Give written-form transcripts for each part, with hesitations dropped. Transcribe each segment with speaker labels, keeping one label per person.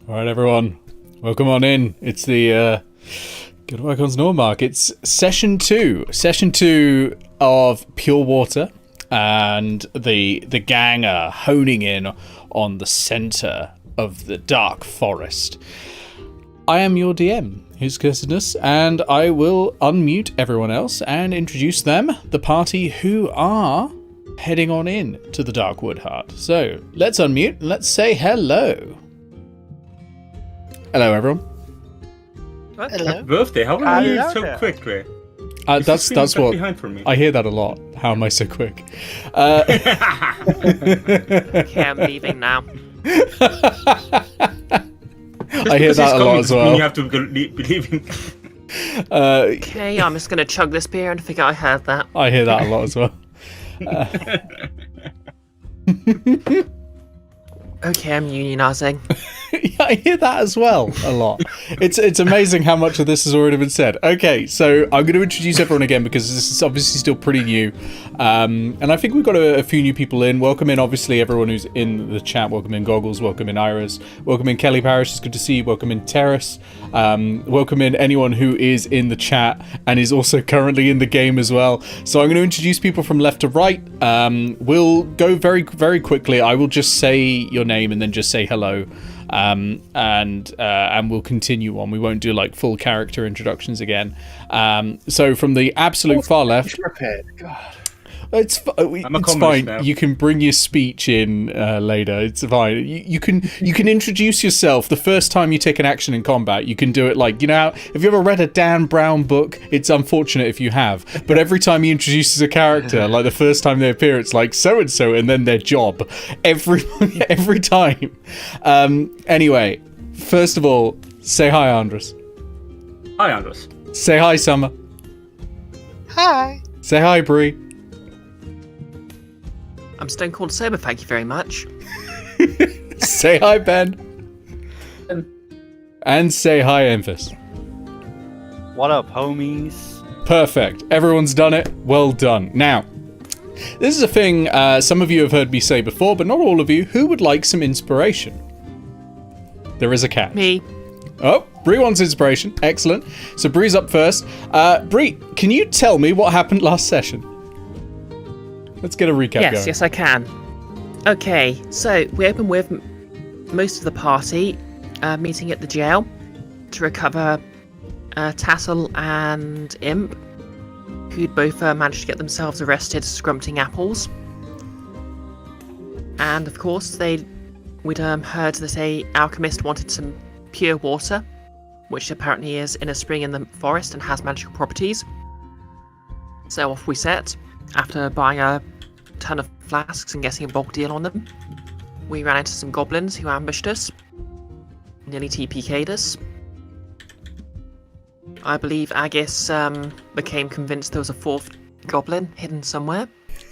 Speaker 1: All right, everyone, welcome on in. It's the Good Icons Nordmark. It's session two of Pure Water, and the gang are honing in on the center of the dark forest. I am your DM, HisCursedness, and I will unmute everyone else and introduce them, the party who are heading on in to the Dark Woodheart. So let's unmute and let's say hello. Hello, everyone.
Speaker 2: Hello.
Speaker 3: Happy birthday! How are you so quickly?
Speaker 1: That's what
Speaker 3: behind from me.
Speaker 1: I hear that a lot. How am I so quick?
Speaker 2: Okay, I'm leaving now.
Speaker 1: I hear that a lot as well.
Speaker 3: You have to be leaving.
Speaker 2: Okay, I'm just gonna chug this beer and figure I heard that.
Speaker 1: I hear that a lot as well.
Speaker 2: Okay, I'm unionising.
Speaker 1: Yeah, I hear that as well a lot. It's amazing how much of this has already been said. Okay, so I'm going to introduce everyone again because this is obviously still pretty new. And I think we've got a few new people in. Welcome in, obviously, everyone who's in the chat. Welcome in Goggles. Welcome in Iris. Welcome in Kelly Parrish. It's good to see you. Welcome in Terrace. Welcome in anyone who is in the chat and is also currently in the game as well. So I'm going to introduce people from left to right. We'll go very, very quickly. I will just say your name and then just say hello. And we'll continue on. We won't do like full character introductions again. So from the absolute far left,
Speaker 4: God.
Speaker 1: it's fine.
Speaker 3: Now.
Speaker 1: You can bring your speech in later. It's fine. You can introduce yourself the first time you take an action in combat. You can do it like, you know, have you ever read a Dan Brown book? It's unfortunate if you have, but every time he introduces a character, like the first time they appear, it's like so and so, and then their job every time. Anyway, first of all, say hi, Andres.
Speaker 3: Hi, Andres.
Speaker 1: Say hi, Summer.
Speaker 4: Hi.
Speaker 1: Say hi, Bree.
Speaker 2: I'm stone cold sober, thank you very much.
Speaker 1: Say hi, Ben. And say hi, Emphas.
Speaker 4: What up, homies?
Speaker 1: Perfect. Everyone's done it. Well done. Now, this is a thing some of you have heard me say before, but not all of you. Who would like some inspiration? There is a catch.
Speaker 2: Me.
Speaker 1: Oh, Bree wants inspiration. Excellent. So Bree's up first. Bree, can you tell me what happened last session? Let's get a recap going.
Speaker 2: Yes, I can. Okay, so we open with most of the party meeting at the jail to recover Tassel and Imp, who'd both managed to get themselves arrested scrumpting apples. And of course, we'd heard that a alchemist wanted some pure water, which apparently is in a spring in the forest and has magical properties. So off we set. After buying a ton of flasks and getting a bulk deal on them, we ran into some goblins who ambushed us, nearly TPK'd us. I believe Agis became convinced there was a fourth goblin hidden somewhere,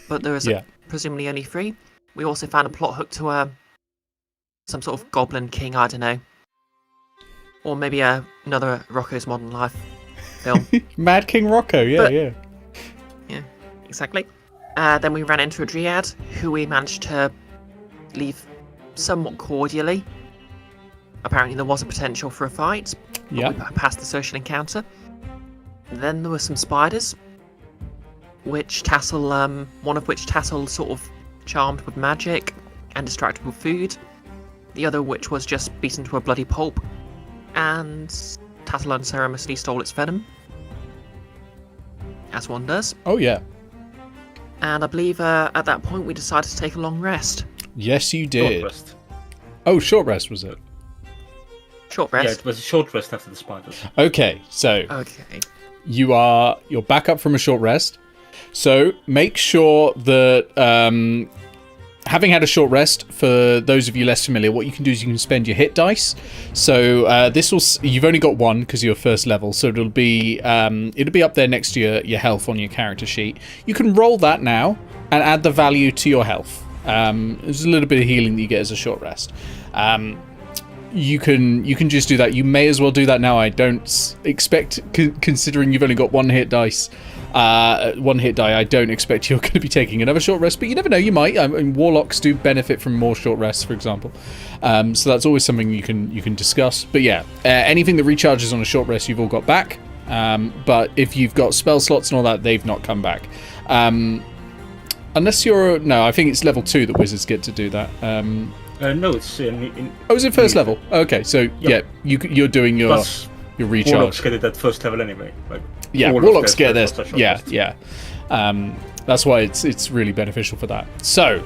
Speaker 2: but there was presumably only three. We also found a plot hook to some sort of goblin king, I don't know. Or maybe another Rocco's Modern Life film.
Speaker 1: Mad King Rocco, yeah.
Speaker 2: Yeah, exactly. Then we ran into a Dryad, who we managed to leave somewhat cordially. Apparently there was a potential for a fight, but we passed the social encounter. Then there were some spiders, which Tassel, one of which Tassel sort of charmed with magic and distracted with food. The other which was just beaten to a bloody pulp, and Tassel unceremoniously stole its venom. As one does.
Speaker 1: Oh, yeah.
Speaker 2: And I believe at that point we decided to take a long rest.
Speaker 1: Yes, you did.
Speaker 3: Short rest.
Speaker 1: Oh, short rest was it?
Speaker 2: Short rest?
Speaker 3: Yeah, it was a short rest after the spiders.
Speaker 1: Okay, so
Speaker 2: Okay.
Speaker 1: you're back up from a short rest. So make sure that having had a short rest, for those of you less familiar, what you can do is you can spend your hit dice. So you've only got one because you're first level, so it'll be up there next to your health on your character sheet. You can roll that now and add the value to your health. There's a little bit of healing that you get as a short rest. You can just do that. You may as well do that now. I don't expect, considering you've only got one hit dice, One hit die, I don't expect you're going to be taking another short rest, but you never know, you might. I mean, warlocks do benefit from more short rests, for example. So that's always something you can discuss. But yeah, anything that recharges on a short rest, you've all got back. But if you've got spell slots and all that, they've not come back. Unless you're... No, I think it's level 2 that wizards get to do that.
Speaker 3: No, it's in...
Speaker 1: Oh, is it first level? Okay, so
Speaker 3: Yep.
Speaker 1: yeah, you're doing your recharge.
Speaker 3: Warlocks get it at first level anyway. Like,
Speaker 1: Yeah,
Speaker 3: all of
Speaker 1: warlocks
Speaker 3: their
Speaker 1: get
Speaker 3: spell
Speaker 1: this.
Speaker 3: slots are
Speaker 1: Yeah,
Speaker 3: short
Speaker 1: yeah. That's why it's really beneficial for that. So,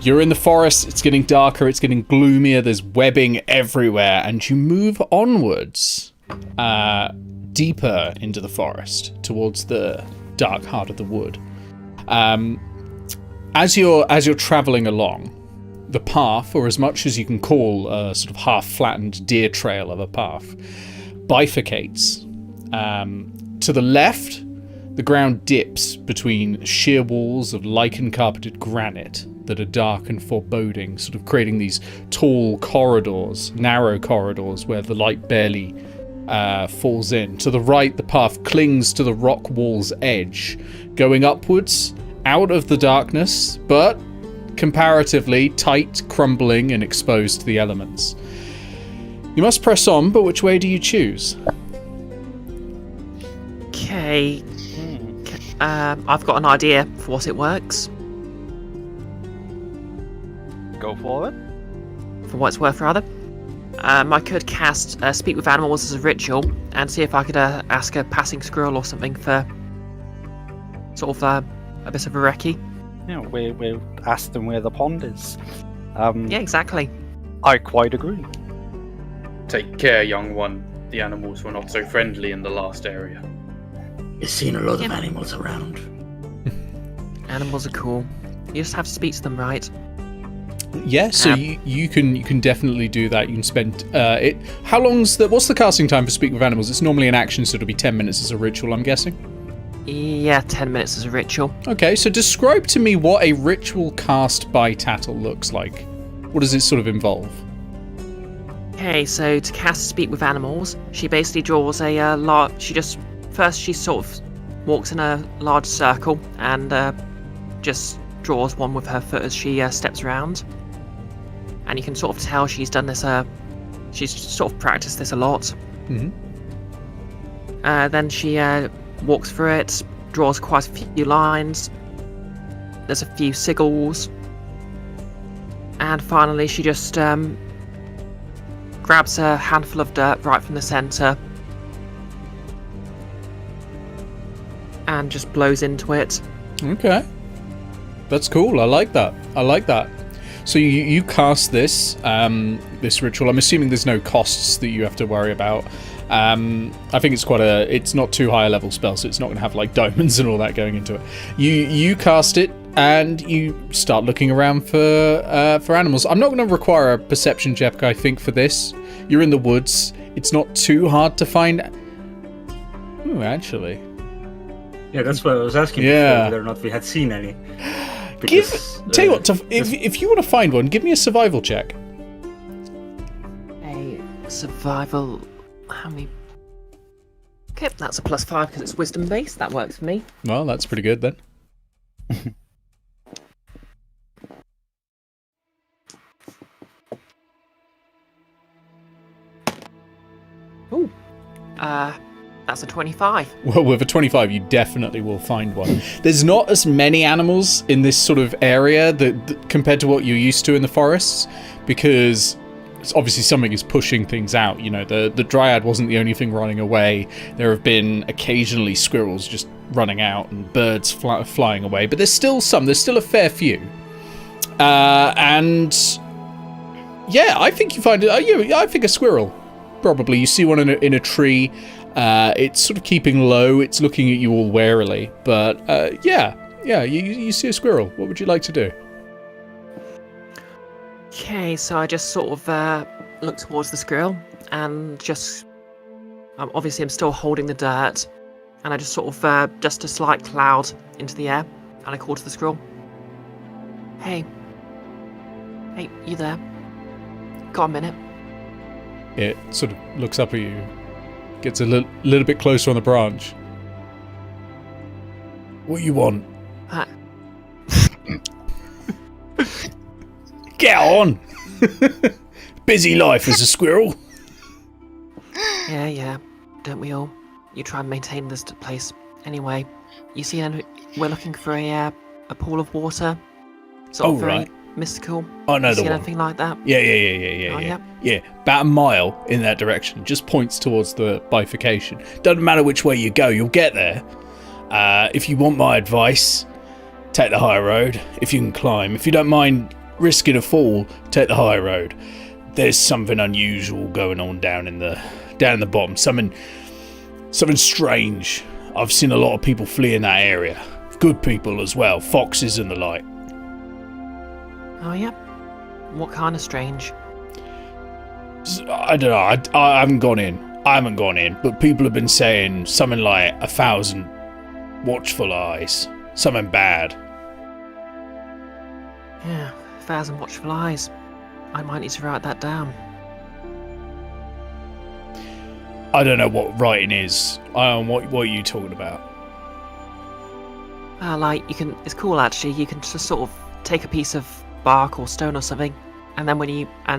Speaker 1: you're in the forest. It's getting darker. It's getting gloomier. There's webbing everywhere, and you move onwards, deeper into the forest towards the dark heart of the wood. As you're traveling along, the path, or as much as you can call a sort of half-flattened deer trail of a path, bifurcates. To the left, the ground dips between sheer walls of lichen-carpeted granite that are dark and foreboding, sort of creating these tall corridors, narrow corridors where the light barely falls in. To the right, the path clings to the rock wall's edge, going upwards out of the darkness, but comparatively tight, crumbling, and exposed to the elements. You must press on, but which way do you choose?
Speaker 2: Okay. I've got an idea for what it works.
Speaker 4: Go for it.
Speaker 2: For what it's worth, rather. I could cast Speak with Animals as a ritual and see if I could ask a passing squirrel or something for sort of a bit of a recce.
Speaker 4: Yeah, we asked them where the pond is.
Speaker 2: Yeah, exactly.
Speaker 4: I quite agree.
Speaker 5: Take care, young one. The animals were not so friendly in the last area.
Speaker 3: You've seen a lot of
Speaker 2: Yeah.
Speaker 3: animals around.
Speaker 2: Animals are cool. You just have to speak to them right.
Speaker 1: Yeah, so you can definitely do that. You can spend it. How what's the casting time for Speak with Animals? It's normally an action, so it'll be 10 minutes as a ritual, I'm guessing.
Speaker 2: Yeah, 10 minutes as a ritual.
Speaker 1: Okay, so describe to me what a ritual cast by Tattle looks like. What does it sort of involve?
Speaker 2: Okay, so to cast Speak with Animals, she basically draws a large... She sort of walks in a large circle and just draws one with her foot as she steps around. And you can sort of tell she's done this... she's sort of practiced this a lot.
Speaker 1: Mm-hmm.
Speaker 2: Then she walks through it, draws quite a few lines. There's a few sigils. And finally she just grabs a handful of dirt right from the centre and just blows into it.
Speaker 1: Okay. That's cool. I like that. So you cast this this ritual. I'm assuming there's no costs that you have to worry about. I think it's not too high a level spell, so it's not going to have like diamonds and all that going into it. You cast it and you start looking around for animals. I'm not going to require a perception check, I think, for this. You're in the woods. It's not too hard to find. Ooh, actually.
Speaker 3: Yeah, that's what I was asking before, whether or not we had seen any. Because,
Speaker 1: Tell you what, if you want to find one, give me a survival check.
Speaker 2: A survival... How many... Okay, that's a +5 because it's wisdom based. That works for me.
Speaker 1: Well, that's pretty good then.
Speaker 2: Ooh. That's a 25.
Speaker 1: Well, with a 25, you definitely will find one. There's not as many animals in this sort of area that compared to what you're used to in the forests, because obviously something is pushing things out. You know, the dryad wasn't the only thing running away. There have been occasionally squirrels just running out and birds flying away, but there's still a fair few. And yeah, I think you find it. I think a squirrel. Probably. You see one in a tree. It's sort of keeping low. It's looking at you all warily. But yeah, you see a squirrel. What would you like to do?
Speaker 2: Okay, so I just sort of look towards the squirrel and just... obviously I'm still holding the dirt, and I just sort of dust a slight cloud into the air, and I call to the squirrel. Hey, you there? Got a minute?
Speaker 1: It sort of looks up at you, gets a little bit closer on the branch. What you want?
Speaker 2: Uh,
Speaker 1: Get on! Busy life as a squirrel.
Speaker 2: yeah. Don't we all? You try and maintain this place. Anyway, you see, we're looking for a pool of water. Sort of very mystical.
Speaker 1: I know the
Speaker 2: see
Speaker 1: one.
Speaker 2: anything like that?
Speaker 1: Yeah. About a mile in that direction. Just points towards the bifurcation. Doesn't matter which way you go, you'll get there. If you want my advice, take the high road. If you can climb. If you don't mind risking a fall, take the high road. There's something unusual going on down in the bottom. Something strange. I've seen a lot of people fleeing that area. Good people as well. Foxes and the like.
Speaker 2: Oh, yeah? What kind of strange?
Speaker 1: I don't know. I haven't gone in. But people have been saying something like 1,000 watchful eyes. Something bad.
Speaker 2: Yeah, 1,000 watchful eyes. I might need to write that down.
Speaker 1: I don't know what writing is. What are you talking about?
Speaker 2: You can. It's cool actually. You can just sort of take a piece of bark or stone or something, and then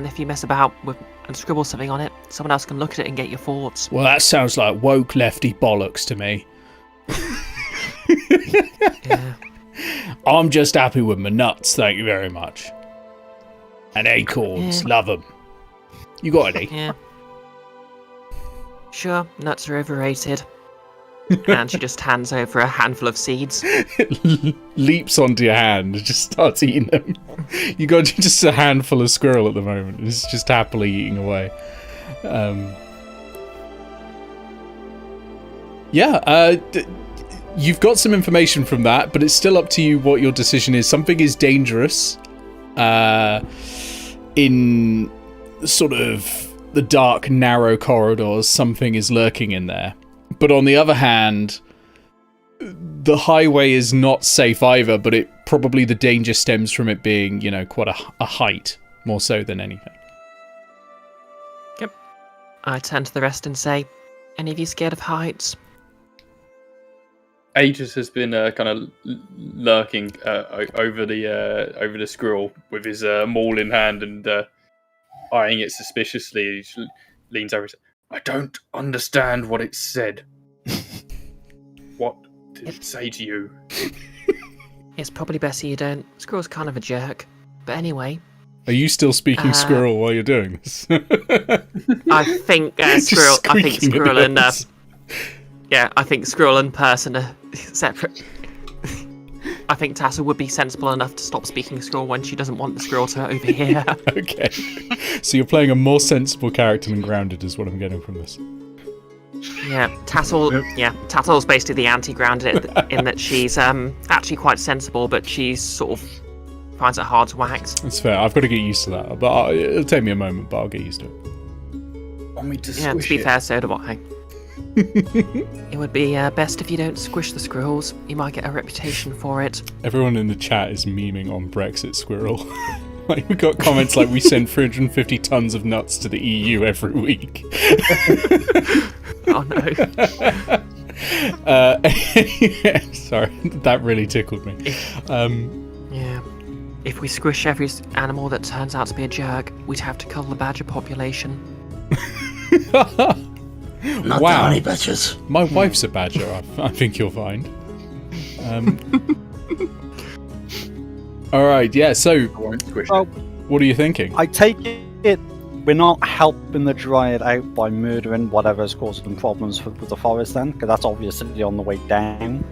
Speaker 2: if you mess about with and scribble something on it, someone else can look at it and get your thoughts.
Speaker 1: Well, that sounds like woke lefty bollocks to me.
Speaker 2: Yeah.
Speaker 1: I'm just happy with my nuts, thank you very much. And acorns, love them. You got any?
Speaker 2: Yeah. Sure, nuts are overrated. And she just hands over a handful of seeds.
Speaker 1: Leaps onto your hand and just starts eating them. You got just a handful of squirrel at the moment. It's just happily eating away. You've got some information from that, but it's still up to you what your decision is. Something is dangerous in sort of the dark, narrow corridors. Something is lurking in there. But on the other hand, the highway is not safe either, but probably the danger stems from it being, quite a height, more so than anything.
Speaker 2: Yep. I turn to the rest and say, any of you scared of heights?
Speaker 5: Aetos has been kind of lurking over the squirrel with his maul in hand and eyeing it suspiciously. He leans over and says, I don't understand what it said. What did it say to you?
Speaker 2: It's probably better you don't. Squirrel's kind of a jerk. But anyway.
Speaker 1: Are you still speaking squirrel while you're doing this?
Speaker 2: I think squirrel and I think squirrel and person are separate. I think Tassel would be sensible enough to stop speaking squirrel when she doesn't want the squirrel to overhear.
Speaker 1: Okay. So you're playing a more sensible character than Grounded is what I'm getting from this.
Speaker 2: Yeah, Tassel's basically the anti-Grounded in that she's actually quite sensible, but she's sort of finds it hard to act.
Speaker 1: That's fair. I've got to get used to that. But it'll take me a moment, but I'll get used to it.
Speaker 5: Want me to
Speaker 2: to be fair, so do I. It would be best if you don't squish the squirrels. You might get a reputation for it.
Speaker 1: Everyone in the chat is memeing on Brexit squirrel. Like, we got comments like we send 350 tons of nuts to the EU every week.
Speaker 2: Oh no.
Speaker 1: Sorry, that really tickled me.
Speaker 2: Yeah. If we squish every animal that turns out to be a jerk, we'd have to cull the badger population.
Speaker 6: Not that many badgers.
Speaker 1: My wife's a badger, I think you'll find. Alright, yeah, so what are you thinking?
Speaker 4: I take it we're not helping the Dryad out by murdering whatever's causing them problems with the forest then, because that's obviously on the way down.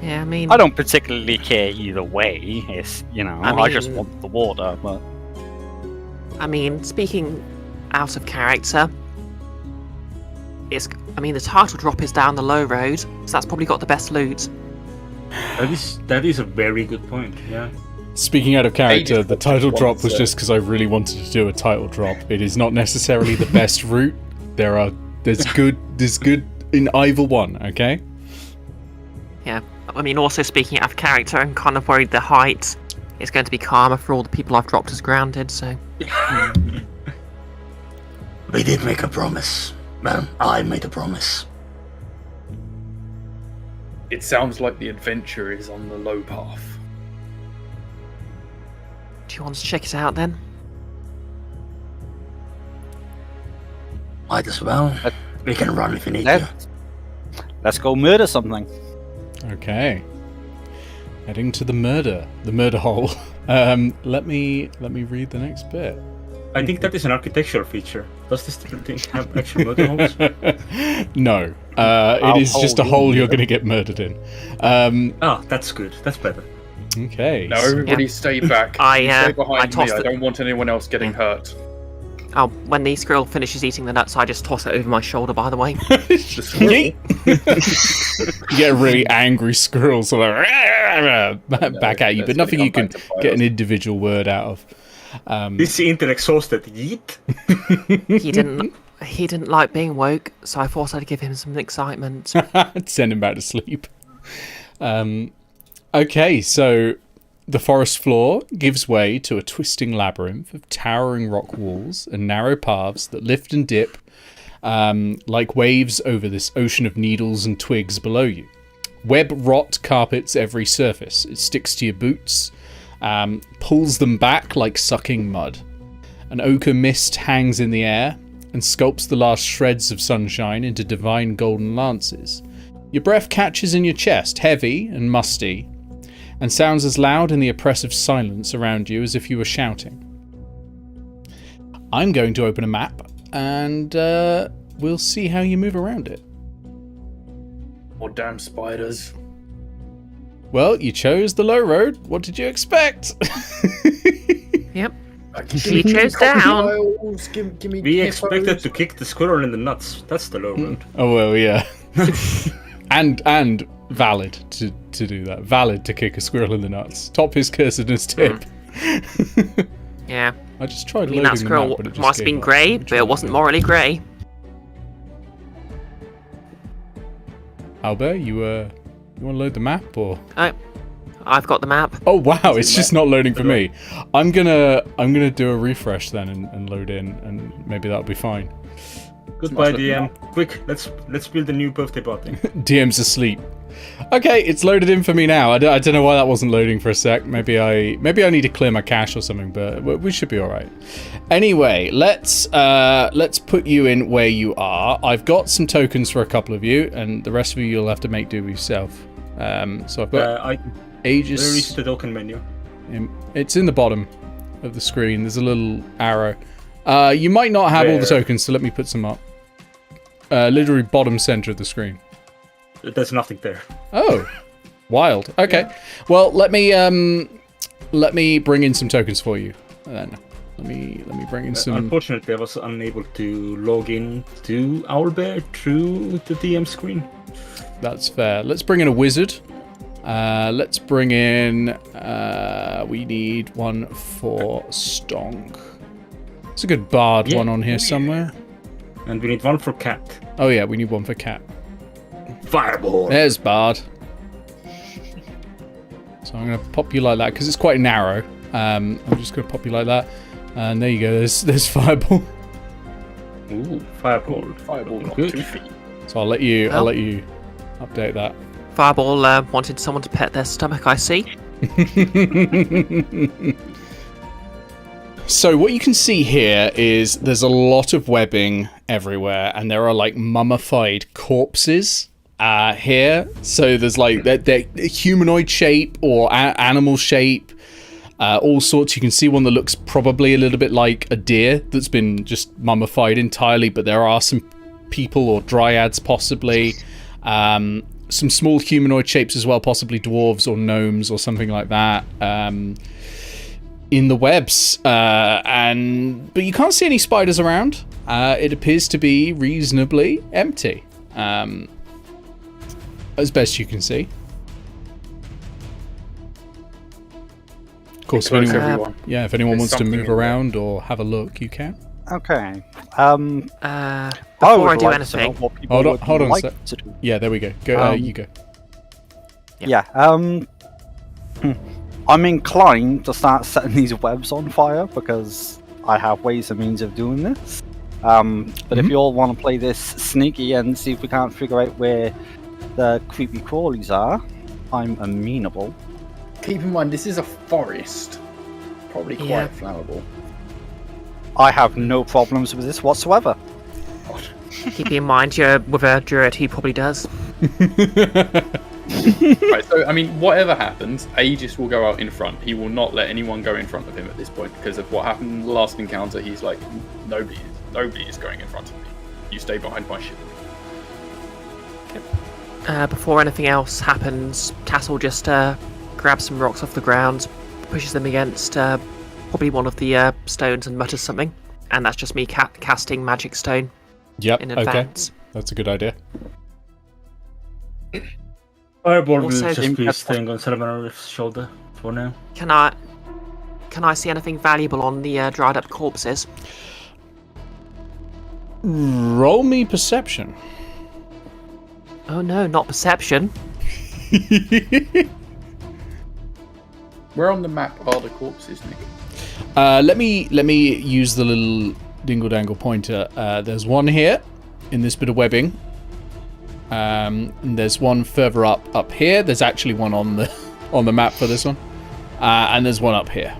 Speaker 2: Yeah, I mean...
Speaker 4: I don't particularly care either way, it's, I just want the water, but...
Speaker 2: I mean, speaking out of character, the title drop is down the low road, so that's probably got the best loot.
Speaker 3: That is a very good point, yeah.
Speaker 1: Speaking out of character, the title drop was just because I really wanted to do a title drop. It is not necessarily the best route. There's good in either one, okay?
Speaker 2: Yeah, I mean, also speaking out of character, I'm kind of worried the height is going to be calmer for all the people I've dropped as grounded, so...
Speaker 6: We did make a promise. Well, I made a promise.
Speaker 5: It sounds like the adventure is on the low path.
Speaker 2: Do you want to check it out then?
Speaker 6: Might as well. We can run if we need to.
Speaker 4: Let's go murder something.
Speaker 1: Okay. Heading to the murder hole. Let me read the next bit.
Speaker 3: I think that is an architectural feature. Does this thing have actual murder holes?
Speaker 1: No. It is just a hole you're going to get murdered in.
Speaker 3: That's good. That's better.
Speaker 1: Okay.
Speaker 5: Now everybody stay back.
Speaker 2: I
Speaker 5: Stay behind me.
Speaker 2: tossed
Speaker 5: I
Speaker 2: it.
Speaker 5: don't want anyone else getting hurt.
Speaker 2: Oh, when the squirrel finishes eating the nuts, I just toss it over my shoulder, by the way.
Speaker 5: The squirrel.
Speaker 1: You get a really angry squirrel sort of back at you, but nothing you can get an individual word out of.
Speaker 3: This internet exhausted. Yeet.
Speaker 2: He didn't like being woke, so I thought I'd give him some excitement.
Speaker 1: Send him back to sleep. Okay, so the forest floor gives way to a twisting labyrinth of towering rock walls and narrow paths that lift and dip like waves over this ocean of needles and twigs below you. Web rot carpets every surface. It sticks to your boots, pulls them back like sucking mud. An ochre mist hangs in the air and sculpts the last shreds of sunshine into divine golden lances. Your breath catches in your chest, heavy and musty, and sounds as loud in the oppressive silence around you as if you were shouting. I'm going to open a map, and we'll see how you move around it.
Speaker 5: More damn spiders.
Speaker 1: Well, you chose the low road. What did you expect?
Speaker 2: Yep.
Speaker 5: He
Speaker 2: chose down.
Speaker 3: We expected to kick the squirrel in the nuts. That's the low road.
Speaker 1: Oh, well, yeah. and valid to do that. Valid to kick a squirrel in the nuts. Top HisCursedness tip.
Speaker 2: Yeah.
Speaker 1: I just tried
Speaker 2: I mean,
Speaker 1: loading
Speaker 2: that squirrel
Speaker 1: the map, but it just
Speaker 2: must have
Speaker 1: gave
Speaker 2: been
Speaker 1: up.
Speaker 2: grey, but it wasn't morally grey.
Speaker 1: Albert, you want to load the map, or?
Speaker 2: I've got the map.
Speaker 1: Oh wow, it's just not loading for me. I'm gonna do a refresh then and load in, and maybe that'll be fine.
Speaker 3: Goodbye, DM. Quick, let's build a new birthday party.
Speaker 1: DM's asleep. Okay, it's loaded in for me now. I don't know why that wasn't loading for a sec. Maybe I need to clear my cache or something, but we should be all right. Anyway, let's put you in where you are. I've got some tokens for a couple of you, and the rest of you you'll have to make do with yourself. So I've got Aegis.
Speaker 3: Where is the token menu?
Speaker 1: It's in the bottom of the screen. There's a little arrow. You might not have all the tokens, so let me put some up. Literally bottom center of the screen.
Speaker 3: There's nothing there.
Speaker 1: Oh, wild. Okay. Yeah. Well, let me bring in some tokens for you. Then let me bring in some.
Speaker 3: Unfortunately, I was unable to log in to Owlbear through the DM screen.
Speaker 1: That's fair. Let's bring in a wizard. Let's bring in. We need one for Stonk. There's a good bard one on here somewhere.
Speaker 3: And we need one for cat.
Speaker 1: Oh yeah, we need one for cat.
Speaker 6: Fireball.
Speaker 1: There's bard. So I'm gonna pop you like that because it's quite narrow. I'm just gonna pop you like that, and there you go. There's fireball.
Speaker 3: Ooh, fireball.
Speaker 5: Fireball got
Speaker 3: Good.
Speaker 5: 2 feet.
Speaker 1: So I'll let you update that.
Speaker 2: Fireball wanted someone to pet their stomach, I see.
Speaker 1: So what you can see here is there's a lot of webbing everywhere, and there are like mummified corpses here. So there's like they're humanoid shape or animal shape, all sorts. You can see one that looks probably a little bit like a deer that's been just mummified entirely, but there are some people or dryads possibly. Some small humanoid shapes as well, possibly dwarves or gnomes or something like that. In the webs, but you can't see any spiders around. It appears to be reasonably empty, as best you can see. Of course, if anyone wants to move around or have a look, you can.
Speaker 4: Okay.
Speaker 2: Before I do anything,
Speaker 1: hold on a sec. Yeah, there we go. Go, you go.
Speaker 4: Yeah. I'm inclined to start setting these webs on fire because I have ways and means of doing this. But if you all want to play this sneaky and see if we can't figure out where the creepy crawlies are, I'm amenable.
Speaker 5: Keep in mind, this is a forest. Probably quite
Speaker 2: Yeah.
Speaker 5: flammable.
Speaker 4: I have no problems with this whatsoever.
Speaker 2: Keep in mind, you're with a druid, he probably does.
Speaker 5: Right, so, I mean, whatever happens, Aegis will go out in front. He will not let anyone go in front of him at this point because of what happened in the last encounter. He's like, nobody is going in front of me. You stay behind my ship.
Speaker 2: Before anything else happens, Tassel just grabs some rocks off the ground, pushes them against probably one of the stones and mutters something. And that's just me casting Magic Stone
Speaker 1: Yep.
Speaker 2: in
Speaker 1: Okay.
Speaker 2: advance.
Speaker 1: That's a good idea.
Speaker 3: Fireball will
Speaker 2: Also,
Speaker 3: just be staying on Salamanar's shoulder for now.
Speaker 2: Can I see anything valuable on the dried up corpses?
Speaker 1: Roll me perception.
Speaker 2: Oh no, not perception.
Speaker 5: Where on the map are the corpses, Nick?
Speaker 1: Let me use the little dingle dangle pointer. There's one here in this bit of webbing. And there's one further up here. There's actually one on the map for this one. And there's one up here.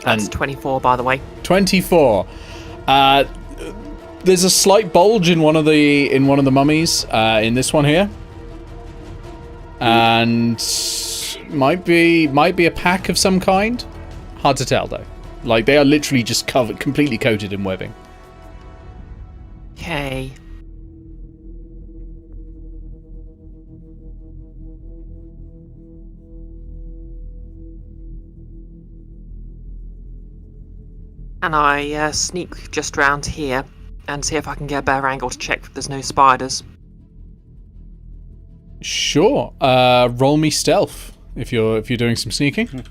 Speaker 2: That's
Speaker 1: And
Speaker 2: 24, by the way.
Speaker 1: 24. There's a slight bulge in one of the mummies in this one here. And might be a pack of some kind. Hard to tell though. Like they are literally just completely coated in webbing.
Speaker 2: Okay. And I sneak just round here and see if I can get a better angle to check if there's no spiders.
Speaker 1: Sure. Roll me stealth if you're doing some sneaking.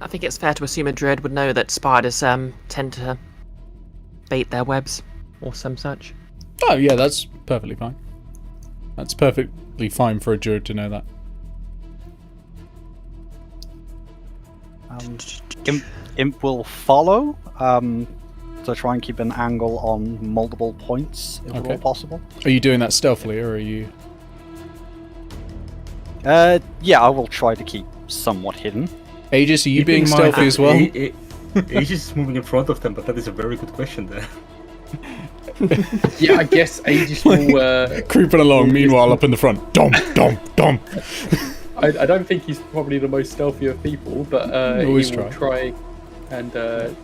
Speaker 2: I think it's fair to assume a druid would know that spiders tend to bait their webs or some such.
Speaker 1: Oh yeah, that's perfectly fine. That's perfectly fine for a druid to know that.
Speaker 4: Imp will follow to try and keep an angle on multiple points if at all possible.
Speaker 1: Are you doing that stealthily, or are you?
Speaker 4: Yeah, I will try to keep somewhat hidden.
Speaker 1: Aegis, are you
Speaker 3: Keep
Speaker 1: being
Speaker 3: in mind
Speaker 1: stealthy
Speaker 3: that
Speaker 1: as well?
Speaker 3: Aegis is moving in front of them, but that is a very good question there.
Speaker 5: Yeah, I guess Aegis will...
Speaker 1: Creeping along, meanwhile up in the front. Dom, dom, dom.
Speaker 5: I don't think he's probably the most stealthy of people, but he
Speaker 1: Always
Speaker 5: will try and do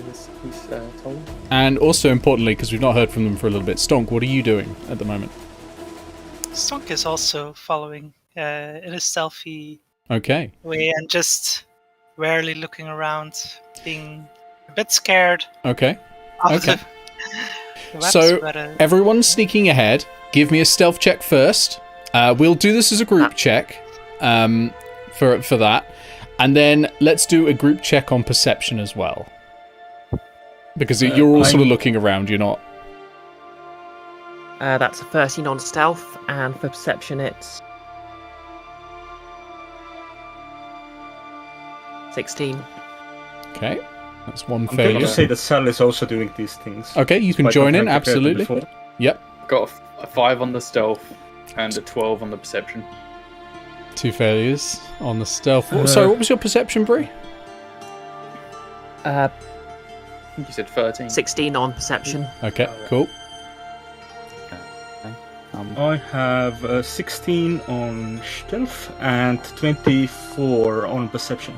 Speaker 5: as he's told.
Speaker 1: And also importantly, because we've not heard from them for a little bit, Stonk, what are you doing at the moment?
Speaker 7: Stonk is also following in a stealthy
Speaker 1: Okay.
Speaker 7: way and just warily looking around, being a bit scared.
Speaker 1: Okay.
Speaker 7: of
Speaker 1: Okay.
Speaker 7: the webs,
Speaker 1: So
Speaker 7: but,
Speaker 1: everyone's sneaking ahead. Give me a stealth check first. We'll do this as a group check for that. And then let's do a group check on perception as well. Because you're all sort of looking around, you're not...
Speaker 2: That's a 13 on stealth, and for perception it's 16.
Speaker 1: Okay. That's one
Speaker 3: I'm going
Speaker 1: failure.
Speaker 3: to say that Sal is also doing these things.
Speaker 1: Okay, you can
Speaker 3: despite
Speaker 1: join
Speaker 3: not
Speaker 1: in,
Speaker 3: having prepared them
Speaker 1: absolutely.
Speaker 3: before.
Speaker 1: Yep.
Speaker 5: Got a 5 on the stealth and a 12 on the perception.
Speaker 1: 2 failures on the stealth. Sorry, what was your perception, Brie?
Speaker 5: I think you said 13.
Speaker 2: 16 on perception.
Speaker 1: Okay, cool.
Speaker 3: I have 16 on stealth and 24 on perception.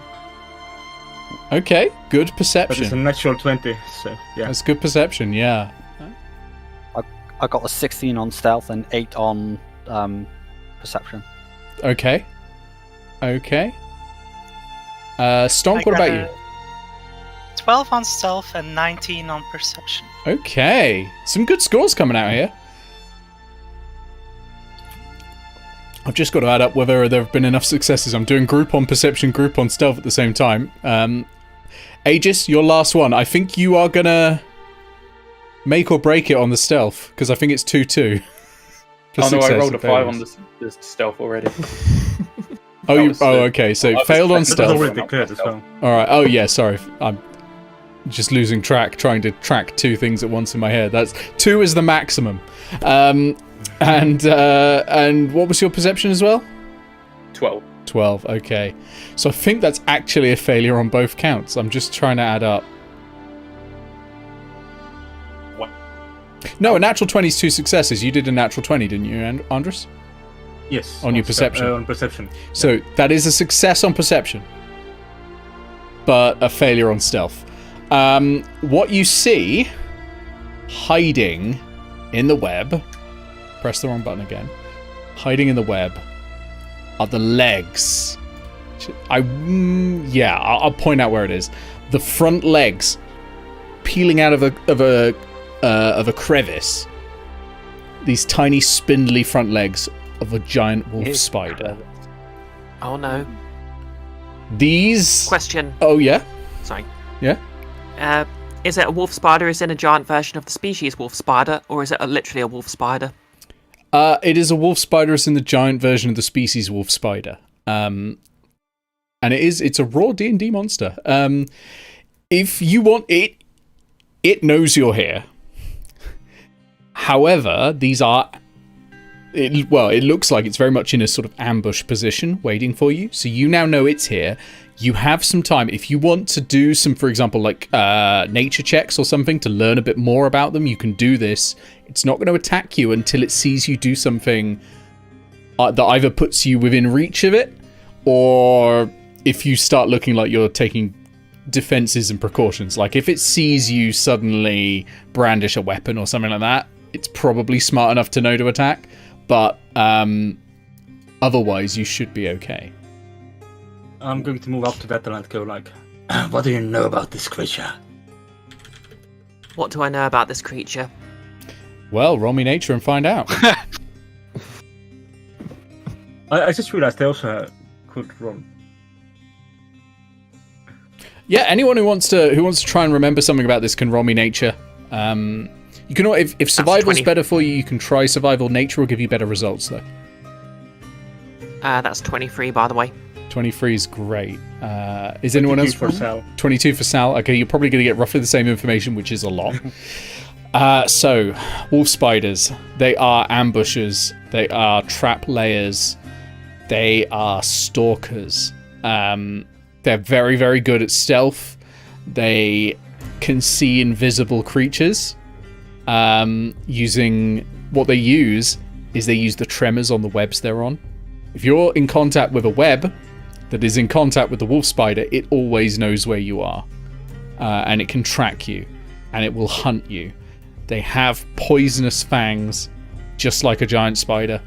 Speaker 1: Okay, good
Speaker 3: That is a
Speaker 1: perception.
Speaker 3: natural 20, so yeah.
Speaker 1: That's good perception, yeah.
Speaker 4: I got a 16 on stealth and 8 on perception.
Speaker 1: Okay. Okay. Stonk,
Speaker 7: I
Speaker 1: what
Speaker 7: got
Speaker 1: about you?
Speaker 7: 12 on stealth and 19 on perception.
Speaker 1: Okay. Some good scores coming out here. I've just got to add up whether there have been enough successes. I'm doing group on perception, group on stealth at the same time. Aegis, your last one. I think you are going to make or break it on the stealth, because I think it's 2-2.
Speaker 5: Oh no, I rolled a 5
Speaker 1: failures.
Speaker 5: on the stealth already.
Speaker 1: Oh,
Speaker 5: That was
Speaker 1: okay. So
Speaker 5: I was
Speaker 1: failed on
Speaker 5: expecting
Speaker 3: That's
Speaker 1: stealth.
Speaker 3: already declared as well.
Speaker 1: All right. Oh, yeah. Sorry. just losing track, trying to track 2 things at once in my head. 2 is the maximum. And what was your perception as well?
Speaker 5: 12.
Speaker 1: 12, okay. So I think that's actually a failure on both counts. I'm just trying to add up.
Speaker 5: What?
Speaker 1: No, a natural 20 is 2 successes. You did a natural 20, didn't you, Andres?
Speaker 3: Yes.
Speaker 1: On your perception.
Speaker 3: On perception.
Speaker 1: So that is a success on perception, but a failure on stealth. What you see hiding in the web, press the wrong button again, hiding in the web are the legs. I'll point out where it is. The front legs peeling out of a crevice. These tiny spindly front legs of a giant wolf spider.
Speaker 2: Oh no.
Speaker 1: These...
Speaker 2: Question.
Speaker 1: Oh, yeah?
Speaker 2: Sorry.
Speaker 1: Yeah?
Speaker 2: Is it a wolf spider is in a giant version of the species wolf spider, or is it literally a wolf spider?
Speaker 1: It is a wolf spider as in the giant version of the species wolf spider. And it's a raw D&D monster. If you want it knows you're here. However, these are... it looks like it's very much in a sort of ambush position, waiting for you. So you now know it's here. You have some time. If you want to do some, for example, like nature checks or something to learn a bit more about them, you can do this. It's not going to attack you until it sees you do something that either puts you within reach of it, or if you start looking like you're taking defenses and precautions. Like if it sees you suddenly brandish a weapon or something like that, it's probably smart enough to know to attack. But otherwise, you should be okay.
Speaker 3: I'm going to move up to Vettel and go like,
Speaker 6: What do you know about this creature?
Speaker 2: What do I know about this creature?
Speaker 1: Well, roll me nature and find out.
Speaker 3: I just realized I also could roll.
Speaker 1: Yeah, anyone who wants to try and remember something about this can roll me nature. You can, if survival's better for you, you can try survival. Nature will give you better results, though.
Speaker 2: That's 23, by the way.
Speaker 1: 23 is great. Is anyone else?
Speaker 3: For Sal.
Speaker 1: 22 for Sal. Okay, you're probably going to get roughly the same information, which is a lot. So, wolf spiders. They are ambushers. They are trap layers. They are stalkers. They're very, very good at stealth. They can see invisible creatures. Using what they use is they use the tremors on the webs they're on. If you're in contact with a web that is in contact with the wolf spider, it always knows where you are, and it can track you, and it will hunt you. They have poisonous fangs, just like a giant spider,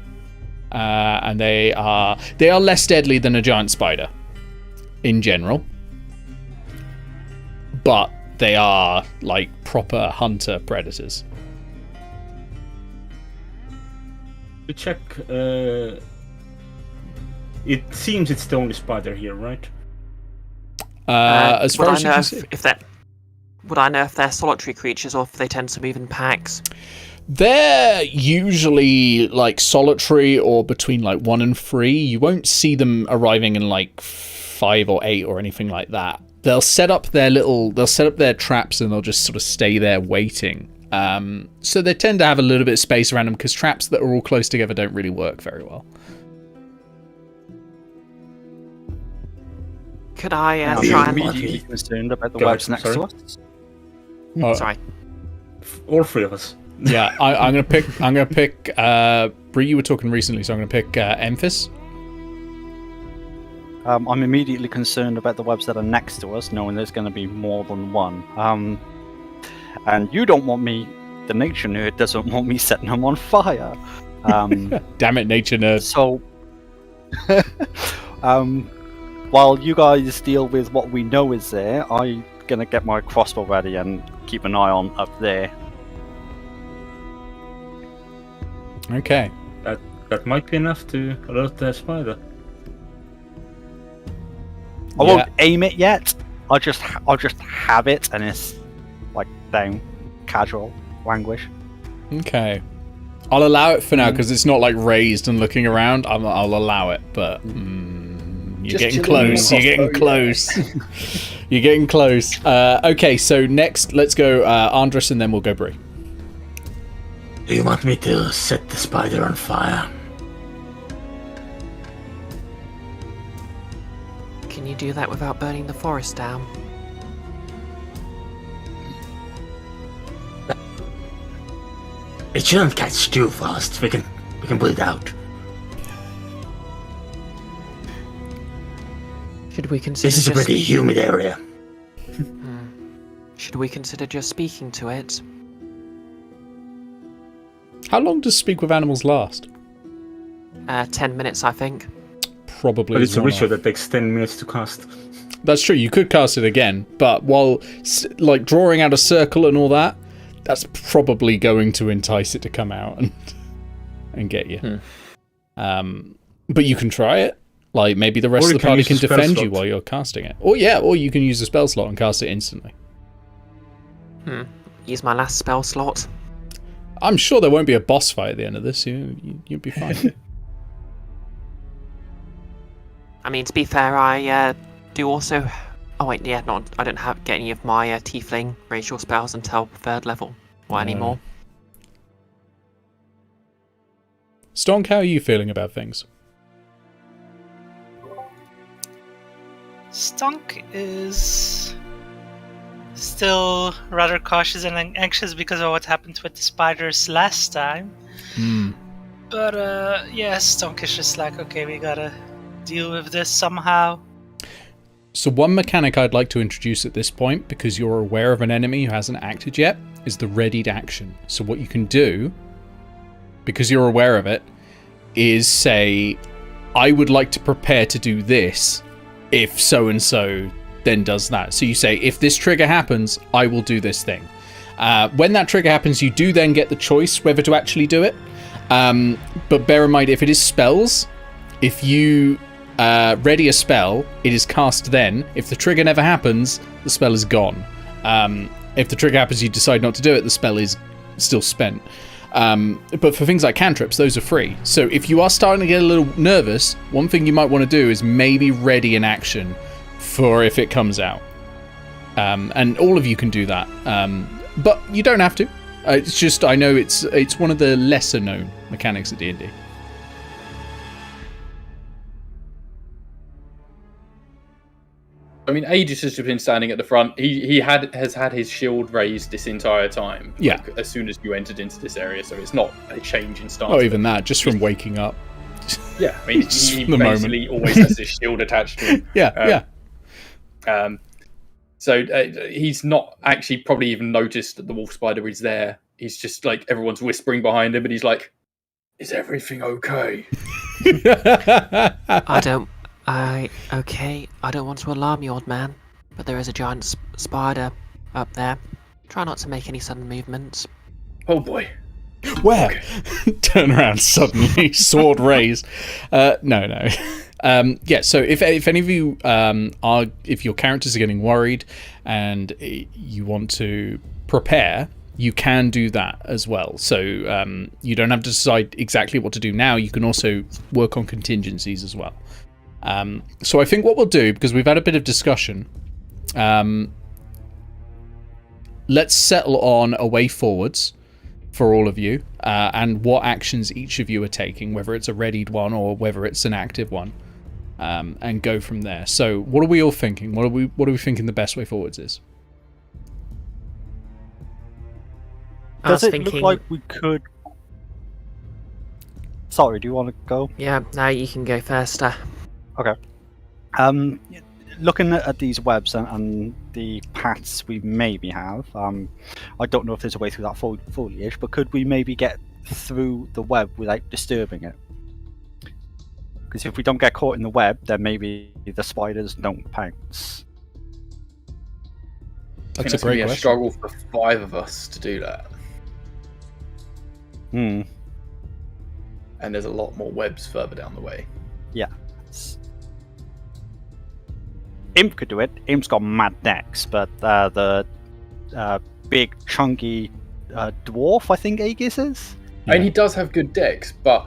Speaker 1: and they are less deadly than a giant spider in general, but they are like proper hunter predators.
Speaker 3: To check, it seems it's the only spider here, right?
Speaker 1: As far as you can see.
Speaker 2: Would I know if they're solitary creatures or if they tend to move in packs?
Speaker 1: They're usually like solitary or between like 1 and 3. You won't see them arriving in like 5 or 8 or anything like that. They'll set up their traps and they'll just sort of stay there waiting. So they tend to have a little bit of space around them because traps that are all close together don't really work very well.
Speaker 2: Could I
Speaker 4: I'm
Speaker 2: try and...
Speaker 4: immediately concerned about the
Speaker 3: Go
Speaker 4: webs
Speaker 3: ahead,
Speaker 4: next
Speaker 3: sorry.
Speaker 4: to us.
Speaker 2: Sorry.
Speaker 3: All 3 of us.
Speaker 1: Yeah, I'm gonna pick. Bree, you were talking recently, so I'm gonna pick Emphis.
Speaker 4: I'm immediately concerned about the webs that are next to us, knowing there's going to be more than one. And you don't want me, the nature nerd doesn't want me setting them on fire.
Speaker 1: Damn it, nature nerd.
Speaker 4: So, while you guys deal with what we know is there, I'm going to get my crossbow ready and keep an eye on up there.
Speaker 1: Okay.
Speaker 3: That might be enough to alert the spider.
Speaker 4: I won't aim it yet. I'll just have it, and it's like down, casual language.
Speaker 1: Okay. I'll allow it for now because it's not like raised and looking around. I'll allow it, but You're getting close. You're getting close. You're getting close. Okay, so next, let's go Andres, and then we'll go Bree.
Speaker 6: Do you want me to set the spider on fire?
Speaker 2: Can you do that without burning the forest down?
Speaker 6: It shouldn't catch too fast. We can put it out.
Speaker 2: Should we consider
Speaker 6: This is a pretty humid area.
Speaker 2: Should we consider just speaking to it?
Speaker 1: How long does Speak with Animals last?
Speaker 2: 10 minutes, I think.
Speaker 1: Probably.
Speaker 3: But it's a
Speaker 1: one
Speaker 3: ritual
Speaker 1: off.
Speaker 3: that takes 10 minutes to cast.
Speaker 1: That's true. You could cast it again, but while like drawing out a circle and all that, that's probably going to entice it to come out and get you. But you can try it. Like maybe the rest of the party can defend you while you're casting it. Or you can use a spell slot and cast it instantly.
Speaker 2: Use my last spell slot.
Speaker 1: I'm sure there won't be a boss fight at the end of this. You'll be fine.
Speaker 2: I mean, to be fair, I do also... Oh wait, yeah, I don't get any of my tiefling racial spells until 3rd level. Or anymore.
Speaker 1: Stonk, how are you feeling about things?
Speaker 7: Stunk is still rather cautious and anxious because of what happened with the spiders last time. But yeah, Stunk is just like, okay, we gotta deal with this somehow.
Speaker 1: So one mechanic I'd like to introduce at this point, because you're aware of an enemy who hasn't acted yet, is the readied action. So what you can do, because you're aware of it, is say, I would like to prepare to do this if so-and-so then does that. So you say, if this trigger happens, I will do this thing. When that trigger happens, you do then get the choice whether to actually do it. But bear in mind, if it is spells, if you ready a spell, it is cast then. If the trigger never happens, the spell is gone. If the trigger happens, you decide not to do it, the spell is still spent. But for things like cantrips, those are free. So if you are starting to get a little nervous, one thing you might want to do is maybe ready an action for if it comes out. And all of you can do that. But you don't have to. It's just, I know it's one of the lesser known mechanics of D&D.
Speaker 5: I mean, Aegis has just been standing at the front. He has had his shield raised this entire time.
Speaker 1: Yeah.
Speaker 5: Like, as soon as you entered into this area, so it's not a change in stance.
Speaker 1: Not even that, just from waking up.
Speaker 5: Yeah, I mean,
Speaker 1: Just
Speaker 5: he
Speaker 1: the
Speaker 5: basically always has this shield attached to him.
Speaker 1: Yeah.
Speaker 5: So he's not actually probably even noticed that the wolf spider is there. He's just like, everyone's whispering behind him, and he's like, "Is everything okay?"
Speaker 2: Okay, I don't want to alarm you, old man, but there is a giant spider up there. Try not to make any sudden movements.
Speaker 5: Oh boy.
Speaker 1: Where?
Speaker 5: Okay.
Speaker 1: Turn around suddenly, sword raised. No. Yeah, so if any of you if your characters are getting worried and you want to prepare, you can do that as well. So you don't have to decide exactly what to do now. You can also work on contingencies as well. So I think what we'll do, because we've had a bit of discussion, let's settle on a way forwards for all of you, and what actions each of you are taking, whether it's a readied one or whether it's an active one, and go from there. So what are we all thinking? What are we thinking the best way forwards is?
Speaker 4: Does it look like we could... Sorry, do you want to go?
Speaker 2: Yeah, now you can go first.
Speaker 4: Okay. Looking at these webs and the paths we maybe have, I don't know if there's a way through that foliage, but could we maybe get through the web without disturbing it? Because if we don't get caught in the web, then maybe the spiders don't pounce.
Speaker 1: That's a great question.
Speaker 5: A struggle for 5 of us to do that. And there's a lot more webs further down the way.
Speaker 4: Yeah. Imp could do it. Imp's got mad dex, but the big chunky dwarf, I think Aegis is.
Speaker 5: I mean, he does have good dex, but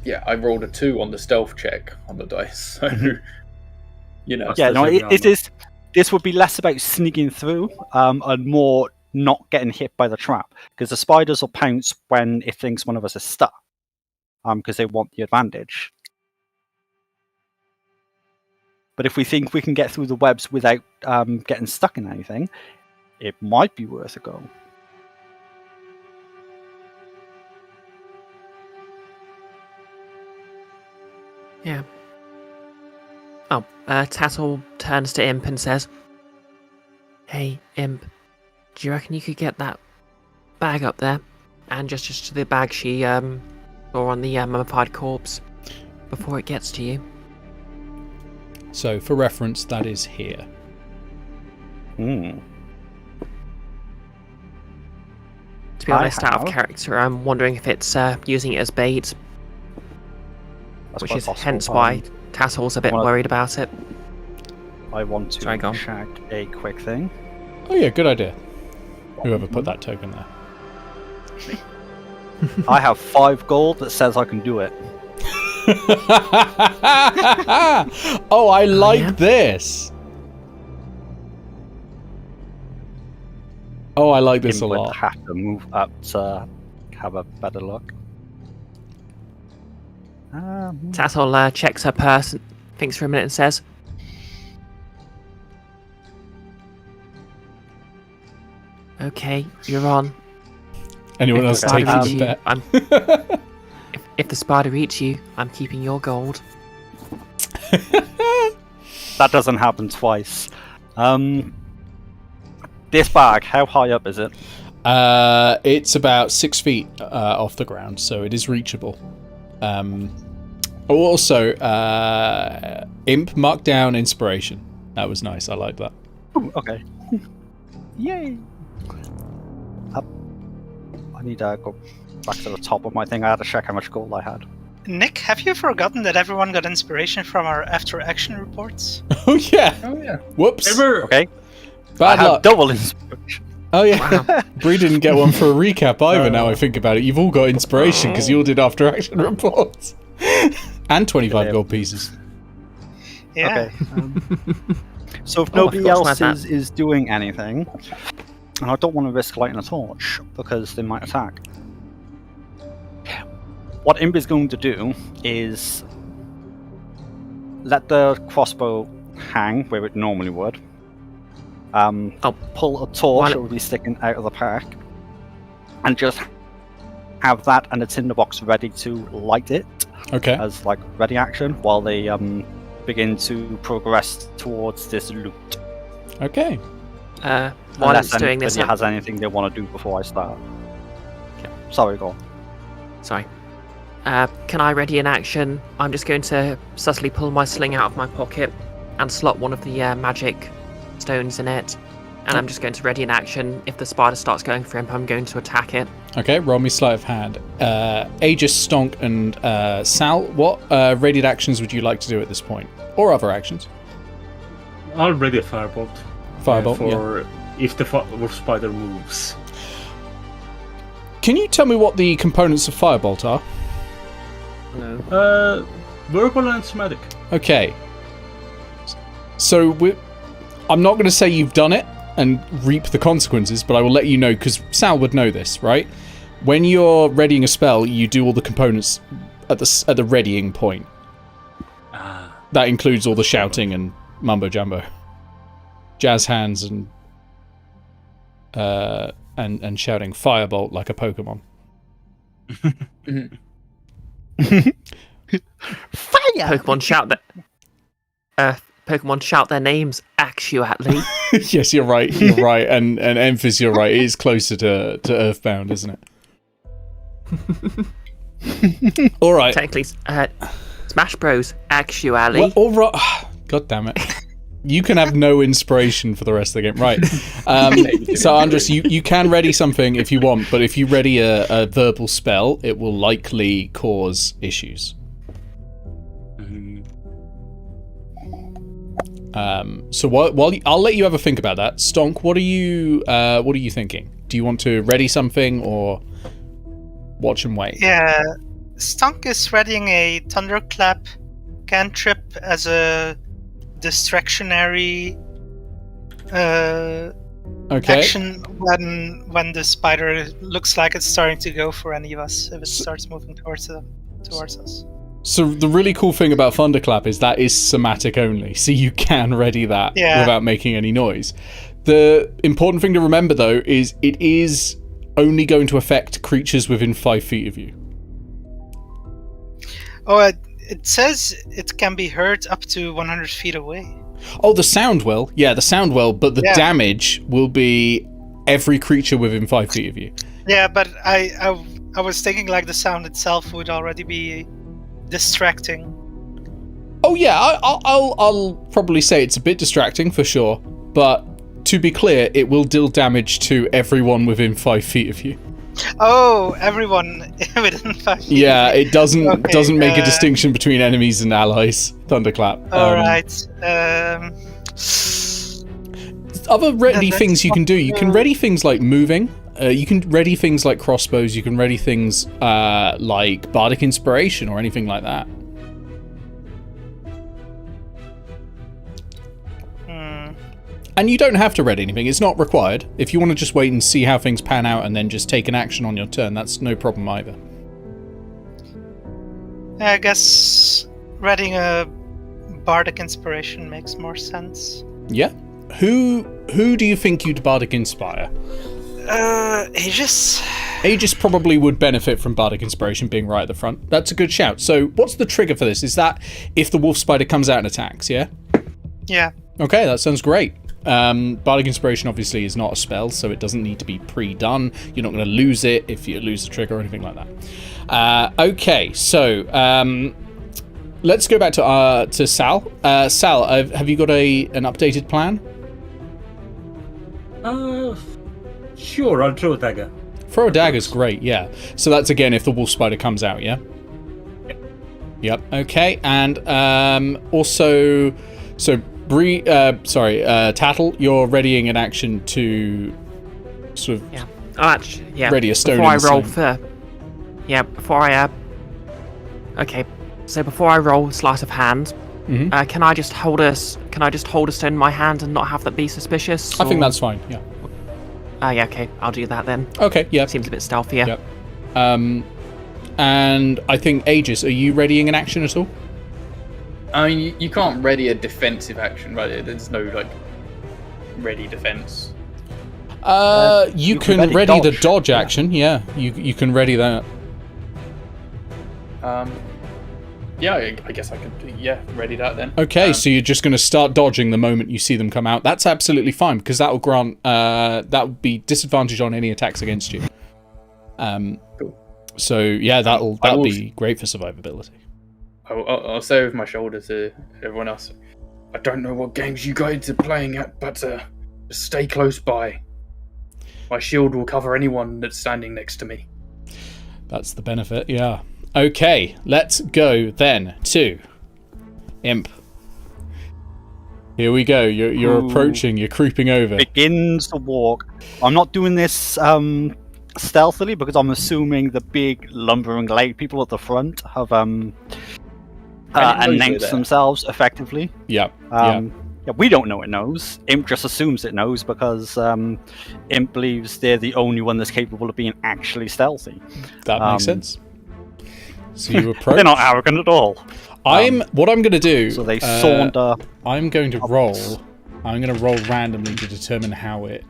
Speaker 5: Yeah, I rolled a 2 on the stealth check on the dice, so you know.
Speaker 4: Yeah, no,
Speaker 3: That's
Speaker 4: this would be less about sneaking through and more not getting hit by the trap, because the spiders will pounce when it thinks one of us is stuck, because they want the advantage. But if we think we can get through the webs without getting stuck in anything, it might be worth a go.
Speaker 2: Yeah. Oh, Tattle turns to Imp and says, "Hey, Imp, do you reckon you could get that bag up there?" And just to the bag she saw on the mummified corpse before it gets to you.
Speaker 1: So, for reference, that is here.
Speaker 4: Hmm.
Speaker 2: To be honest, out of character, I'm wondering if it's using it as bait,
Speaker 4: That's
Speaker 2: which
Speaker 4: quite
Speaker 2: is
Speaker 4: possible.
Speaker 2: hence why Tassle's a bit worried about it.
Speaker 4: I want to
Speaker 2: Sorry, go on.
Speaker 4: check a quick thing.
Speaker 1: Oh yeah, good idea. Whoever put that token there.
Speaker 4: I have 5 gold that says I can do it.
Speaker 1: Oh, I like
Speaker 2: yeah?
Speaker 1: this. Oh, I like this a
Speaker 4: Would
Speaker 1: lot.
Speaker 4: have to move up to have a better look.
Speaker 2: Tattle checks her purse, and thinks for a minute, and says, "Okay, you're on.
Speaker 1: Anyone
Speaker 2: If
Speaker 1: else
Speaker 2: the spider
Speaker 1: taking
Speaker 2: eats
Speaker 1: the
Speaker 2: you,
Speaker 1: bet?
Speaker 2: if the spider eats you, I'm keeping your gold."
Speaker 4: That doesn't happen twice. This bag, how high up is it?
Speaker 1: It's about 6 feet off the ground, so it is reachable. Also, Imp marked down inspiration. That was nice. I like that.
Speaker 4: Ooh, okay. Yay! Up. I need to go back to the top of my thing. I had to check how much gold I had.
Speaker 7: Nick, have you forgotten that everyone got inspiration from our after-action reports?
Speaker 1: Oh yeah.
Speaker 5: Oh yeah.
Speaker 1: Whoops.
Speaker 4: Okay.
Speaker 1: Bad
Speaker 4: I have
Speaker 1: luck.
Speaker 4: double inspiration.
Speaker 1: Oh yeah. Bree didn't get one for a recap either. Now I think about it, you've all got inspiration because you all did after action reports, and 25 gold pieces.
Speaker 7: Yeah.
Speaker 4: Okay. So if
Speaker 2: Oh, I
Speaker 4: nobody
Speaker 2: forgot to
Speaker 4: else
Speaker 2: add
Speaker 4: is doing anything, and I don't want to risk lighting a torch because they might attack. What Imp is going to do is let the crossbow hang where it normally would. Pull a torch that would be sticking out of the pack, and just have that and a tinderbox ready to light it.
Speaker 1: Okay.
Speaker 4: As like ready action while they begin to progress towards this loot.
Speaker 1: Okay.
Speaker 2: While
Speaker 4: Unless
Speaker 2: it's doing this,
Speaker 4: anybody has anything they want to do before I start. Okay. Sorry, go on.
Speaker 2: sorry. Can I ready an action? I'm just going to subtly pull my sling out of my pocket and slot one of the magic stones in it. And I'm just going to ready an action. If the spider starts going for him, I'm going to attack it.
Speaker 1: Okay, roll me sleight of hand. Aegis, Stonk, and Sal, what readied actions would you like to do at this point? Or other actions?
Speaker 3: I'll ready a firebolt.
Speaker 1: Firebolt,
Speaker 3: for if the wolf spider moves.
Speaker 1: Can you tell me what the components of Firebolt are?
Speaker 2: No.
Speaker 3: Verbal and somatic.
Speaker 1: Okay. So, I'm not going to say you've done it and reap the consequences, but I will let you know, because Sal would know this, right? When you're readying a spell, you do all the components at the readying point. That includes all the shouting and mumbo jumbo, jazz hands and shouting firebolt like a Pokemon.
Speaker 4: Fire!
Speaker 2: Pokemon shout their names, actually.
Speaker 1: Yes, you're right. You're right, and Emphys, you're right. It is closer to Earthbound, isn't it? All right.
Speaker 2: Technically, Smash Bros. Actually.
Speaker 1: Well, all right. God damn it. You can have no inspiration for the rest of the game. Right. So, Andres, you can ready something if you want, but if you ready a verbal spell, it will likely cause issues. So while I'll let you have a think about that. Stonk, what are you thinking? Do you want to ready something or watch and wait?
Speaker 7: Yeah, Stunk is readying a thunderclap cantrip as a distractionary action when the spider looks like it's starting to go for any of us, if it starts moving towards us.
Speaker 1: So the really cool thing about Thunderclap is that is somatic only, so you can ready that without making any noise. The important thing to remember, though, is it is only going to affect creatures within 5 feet of you.
Speaker 7: Oh, it says it can be heard up to 100 feet away.
Speaker 1: Oh, the sound will. Yeah, the sound will, but the damage will be every creature within 5 feet of you.
Speaker 7: Yeah, but I was thinking like the sound itself would already be distracting.
Speaker 1: Oh yeah, I'll probably say it's a bit distracting for sure, but to be clear, it will deal damage to everyone within 5 feet of you.
Speaker 7: Oh, everyone within 5 feet.
Speaker 1: Yeah, it doesn't make a distinction between enemies and allies. Thunderclap.
Speaker 7: Alright.
Speaker 1: Other ready things you can do. You can ready things like moving. You can ready things like crossbows. You can ready things like bardic inspiration or anything like that. And you don't have to ready anything. It's not required. If you want to just wait and see how things pan out and then just take an action on your turn, that's no problem either.
Speaker 7: I guess readying a bardic inspiration makes more sense.
Speaker 1: Yeah. Who do you think you'd bardic inspire?
Speaker 7: Aegis.
Speaker 1: Aegis probably would benefit from bardic inspiration being right at the front. That's a good shout. So what's the trigger for this? Is that if the wolf spider comes out and attacks, yeah?
Speaker 7: Yeah.
Speaker 1: Okay, that sounds great. Bardic Inspiration obviously is not a spell, so it doesn't need to be pre-done. You're not going to lose it if you lose the trigger or anything like that. Okay, so let's go back to Sal. Sal, have you got an updated plan?
Speaker 3: Sure, I'll throw a dagger.
Speaker 1: Throw a dagger's great, yeah. So that's again if the wolf spider comes out, yeah? Yep, okay. And also, so Tattle, you're readying an action to sort of ready a stone.
Speaker 2: Before I roll before I roll sleight of hand, can I just hold a stone in my hand and not have that be suspicious?
Speaker 1: I think that's fine. Yeah.
Speaker 2: Yeah. Okay, I'll do that then.
Speaker 1: Okay. Yeah.
Speaker 2: Seems a bit stealthier.
Speaker 1: Yep. And I think Aegis, are you readying an action at all?
Speaker 5: I mean, you can't ready a defensive action, right? There's no, like, ready defense.
Speaker 1: You can ready the dodge action, yeah. You can ready that.
Speaker 5: Yeah, I guess I could, ready that then.
Speaker 1: Okay, so you're just going to start dodging the moment you see them come out. That's absolutely fine, because that will grant, that would be disadvantage on any attacks against you.
Speaker 5: Cool.
Speaker 1: So, yeah, that'll be great for survivability.
Speaker 5: I'll say with my shoulder to everyone else, I don't know what games you guys are playing at, but just stay close by. My shield will cover anyone that's standing next to me.
Speaker 1: That's the benefit, yeah. Okay, let's go then to Imp. Here we go. You're approaching. You're creeping over.
Speaker 4: Begins to walk. I'm not doing this stealthily because I'm assuming the big lumbering leg people at the front have announced themselves effectively.
Speaker 1: Yeah.
Speaker 4: Yeah, we don't know it knows. Imp just assumes it knows because Imp believes they're the only one that's capable of being actually stealthy.
Speaker 1: That makes sense. So you approach.
Speaker 4: They're not arrogant at all.
Speaker 1: What I'm going to do.
Speaker 4: So they saunter.
Speaker 1: I'm going to roll. I'm going to roll randomly to determine how it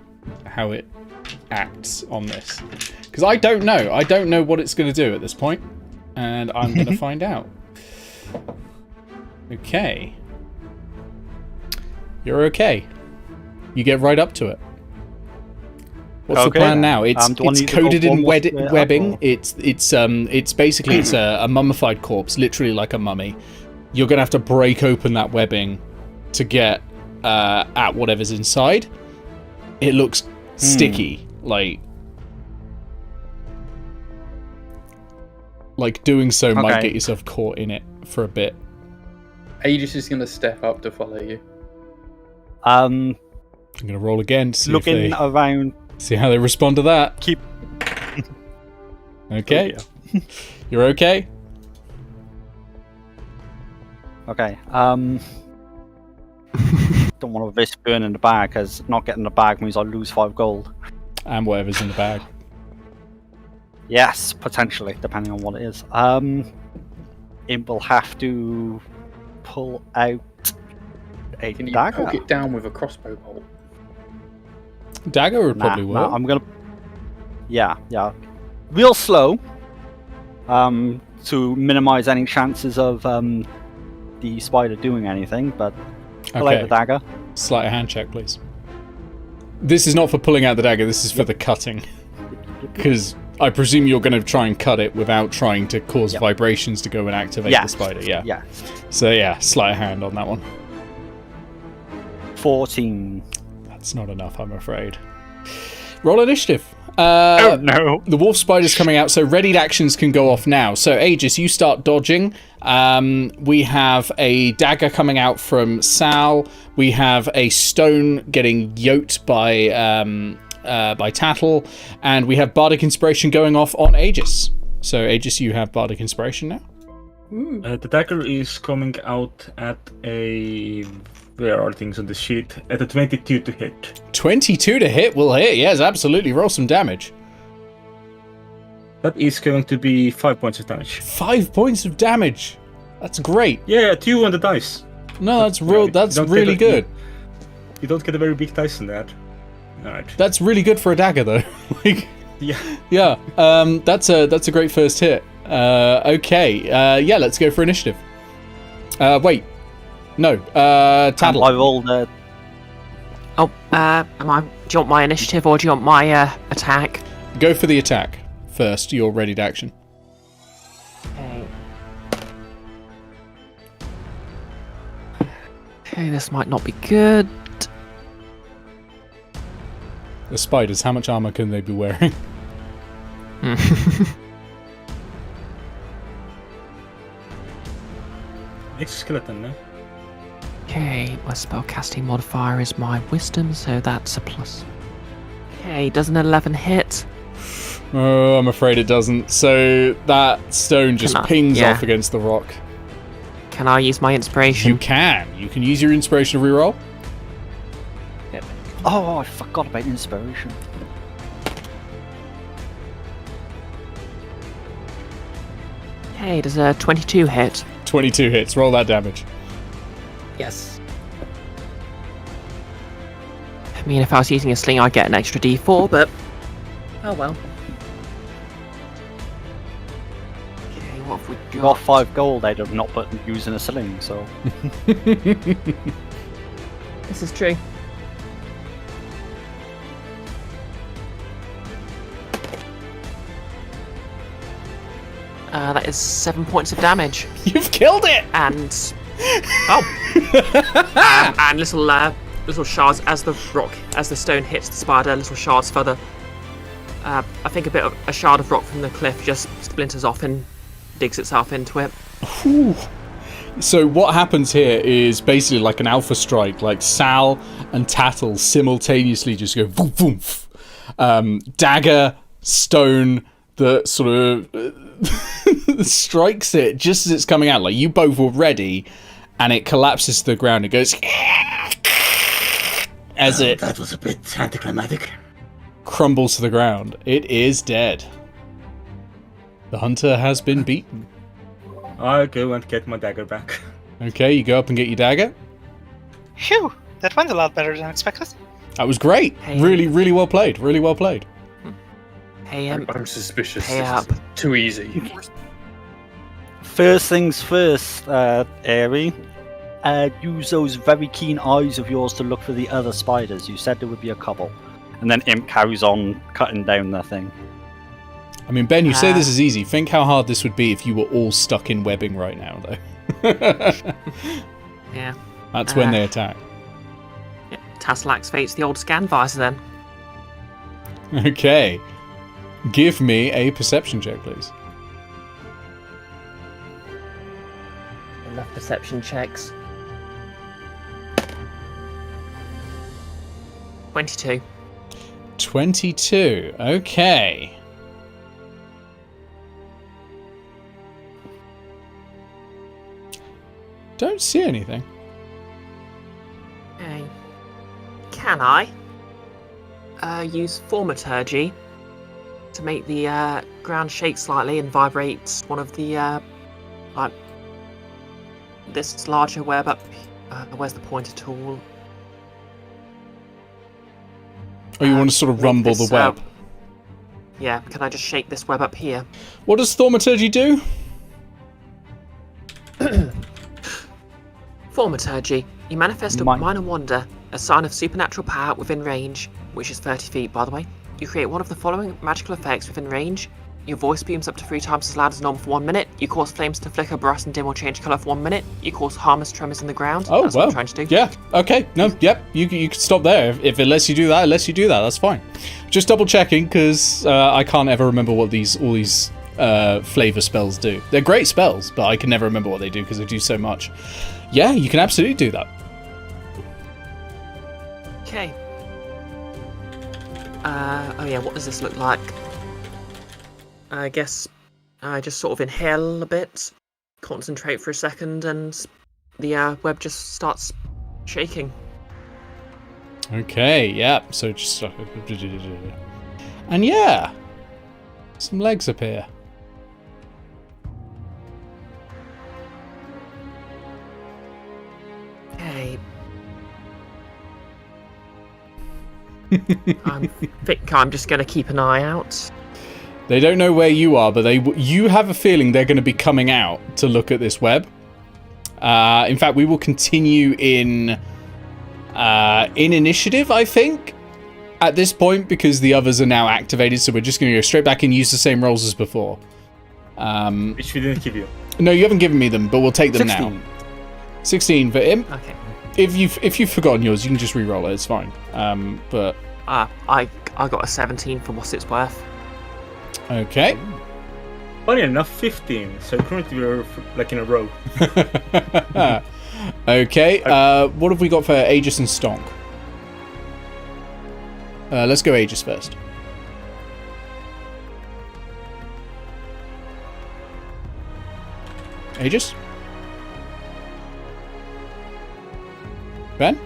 Speaker 1: acts on this, because I don't know. I don't know what it's going to do at this point, and I'm going to find out. Okay. You're okay. You get right up to it. What's the plan now? It's coated in webbing. It's basically a mummified corpse, literally like a mummy. You're gonna have to break open that webbing to get at whatever's inside. It looks sticky, like doing so might get yourself caught in it for a bit.
Speaker 5: Aegis is gonna step up to follow you.
Speaker 1: I'm gonna roll again to see
Speaker 4: looking around.
Speaker 1: See how they respond to that.
Speaker 4: Keep.
Speaker 1: Okay. You're okay?
Speaker 4: Okay. Don't want to risk burning the bag, because not getting the bag means I lose 5 gold.
Speaker 1: And whatever's in the bag.
Speaker 4: Yes, potentially, depending on what it is. It will have to pull out a
Speaker 5: Can you
Speaker 4: dagger.
Speaker 5: poke it down with a crossbow bolt?
Speaker 1: Dagger would probably work.
Speaker 4: I'm gonna. Yeah. Real slow. To minimize any chances of the spider doing anything, but pull out the dagger.
Speaker 1: Sleight of hand check, please. This is not for pulling out the dagger. This is for the cutting, because I presume you're going to try and cut it without trying to cause vibrations to go and activate the spider. Yeah. So yeah, sleight of hand on that one.
Speaker 4: 14.
Speaker 1: That's not enough, I'm afraid. Roll initiative.
Speaker 4: Oh no.
Speaker 1: The wolf spider's coming out, so readied actions can go off now. So Aegis, you start dodging. We have a dagger coming out from Sal. We have a stone getting yoked by Tattle, and we have Bardic Inspiration going off on Aegis. So Aegis, you have Bardic Inspiration now.
Speaker 3: The dagger is coming out at a... Where are things on the sheet? At a 22 to hit.
Speaker 1: 22 to hit will hit, yes, absolutely. Roll some damage.
Speaker 3: That is going to be 5 points of damage.
Speaker 1: 5 points of damage. That's great.
Speaker 3: Yeah, 2 on the dice.
Speaker 1: No, that's real. That's really good.
Speaker 3: You don't get a very big dice on that. Alright.
Speaker 1: That's really good for a dagger, though. Yeah. That's a great first hit. Okay. Let's go for initiative. Wait. No. Tattle.
Speaker 4: I rolled.
Speaker 2: Do you want my initiative or do you want my attack?
Speaker 1: Go for the attack first. Your readied action.
Speaker 2: Okay, this might not be good.
Speaker 1: The spiders. How much armor can they be wearing?
Speaker 3: Exoskeleton, no?
Speaker 2: Okay, my spellcasting modifier is my wisdom, so that's a plus. Okay, does an 11 hit?
Speaker 1: Oh, I'm afraid it doesn't. So that stone just pings off against the rock.
Speaker 2: Can I use my inspiration?
Speaker 1: You can. You can use your inspiration to reroll.
Speaker 2: Yep.
Speaker 4: Oh, I forgot about inspiration.
Speaker 2: Okay, does a 22 hit?
Speaker 1: 22 hits. Roll that damage.
Speaker 2: Yes. I mean, if I was using a sling, I'd get an extra d4, but... Oh well. Okay, what have we got?
Speaker 4: You got 5 gold out of not using a sling, so...
Speaker 2: This is true. That is 7 points of damage.
Speaker 1: You've killed it!
Speaker 2: And... and little shards as the stone hits the spider, little shards further. I think a shard of rock from the cliff just splinters off and digs itself into it.
Speaker 1: Ooh. So what happens here is basically like an alpha strike, like Sal and Tattle simultaneously just go boom, boom. Dagger, stone, that sort of strikes it just as it's coming out. Like you both were ready, and it collapses to the ground. It goes as it
Speaker 6: that was a bit anticlimactic.
Speaker 1: Crumbles to the ground. It is dead. The hunter has been beaten.
Speaker 3: I'll go and get my dagger back.
Speaker 1: Okay, you go up and get your dagger.
Speaker 7: Phew, that went a lot better than expected.
Speaker 1: That was great.
Speaker 2: Hey.
Speaker 1: Really, really well played. Really well played.
Speaker 2: Hey,
Speaker 5: I'm suspicious.
Speaker 2: Pay
Speaker 5: This
Speaker 2: up.
Speaker 5: is too easy.
Speaker 4: First things first, Airy. Use those very keen eyes of yours to look for the other spiders. You said there would be a couple. And then Imp carries on cutting down the thing.
Speaker 1: I mean, Ben, you say this is easy. Think how hard this would be if you were all stuck in webbing right now, though.
Speaker 2: Yeah.
Speaker 1: That's when they attack.
Speaker 2: Yeah, Tassel activates the old scan visor then.
Speaker 1: Okay. Give me a perception check, please.
Speaker 2: Enough perception checks. 22.
Speaker 1: 22. Okay. Don't see anything.
Speaker 2: Okay. Can I use thaumaturgy to make the ground shake slightly and vibrate one of the like this larger web up? Where's the pointer tool?
Speaker 1: Oh, you want to sort of
Speaker 2: make
Speaker 1: rumble
Speaker 2: this,
Speaker 1: the web?
Speaker 2: Yeah, can I just shake this web up here?
Speaker 1: What does thaumaturgy do?
Speaker 2: Thaumaturgy. You manifest a minor wonder, a sign of supernatural power within range, which is 30 feet, by the way. You create one of the following magical effects within range. Your voice booms up to 3 times as loud as normal for 1 minute. You cause flames to flicker, burst, and dim or change colour for 1 minute. You cause harmless tremors in the ground.
Speaker 1: Oh,
Speaker 2: That's what I'm trying to do.
Speaker 1: Yeah, okay. No, yep. You can stop there. If it lets you do that, it lets you do that. That's fine. Just double checking, because I can't ever remember what all these flavour spells do. They're great spells, but I can never remember what they do because they do so much. Yeah, you can absolutely do that.
Speaker 2: Okay. Oh yeah, what does this look like? I guess I just sort of inhale a bit, concentrate for a second, and the web just starts shaking.
Speaker 1: Okay, yeah. So just... And yeah, some legs appear.
Speaker 2: Okay. I think I'm just going to keep an eye out.
Speaker 1: They don't know where you are, but you have a feeling they're going to be coming out to look at this web. In fact, we will continue in initiative, I think, at this point, because the others are now activated. So we're just going to go straight back and use the same rolls as before.
Speaker 3: Which we didn't give you.
Speaker 1: No, you haven't given me them, but we'll take them
Speaker 4: 16.
Speaker 1: now. 16 for him.
Speaker 2: Okay.
Speaker 1: If you've forgotten yours, you can just re-roll it. It's fine. But
Speaker 2: I got a 17 for what it's worth.
Speaker 1: okay.
Speaker 3: Funny enough, 15. So currently we're like in a row.
Speaker 1: Okay. What have we got for Aegis and Stonk? Let's go Aegis first. Aegis? Ben?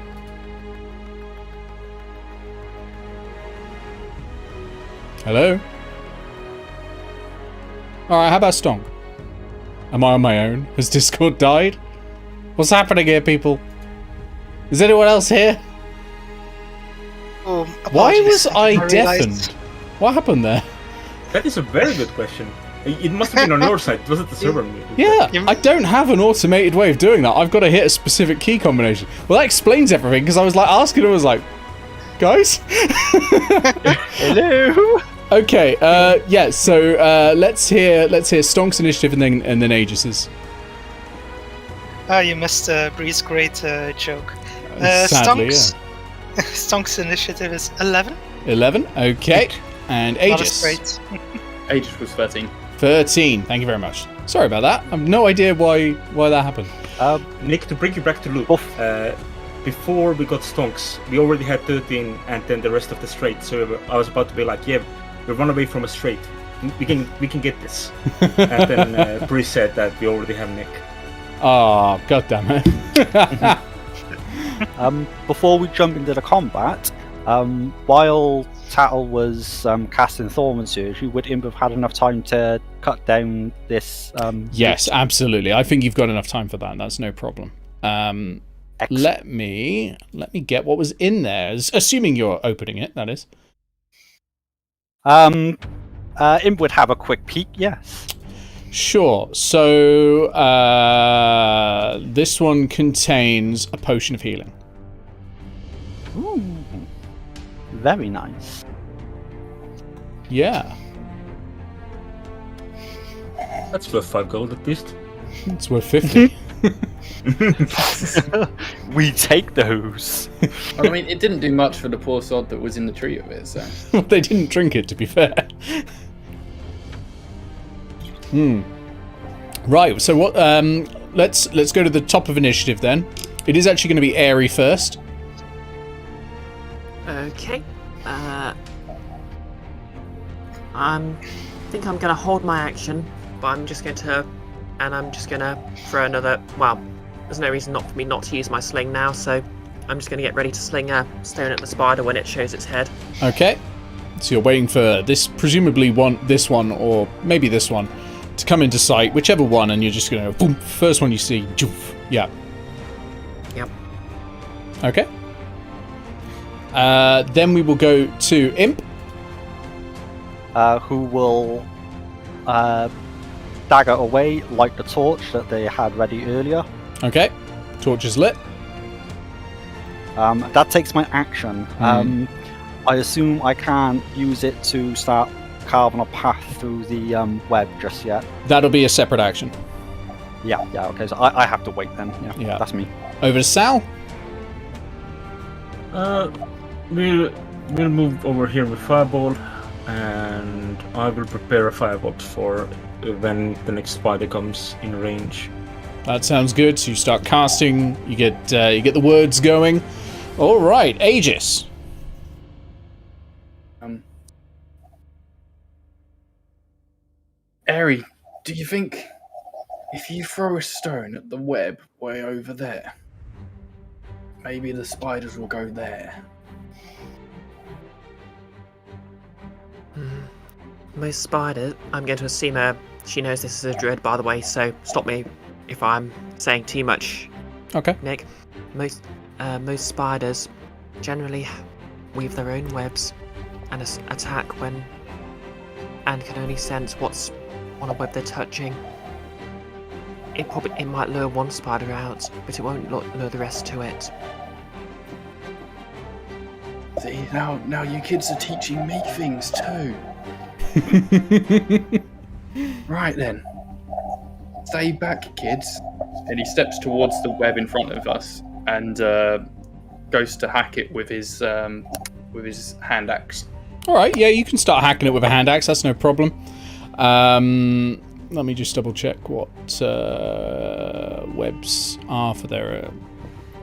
Speaker 1: Hello? Alright, how about Stonk? Am I on my own? Has Discord died? What's happening here, people? Is anyone else here?
Speaker 7: Oh,
Speaker 1: Why
Speaker 7: apologies.
Speaker 1: was I
Speaker 7: realized-
Speaker 1: deafened? What happened there?
Speaker 3: That is a very good question. It must have been on your side. Was it the server?
Speaker 1: Yeah, I don't have an automated way of doing that. I've got to hit a specific key combination. Well, that explains everything, because I was like asking him, I was like, guys?
Speaker 4: Hello.
Speaker 1: Okay, yeah, so let's hear Stonk's initiative and then Aegis's.
Speaker 7: Ah, you missed Bree's great joke.
Speaker 1: Sadly,
Speaker 7: Stonk's, Stonk's initiative is 11.
Speaker 1: 11, okay. And
Speaker 7: Not as
Speaker 1: Aegis.
Speaker 7: great.
Speaker 5: Aegis was 13.
Speaker 1: 13, thank you very much. Sorry about that. I have no idea why that happened.
Speaker 3: Nick, to bring you back to loop, before we got Stonks, we already had 13 and then the rest of the straight. So I was about to be like, yeah, we run away from a straight. We can get this. And then Bree said that we already have Nick.
Speaker 1: Oh, god damn it.
Speaker 4: Before we jump into the combat, while Tattle was casting Thaumaturgy, would Imp have had enough time to cut down this?
Speaker 1: Yes, absolutely. I think you've got enough time for that. That's no problem. Let me get what was in there. Assuming you're opening it, that is.
Speaker 4: Imp would have a quick peek, yes.
Speaker 1: Sure. So this one contains a potion of healing.
Speaker 4: Ooh, very nice.
Speaker 1: Yeah.
Speaker 3: That's worth 5 gold at least.
Speaker 1: It's worth 50.
Speaker 4: We take those.
Speaker 5: Well, I mean, it didn't do much for the poor sod that was in the tree of it, so...
Speaker 1: Well, they didn't drink it, to be fair. Right, so what let's go to the top of initiative then. It is actually going to be Airy first.
Speaker 2: Okay. I think I'm gonna hold my action, but I'm just going to throw another. Well, there's no reason not for me not to use my sling now, so I'm just going to get ready to sling a stone at the spider when it shows its head.
Speaker 1: Okay. So you're waiting for this, presumably this one, or maybe this one, to come into sight, whichever one, and you're just going to boom, first one you see. Joof. Yeah.
Speaker 2: Yep.
Speaker 1: Okay. Then we will go to Imp.
Speaker 4: Who will dagger away, light the torch that they had ready earlier.
Speaker 1: Okay. Torch is lit.
Speaker 4: That takes my action. I assume I can't use it to start carving a path through the web just yet.
Speaker 1: That'll be a separate action.
Speaker 4: Yeah, okay, so I have to wait then. Yeah, that's me.
Speaker 1: Over to Sal.
Speaker 3: We'll move over here with Fireball, and I will prepare a Firebolt for when the next spider comes in range.
Speaker 1: That sounds good. So you start casting. You get the words going. All right, Aegis.
Speaker 5: Airy, do you think if you throw a stone at the web way over there, maybe the spiders will go there?
Speaker 2: Most spiders, I'm going to assume she knows this is a druid, by the way, so stop me if I'm saying too much.
Speaker 1: Okay.
Speaker 2: Nick, most spiders generally weave their own webs and attack when and can only sense what's on a web they're touching. It might lure one spider out, but it won't lure the rest to it.
Speaker 5: See, now you kids are teaching me things too. Right then. Stay back, kids. And he steps towards the web in front of us and goes to hack it with his hand axe.
Speaker 1: All right, yeah, you can start hacking it with a hand axe. That's no problem. Let me just double check what webs are for their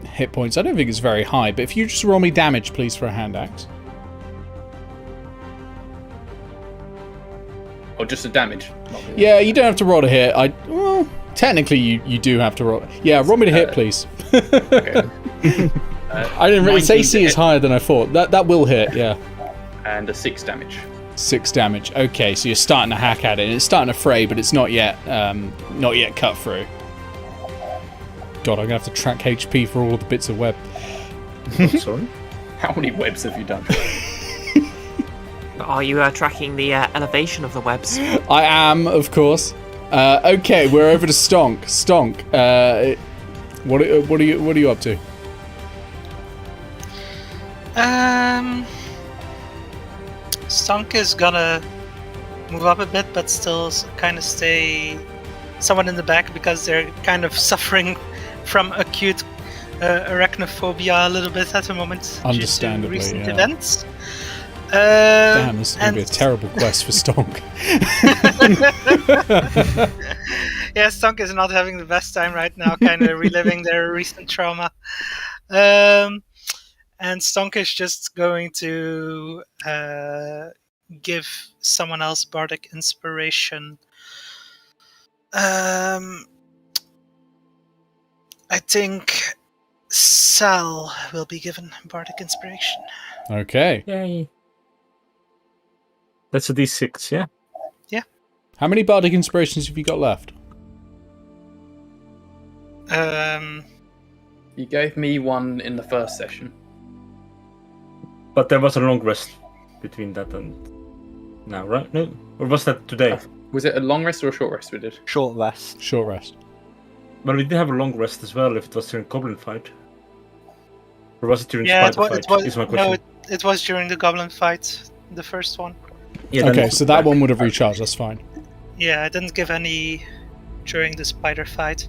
Speaker 1: hit points. I don't think it's very high, but if you just roll me damage, please, for a hand axe.
Speaker 5: Or just a damage?
Speaker 1: Yeah, you don't have to roll to hit. Well, technically you do have to roll. Yeah, roll me to hit, please.
Speaker 5: Okay.
Speaker 1: I didn't really. Its AC is higher than I thought. That will hit, yeah.
Speaker 5: And a 6 damage.
Speaker 1: 6 damage. Okay, so you're starting to hack at it, and it's starting to fray, but it's not yet cut through. God, I'm gonna have to track HP for all of the bits of web.
Speaker 3: Sorry?
Speaker 5: How many webs have you done?
Speaker 2: Are you tracking the elevation of the webs?
Speaker 1: I am, of course. Okay, we're over to Stonk. Stonk, what are you up to?
Speaker 7: Stonk is gonna move up a bit, but still kind of stay somewhat in the back because they're kind of suffering from acute arachnophobia a little bit at the moment.
Speaker 1: Understandably,
Speaker 7: due to recent
Speaker 1: yeah.
Speaker 7: events.
Speaker 1: Damn, this is going to be a terrible quest for Stonk.
Speaker 7: Yeah, Stonk is not having the best time right now, kind of reliving their recent trauma. And Stonk is just going to give someone else bardic inspiration. I think Sal will be given bardic inspiration.
Speaker 1: Okay.
Speaker 3: Yay. That's a D6, yeah?
Speaker 7: Yeah.
Speaker 1: How many bardic inspirations have you got left?
Speaker 5: You gave me one in the first session.
Speaker 3: But there was a long rest between that and now, right? No? Or was that today?
Speaker 5: Was it a long rest or a short rest we did?
Speaker 4: Short rest.
Speaker 1: Short rest.
Speaker 3: But we did have a long rest as well if it was during Goblin fight. Or was it during
Speaker 7: Yeah,
Speaker 3: Spider fight? Is my question.
Speaker 7: no, it was during the goblin fight, the first one.
Speaker 3: Yeah, then
Speaker 1: Okay,
Speaker 3: it's
Speaker 1: so that
Speaker 3: back.
Speaker 1: one would have recharged. That's fine.
Speaker 7: Yeah, I didn't give any during the spider fight.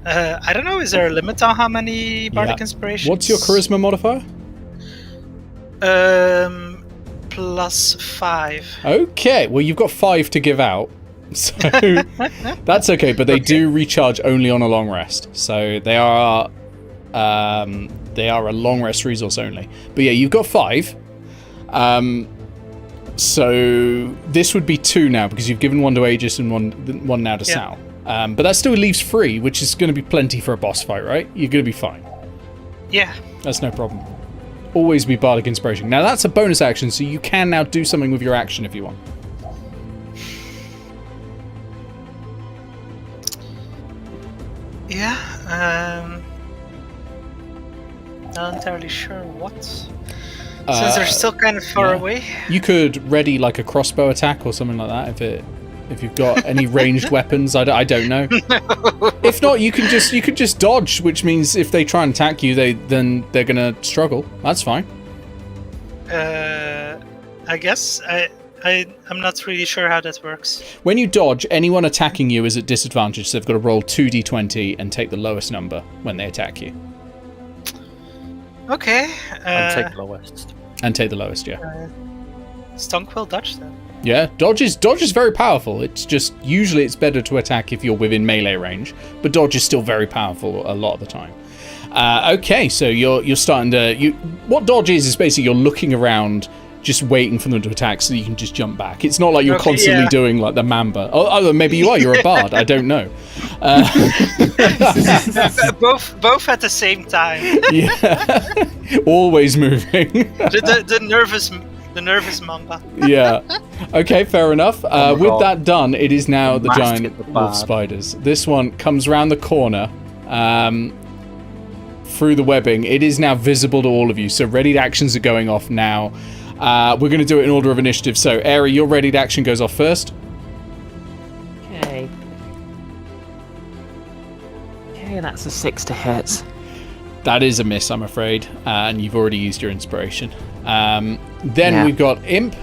Speaker 7: I don't know, is there a limit on how many bardic
Speaker 1: Yeah.
Speaker 7: inspirations?
Speaker 1: What's your charisma modifier?
Speaker 7: +5.
Speaker 1: Okay, well you've got 5 to give out, so that's okay. But they do recharge only on a long rest, so they are a long rest resource only. But yeah, you've got 5. So this would be 2 now because you've given one to Aegis and one now to
Speaker 7: Yeah.
Speaker 1: Sal. But that still leaves 3, which is going to be plenty for a boss fight, right? You're going to be fine.
Speaker 7: Yeah.
Speaker 1: That's no problem. Always be Bardic Inspiration. Now that's a bonus action, so you can now do something with your action if you want.
Speaker 7: Yeah. Not entirely sure what. Since they're still kind of far away.
Speaker 1: You could ready like a crossbow attack or something like that if you've got any ranged weapons. I don't know. If not, you could just dodge, which means if they try and attack you, then they're gonna struggle. That's fine.
Speaker 7: I guess I'm not really sure how that works.
Speaker 1: When you dodge, anyone attacking you is at disadvantage, so they've got to roll 2d20 and take the lowest number when they attack you.
Speaker 7: Okay.
Speaker 4: And take the lowest.
Speaker 1: And take the lowest, yeah.
Speaker 7: Stunk will dodge then.
Speaker 1: Yeah, dodge is very powerful. It's just usually it's better to attack if you're within melee range, but dodge is still very powerful a lot of the time. Okay, so you're starting to what dodge is basically you're looking around, just waiting for them to attack so you can just jump back. It's not like you're constantly doing like the Mamba. Oh, maybe you are. You're a bard. I don't know.
Speaker 7: Both at the same time.
Speaker 1: Yeah, always moving.
Speaker 7: The nervous Mamba.
Speaker 1: Yeah. Okay, fair enough. With
Speaker 4: God.
Speaker 1: that done, it is now the
Speaker 4: Must
Speaker 1: giant
Speaker 4: get the
Speaker 1: wolf
Speaker 4: bard.
Speaker 1: spiders. This one comes round the corner through the webbing. It is now visible to all of you, so readied actions are going off now. We're going to do it in order of initiative. So, Aerie, your readied action goes off first.
Speaker 2: Okay. Okay, that's a 6 to hit.
Speaker 1: That is a miss, I'm afraid, and you've already used your inspiration. Then we've got Imp.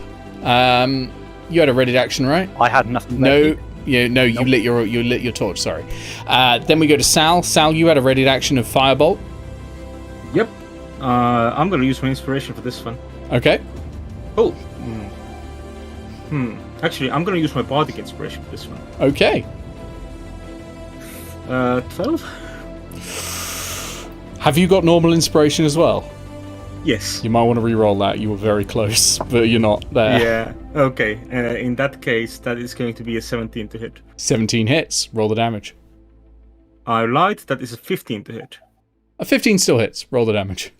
Speaker 1: You had a readied action, right?
Speaker 4: I had nothing.
Speaker 1: No, you lit your torch. Sorry. Then we go to Sal. Sal, you had a readied action of Firebolt.
Speaker 3: Yep. I'm gonna use my inspiration for this one.
Speaker 1: Okay.
Speaker 3: Oh. Actually, I'm gonna use my bardic inspiration for this one.
Speaker 1: Okay.
Speaker 3: 12.
Speaker 1: Have you got normal inspiration as well?
Speaker 3: Yes.
Speaker 1: You might want to re-roll that. You were very close, but you're not there.
Speaker 3: Yeah. Okay. In that case, that is going to be a 17 to hit.
Speaker 1: 17 hits. Roll the damage.
Speaker 3: I lied. That is a 15 to hit.
Speaker 1: A 15 still hits. Roll the damage.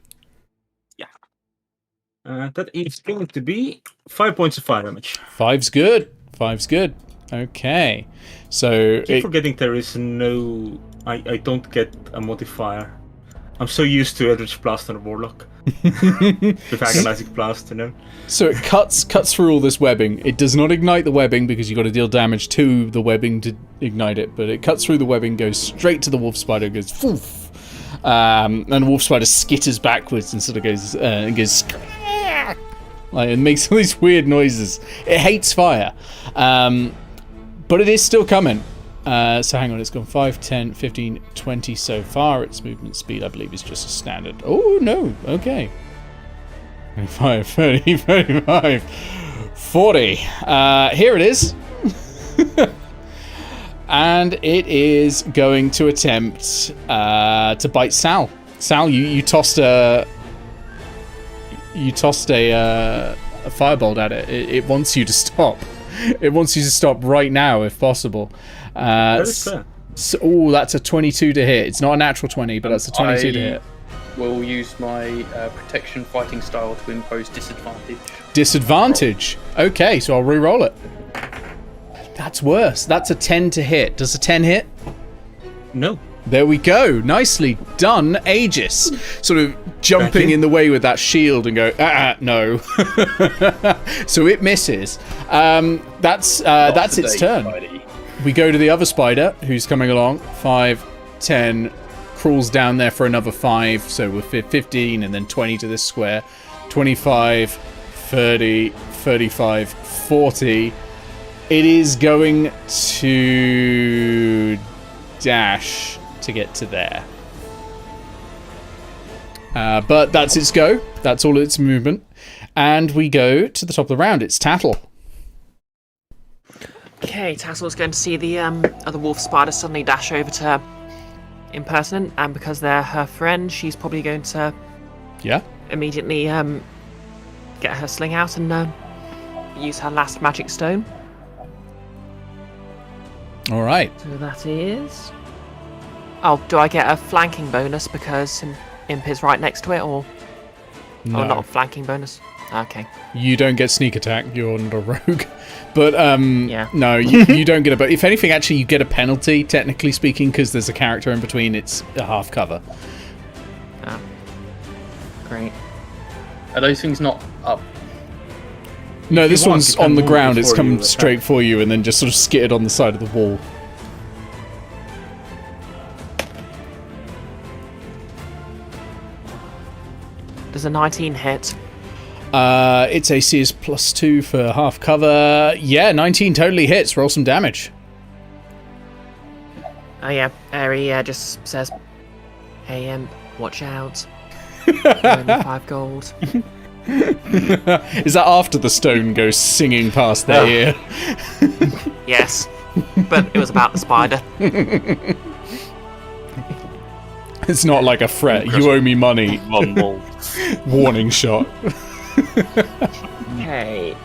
Speaker 3: That is going to be 5 points of fire damage.
Speaker 1: 5's good. 5's good. Okay. So
Speaker 3: I keep forgetting there is no. I don't get a modifier. I'm so used to Eldritch Blast on a Warlock. With Agonizing Blast, you know.
Speaker 1: So it cuts through all this webbing. It does not ignite the webbing because you've got to deal damage to the webbing to ignite it. But it cuts through the webbing, goes straight to the wolf spider, goes foof, and the wolf spider skitters backwards and sort of goes like it makes all these weird noises. It hates fire, but it is still coming. So hang on, it's gone 5, 10, 15, 20 so far. Its movement speed, I believe, is just a standard. Oh, no. Okay. 25, 30, 35, 40. Here it is. And it is going to attempt to bite Sal. Sal, you tossed a firebolt at it. It wants you to stop. It wants you to stop right now, if possible.
Speaker 3: That is fair.
Speaker 1: So, that's a 22 to hit. It's not a natural 20, but that's a 22 to hit.
Speaker 5: Will use my protection fighting style to impose disadvantage.
Speaker 1: Disadvantage. Okay, so I'll re-roll it. That's worse. That's a 10 to hit. Does a 10 hit?
Speaker 3: No.
Speaker 1: There we go. Nicely done, Aegis. Sort of jumping in the way with that shield and go, no. So it misses. That's its turn.
Speaker 5: Buddy.
Speaker 1: We go to the other spider who's coming along. 5, 10, crawls down there for another 5. So we're 15 and then 20 to this square. 25, 30, 35, 40. It is going to dash to get to there. But that's its go. That's all its movement. And we go to the top of the round. It's Tattle.
Speaker 2: Okay, Tassel's going to see the other wolf spider suddenly dash over to her in person, and because they're her friend, she's probably going to immediately get her sling out and use her last magic stone.
Speaker 1: All right.
Speaker 2: So that is. Oh, do I get a flanking bonus because Imp is right next to it, or
Speaker 1: No.
Speaker 2: not a flanking bonus? Okay.
Speaker 1: You don't get sneak attack. You're not a rogue. But
Speaker 2: Yeah.
Speaker 1: no, you don't get a. But if anything, actually, you get a penalty, technically speaking, because there's a character in between. It's a half cover.
Speaker 2: Ah. Great.
Speaker 5: Are those things not up?
Speaker 1: No, this
Speaker 3: you want,
Speaker 1: one's
Speaker 3: you can
Speaker 1: on the
Speaker 3: move
Speaker 1: ground. It's
Speaker 3: before
Speaker 1: come
Speaker 3: you attack.
Speaker 1: straight for you, and then just sort of skittered on the side of the wall.
Speaker 2: Does a 19 hit?
Speaker 1: Its AC is +2 for half cover. Yeah, 19 totally hits. Roll some damage.
Speaker 2: Oh yeah, Airy just says, "Hey Imp, watch out. Only 5 gold."
Speaker 1: Is that after the stone goes singing past their ear?
Speaker 2: Yes, but it was about the spider.
Speaker 1: It's not like a threat. You owe me money.
Speaker 4: Rumble.
Speaker 1: Warning shot.
Speaker 2: Okay.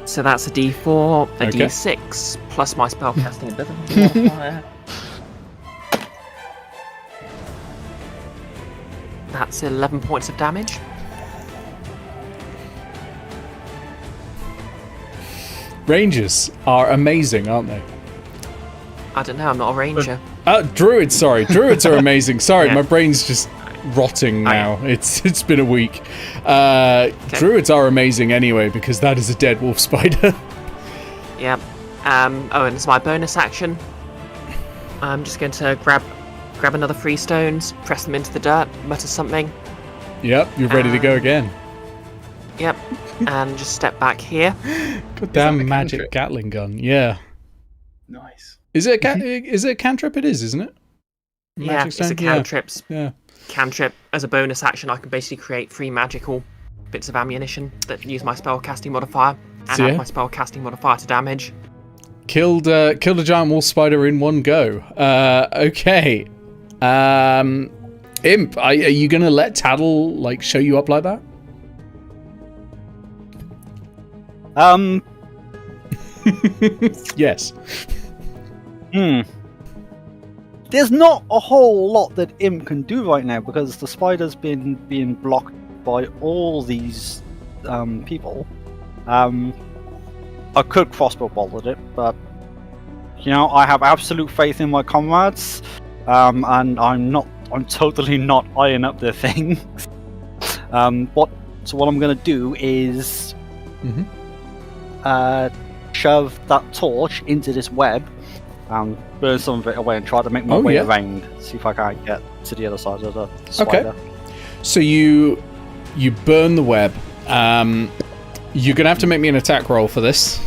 Speaker 2: So that's a D4, a
Speaker 1: Okay.
Speaker 2: D6, plus my spellcasting ability modifier. That's 11 points of damage.
Speaker 1: Rangers are amazing, aren't they?
Speaker 2: I don't know, I'm not a ranger.
Speaker 1: Druids, sorry. Druids are amazing. Sorry,
Speaker 2: Yeah.
Speaker 1: my brain's just rotting
Speaker 2: Oh,
Speaker 1: now. It's been a week. Druids are amazing anyway, because that is a dead wolf spider.
Speaker 2: Yeah. Oh, and it's my bonus action. I'm just going to grab another 3 stones, press them into the dirt, mutter something.
Speaker 1: Yep, you're ready to go again.
Speaker 2: Yep. And just step back here.
Speaker 1: Goddamn
Speaker 5: a
Speaker 1: magic
Speaker 5: cantrip?
Speaker 1: Gatling gun. Yeah.
Speaker 5: Nice.
Speaker 1: Is it is it a cantrip? It is, isn't it?
Speaker 2: Yeah,
Speaker 1: Magic
Speaker 2: it's a
Speaker 1: stone?
Speaker 2: cantrip.
Speaker 1: Yeah.
Speaker 2: Cantrip. As a bonus action, I can basically create 3 magical bits of ammunition that use my spellcasting modifier and
Speaker 1: So,
Speaker 2: add
Speaker 1: yeah.
Speaker 2: my spellcasting modifier to damage.
Speaker 1: Killed a giant wolf spider in one go. Okay. Imp, are you gonna let Taddle like show you up like that? Yes.
Speaker 4: There's not a whole lot that Imp can do right now because the spider's been being blocked by all these people. I could crossbow bolt at it, but you know, I have absolute faith in my comrades, and I'm totally not eyeing up their things. What I'm gonna do is shove that torch into this web and burn some of it away and try to make my way around, see if I can't get to the other side of the spider.
Speaker 1: Okay. So you burn the web. You're gonna have to make me an attack roll for this.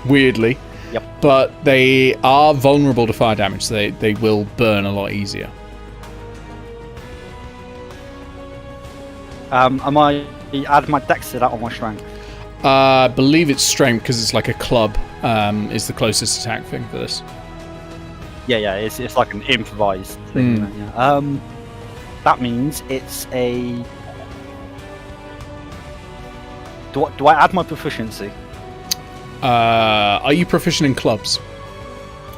Speaker 1: Weirdly.
Speaker 4: Yep.
Speaker 1: But they are vulnerable to fire damage. So they will burn a lot easier.
Speaker 4: Am I add my dex to that or my strength?
Speaker 1: I believe it's strength because it's like a club. Is the closest attack thing for this.
Speaker 4: Yeah, it's like an improvised thing. Isn't it? Yeah. That means it's a. Do I add my proficiency?
Speaker 1: Are you proficient in clubs?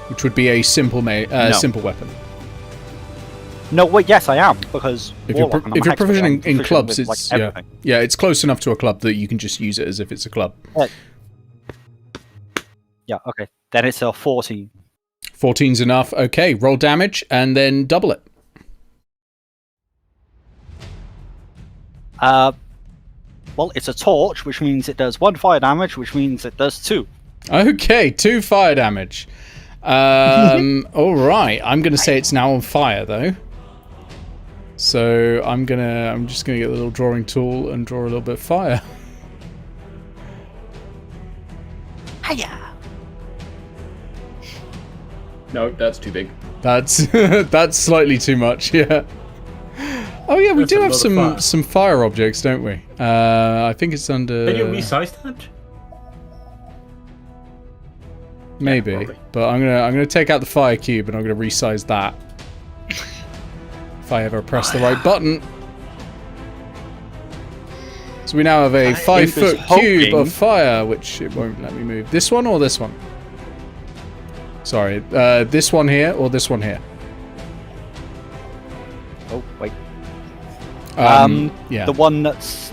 Speaker 1: Which would be a simple simple weapon.
Speaker 4: No, wait, yes, I am because
Speaker 1: If you're
Speaker 4: Warlock and I'm
Speaker 1: if you're
Speaker 4: an expert,
Speaker 1: proficient
Speaker 4: I'm
Speaker 1: in clubs,
Speaker 4: with,
Speaker 1: it's
Speaker 4: like, everything.
Speaker 1: yeah, it's close enough to a club that you can just use it as if it's a club.
Speaker 4: Yeah, okay. Then it's a 14.
Speaker 1: 14's enough. Okay, roll damage and then double it.
Speaker 4: Well, it's a torch, which means it does 1 fire damage, which means it does 2.
Speaker 1: Okay, 2 fire damage. All right. I'm gonna say it's now on fire though. So I'm just gonna get the little drawing tool and draw a little bit of fire.
Speaker 4: Hiya!
Speaker 5: No, that's too big.
Speaker 1: That's that's slightly too much. Yeah. Oh yeah, we
Speaker 3: That's
Speaker 1: do
Speaker 3: a
Speaker 1: have
Speaker 3: lot of fire.
Speaker 1: some fire objects, don't we? I think it's under.
Speaker 3: Can you resize that?
Speaker 1: Maybe,
Speaker 5: probably.
Speaker 1: but I'm gonna take out the fire cube and I'm gonna resize that. If I ever press the right button. So we now have a 5-foot cube
Speaker 4: hoping-
Speaker 1: of fire, which it won't let me move. This one or this one? Sorry, this one here or this one here?
Speaker 4: Oh, wait.
Speaker 1: Yeah.
Speaker 4: The one that's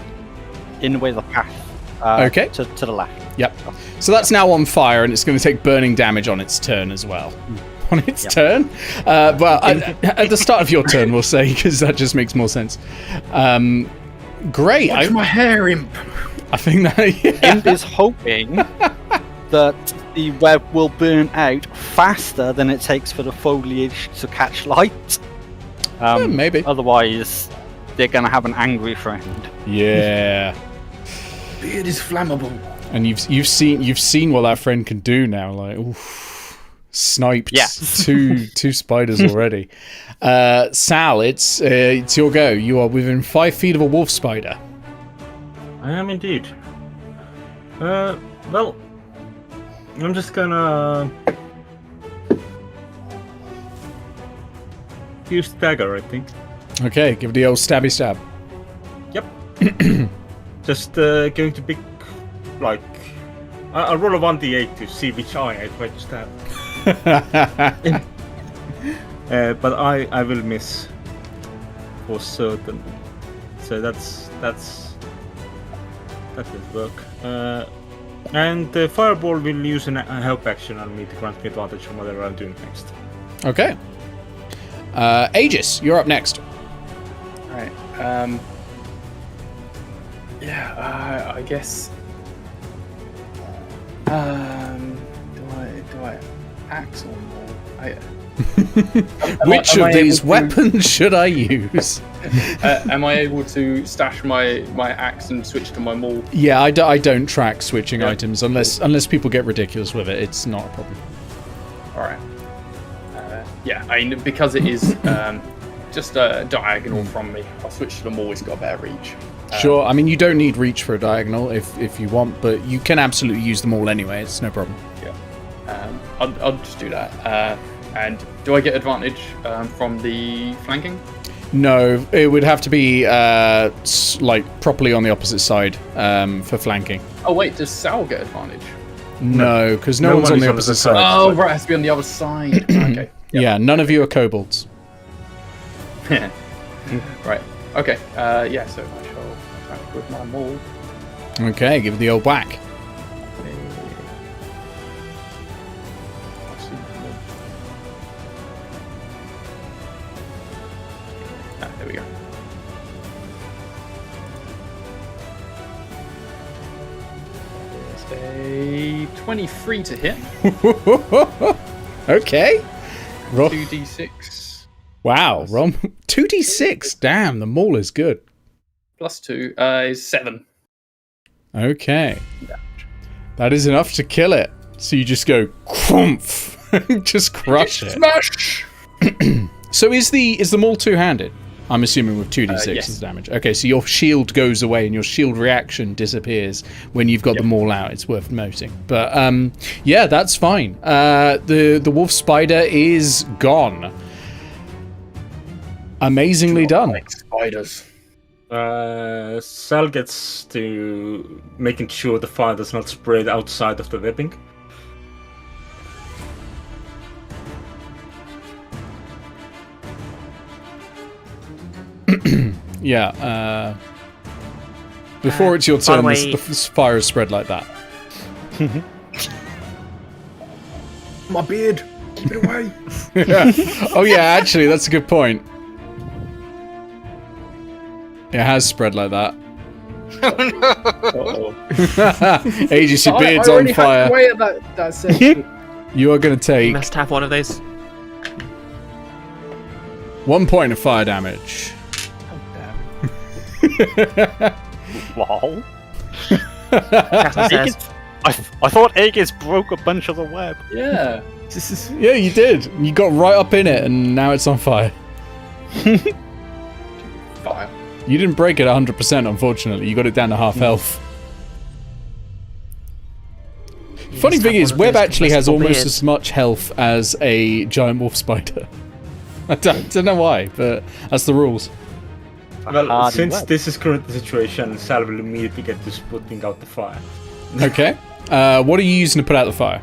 Speaker 4: in the way of the path.
Speaker 1: Okay.
Speaker 4: To the left.
Speaker 1: Yep. So that's now on fire, and it's going to take burning damage on its turn as well. On its turn? But at the start of your turn, we'll say, because that just makes more sense. Great.
Speaker 5: Watch my hair, Imp.
Speaker 1: I think that...
Speaker 4: Imp is hoping that the web will burn out faster than it takes for the foliage to catch light.
Speaker 1: Maybe.
Speaker 4: Otherwise, they're going to have an angry friend.
Speaker 1: Yeah.
Speaker 5: Beard is flammable.
Speaker 1: And you've seen what that friend can do now. Like, oof, sniped two spiders already. Sal, it's your go. You are within 5 feet of a wolf spider.
Speaker 3: I am indeed. Well, I'm just gonna use dagger, I think.
Speaker 1: Okay, give it the old stabby stab.
Speaker 3: Yep. Just going to pick, like, I'll roll a 1d8 to see which eye I try to stab. But I will miss for certain. So that will work. And the fireball will use a help action on me to grant me advantage from whatever I'm doing next.
Speaker 1: Okay. Aegis, you're up next.
Speaker 5: Right. I guess. Do I axe or more?
Speaker 1: Which of these weapons should I use?
Speaker 5: Am I able to stash my axe and switch to my maul?
Speaker 1: Yeah, I don't track switching items unless people get ridiculous with it. It's not a problem.
Speaker 5: All right. I mean, because it is just a diagonal from me, I'll switch to the maul. It's got better reach.
Speaker 1: Sure. I mean, you don't need reach for a diagonal if you want, but you can absolutely use them all anyway. It's no problem.
Speaker 5: Yeah. I'll just do that. And do I get advantage from the flanking?
Speaker 1: No, it would have to be like properly on the opposite side for flanking.
Speaker 5: Oh wait, does Sal get advantage?
Speaker 1: No, because no one's on the opposite side.
Speaker 5: Oh right, it has to be on the other side. Okay. Yep.
Speaker 1: Yeah, none of you are kobolds.
Speaker 5: Right. Okay. So I shall attack with my maul.
Speaker 1: Okay, give it the old whack.
Speaker 5: There we go. There's a 23 to hit.
Speaker 1: Okay.
Speaker 5: 2d6.
Speaker 1: Wow, Rom. 2d6. Damn, the maul is good.
Speaker 5: Plus 2 is 7.
Speaker 1: Okay. That is enough to kill it. So you just go crump. Just crush it.
Speaker 5: Smash!
Speaker 1: So is the maul two-handed? I'm assuming with 2d6
Speaker 5: yes.
Speaker 1: as damage. Okay, so your shield goes away and your shield reaction disappears when you've got the maul out. It's worth noting. But yeah, that's fine. The wolf spider is gone. Amazingly done.
Speaker 5: Like spiders.
Speaker 3: Sal gets to making sure the fire does not spread outside of the webbing.
Speaker 1: Yeah. Before it's your turn, the fire is spread like that.
Speaker 5: My beard! Keep it away!
Speaker 1: Oh yeah, actually, that's a good point. It has spread like that.
Speaker 5: Uh-oh.
Speaker 1: Aegis, your beard's on fire.
Speaker 5: Away at that section.
Speaker 1: You are going to
Speaker 2: You
Speaker 1: take
Speaker 2: must have one of those.
Speaker 1: 1 point of fire damage.
Speaker 4: Lol.
Speaker 2: Catherine says,
Speaker 4: I thought Aegis broke a bunch of the web.
Speaker 5: Yeah.
Speaker 1: Yeah, you did. You got right up in it, and now it's on fire.
Speaker 5: Fire.
Speaker 1: You didn't break it 100%, unfortunately. You got it down to half health. Funny
Speaker 2: must
Speaker 1: thing
Speaker 2: have
Speaker 1: is,
Speaker 2: one of
Speaker 1: Web
Speaker 2: those
Speaker 1: actually has
Speaker 2: combustible
Speaker 1: almost
Speaker 2: beards.
Speaker 1: as much health as a giant wolf spider. I don't know why, but that's the rules.
Speaker 3: Well,
Speaker 4: Hardy
Speaker 3: since
Speaker 4: web.
Speaker 3: this is current the situation, Sal will immediately get to putting out the fire.
Speaker 1: Okay. What are you using to put out the fire?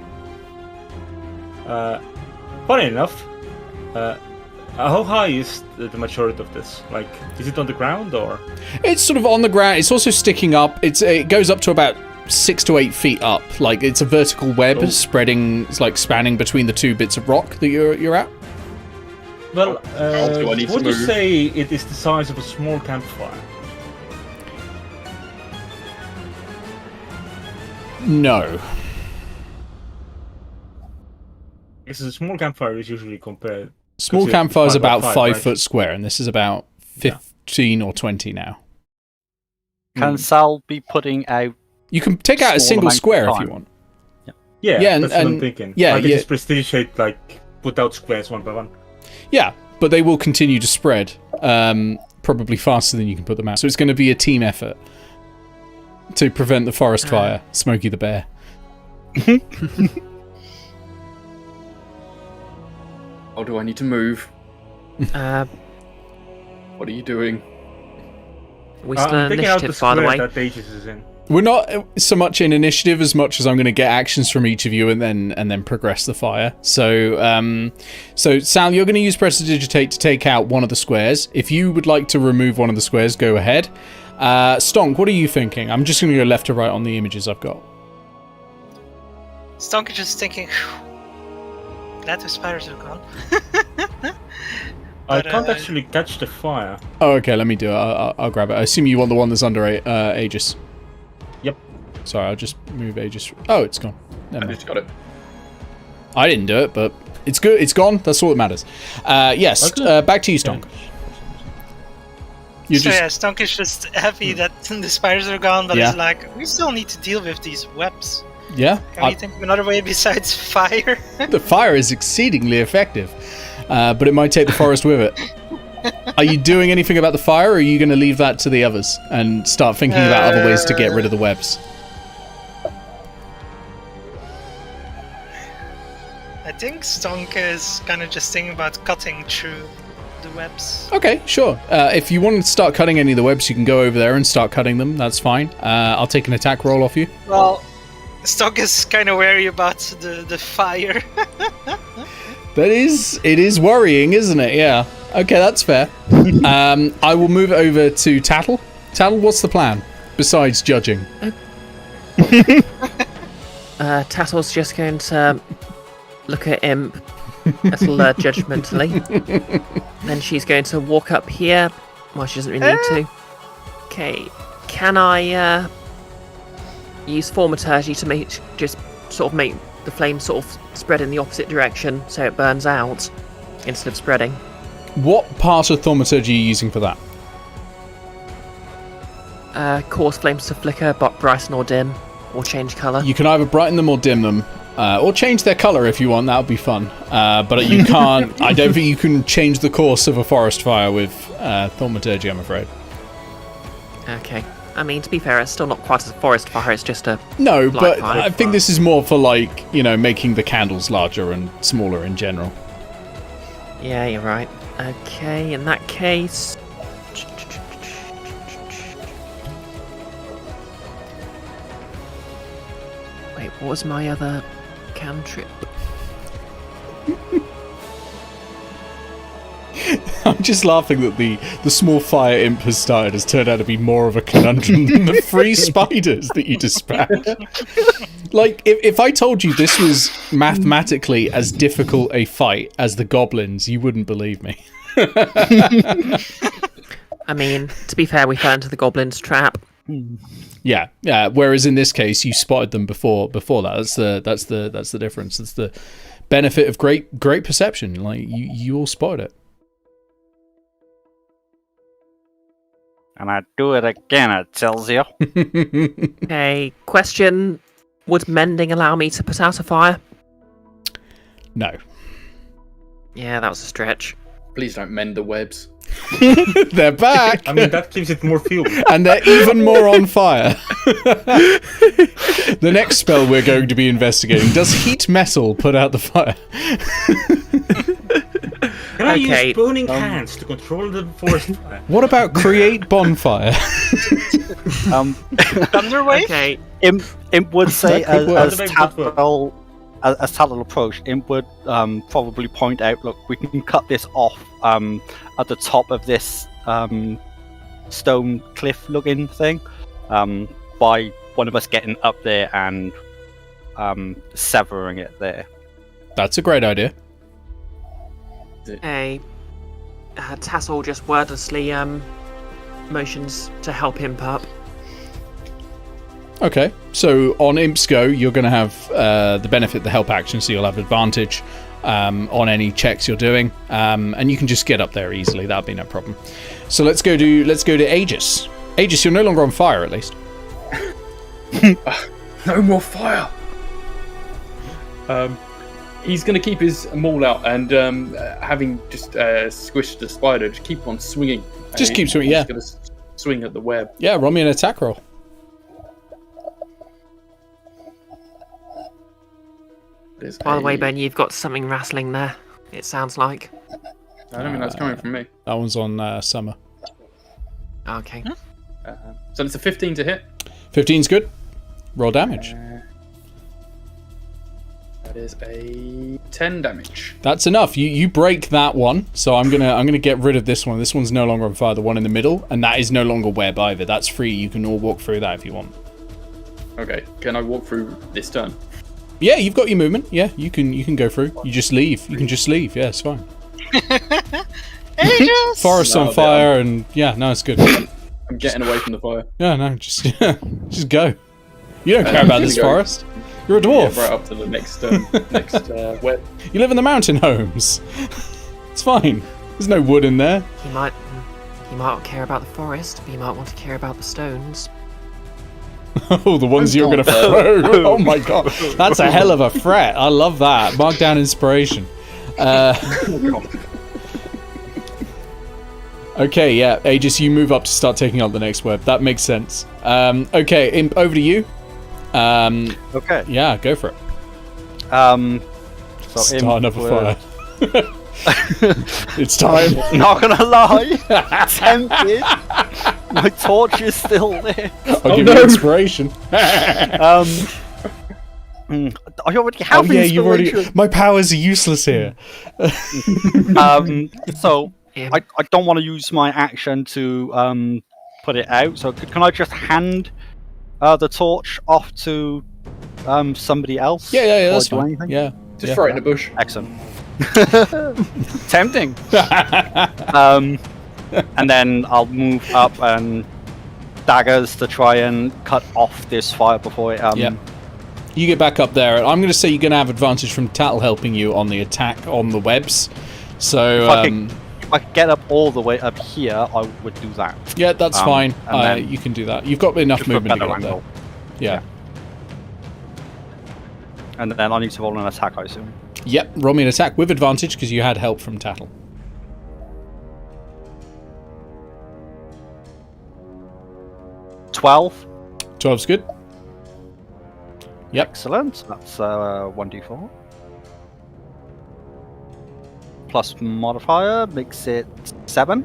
Speaker 3: Funny enough, how high is the majority of this? Like, is it on the ground or?
Speaker 1: It's sort of on the ground. It's also sticking up. It goes up to about 6 to 8 feet up. Like, it's a vertical web spreading, it's like spanning between the two bits of rock that you're at.
Speaker 3: Well,
Speaker 5: do I need to
Speaker 3: would you
Speaker 5: move?
Speaker 3: say it is the size of a small campfire?
Speaker 1: No.
Speaker 3: Because a small campfire is usually compared.
Speaker 1: Small
Speaker 3: Because
Speaker 1: campfire is
Speaker 3: it's 5 by
Speaker 1: about
Speaker 3: 5,
Speaker 1: 5
Speaker 3: right?
Speaker 1: foot square, and this is about 15 or 20 now.
Speaker 4: Can Sal be putting out?
Speaker 1: You can take out a
Speaker 4: Small
Speaker 1: single
Speaker 4: amount of
Speaker 1: square if
Speaker 4: time.
Speaker 1: you want.
Speaker 3: Yeah,
Speaker 1: Yeah,
Speaker 3: that's what I'm
Speaker 1: and-
Speaker 3: thinking.
Speaker 1: yeah,
Speaker 3: I can
Speaker 1: yeah.
Speaker 3: just prestidigitate, like, put out squares one by one.
Speaker 1: Yeah, but they will continue to spread, probably faster than you can put them out. So it's going to be a team effort to prevent the forest fire. Smokey the Bear.
Speaker 5: Oh, do I need to move?
Speaker 2: Uh,
Speaker 5: What are you doing?
Speaker 2: we still
Speaker 3: I'm
Speaker 2: in
Speaker 3: taking out the
Speaker 2: initiative, by the
Speaker 3: square
Speaker 2: way.
Speaker 3: that Aegis is in.
Speaker 1: We're not so much in initiative as much as I'm going to get actions from each of you and then progress the fire. So, Sal, you're going to use Prestidigitate to take out one of the squares. If you would like to remove one of the squares, go ahead. Stonk, what are you thinking? I'm just going to go left to right on the images I've got.
Speaker 7: Stonk is just thinking, glad the spiders are gone.
Speaker 3: I
Speaker 7: But,
Speaker 3: can't actually catch the fire.
Speaker 1: Oh, okay, let me do it. I'll grab it. I assume you want the one that's under Aegis.
Speaker 3: Yep.
Speaker 1: Sorry, I'll just move Aegis. Oh, it's gone. Never
Speaker 5: I
Speaker 1: mind.
Speaker 5: just got it.
Speaker 1: I didn't do it, but it's good. It's gone. That's all that matters. Yes,
Speaker 3: Okay.
Speaker 1: back to you, Stonk. You
Speaker 7: So
Speaker 1: just
Speaker 7: yeah, Stonk is just happy that the spiders are gone, but
Speaker 1: Yeah.
Speaker 7: he's like, we still need to deal with these webs.
Speaker 1: yeah.
Speaker 7: Can we think of another way besides fire?
Speaker 1: The fire is exceedingly effective, but it might take the forest with it. Are you doing anything about the fire, or are you going to leave that to the others and start thinking about other ways to get rid of the webs?
Speaker 7: I think Stonk is kind of just thinking about cutting through the webs.
Speaker 1: Okay, sure. If you want to start cutting any of the webs, you can go over there and start cutting them. That's fine. I'll take an attack roll off you.
Speaker 7: Well, Stonk is kind of wary about the fire.
Speaker 1: It is worrying, isn't it? Yeah. Okay, that's fair. I will move over to Tattle. Tattle, what's the plan besides judging?
Speaker 2: Tattle's just going to look at Imp a little judgmentally. Then she's going to walk up here. Well, she doesn't really need to. Okay, can I use Thaumaturgy to make the flame sort of spread in the opposite direction so it burns out instead of spreading?
Speaker 1: What part of Thaumaturgy are you using for that?
Speaker 2: Cause flames to flicker, brighten or dim, or change colour.
Speaker 1: You can either brighten them or dim them, or change their colour if you want. That would be fun. But you can't. I don't think you can change the course of a forest fire with Thaumaturgy, I'm afraid.
Speaker 2: Okay. I mean, to be fair, it's still not quite as a forest fire, it's just a...
Speaker 1: No,
Speaker 2: Light
Speaker 1: but
Speaker 2: fire.
Speaker 1: I think this is more for, like, making the candles larger and smaller in general.
Speaker 2: Yeah, you're right. Okay, in that case... Wait, what was my other cantrip?
Speaker 1: I'm just laughing that the small fire imp has started has turned out to be more of a conundrum than the free spiders that you dispatch. Like, if I told you this was mathematically as difficult a fight as the goblins, you wouldn't believe me.
Speaker 2: I mean, to be fair, we fell into the goblin's trap.
Speaker 1: Yeah. Whereas in this case, you spotted them before that. That's the difference. That's the benefit of great perception. Like you all spotted it.
Speaker 4: And I do it again, it tells you.
Speaker 2: Okay, question. Would mending allow me to put out a fire?
Speaker 1: No.
Speaker 2: Yeah, that was a stretch.
Speaker 5: Please don't mend the webs.
Speaker 1: They're back!
Speaker 3: I mean, that gives it more fuel.
Speaker 1: And they're even more on fire. The next spell we're going to be investigating, does heat metal put out the fire?
Speaker 3: Can I
Speaker 2: Okay,
Speaker 3: use burning hands to control the forest fire?
Speaker 1: What about create bonfire?
Speaker 7: Thunderwave?
Speaker 2: Okay,
Speaker 4: Imp would say,
Speaker 1: That could work.
Speaker 4: as
Speaker 3: That would work.
Speaker 4: Tattle as Tattle approached, it would probably point out, look, we can cut this off at the top of this stone cliff-looking thing by one of us getting up there and severing it there.
Speaker 1: That's a great idea.
Speaker 2: Tassel just wordlessly motions to help Imp up.
Speaker 1: Okay, so on Imp's go, you're going to have the benefit, the help action, so you'll have advantage on any checks you're doing, and you can just get up there easily. That'll be no problem. So let's go to Aegis. Aegis, you're no longer on fire, at least.
Speaker 5: No more fire. He's going to keep his maul out and having just squished the spider, just keep on swinging.
Speaker 1: Just keep swinging, yeah.
Speaker 5: He's going to swing at the web.
Speaker 1: Yeah, roll me an attack roll.
Speaker 2: By the way, Ben, you've got something rattling there. It sounds like.
Speaker 5: I don't think that's coming from me.
Speaker 1: That one's on Summer.
Speaker 2: Okay.
Speaker 5: So it's a 15 to hit.
Speaker 1: 15's good. Roll damage.
Speaker 5: That is a 10 damage.
Speaker 1: That's enough. You break that one, so I'm gonna get rid of this one. This one's no longer on fire. The one in the middle, and that is no longer web either. That's free. You can all walk through that if you want.
Speaker 5: Okay. Can I walk through this turn?
Speaker 1: Yeah, you've got your movement. Yeah, you can go through. You just leave. You can just leave. Yeah, it's fine.
Speaker 7: Aegis!
Speaker 1: Forest's on fire, and yeah, no, it's good.
Speaker 5: I'm getting away from the fire.
Speaker 1: Yeah, no, just go. You don't care about this forest. You're a dwarf.
Speaker 5: Yeah, right up to the next web.
Speaker 1: You live in the mountain homes. It's fine. There's no wood in there.
Speaker 2: He might not care about the forest, but he might want to care about the stones.
Speaker 1: Oh, the ones you're going to throw. Oh my god. That's a hell of a threat. I love that. Mark down inspiration. Okay, yeah. Aegis, you move up to start taking out the next web. That makes sense. Okay, Imp, over to you.
Speaker 4: Okay.
Speaker 1: Yeah, go for it.
Speaker 4: So
Speaker 1: Start another fire. It's time.
Speaker 4: Not gonna lie, tempted. My torch is still there.
Speaker 1: I'll give you inspiration.
Speaker 4: I already have
Speaker 1: you've already.
Speaker 4: inspiration.
Speaker 1: My powers are useless here.
Speaker 4: So I don't want to use my action to put it out. So can I just hand the torch off to somebody else?
Speaker 1: Yeah, that's
Speaker 4: do
Speaker 1: fine.
Speaker 4: anything?
Speaker 1: Yeah.
Speaker 5: Just throw it in the bush.
Speaker 4: Excellent. Tempting. And then I'll move up and daggers to try and cut off this fire before it.
Speaker 1: Yeah. You get back up there. I'm going to say you're going to have advantage from Tattle helping you on the attack on the webs. So
Speaker 4: if I could get up all the way up here, I would do that.
Speaker 1: Yeah, that's fine.
Speaker 4: And
Speaker 1: You can do that. You've got enough movement to get up there. Yeah.
Speaker 4: And then I need to roll an attack, I assume.
Speaker 1: Yep, roll me an attack with advantage because you had help from Tattle.
Speaker 4: 12.
Speaker 1: 12's good. Yep.
Speaker 4: Excellent. That's 1d4. Plus modifier makes it 7.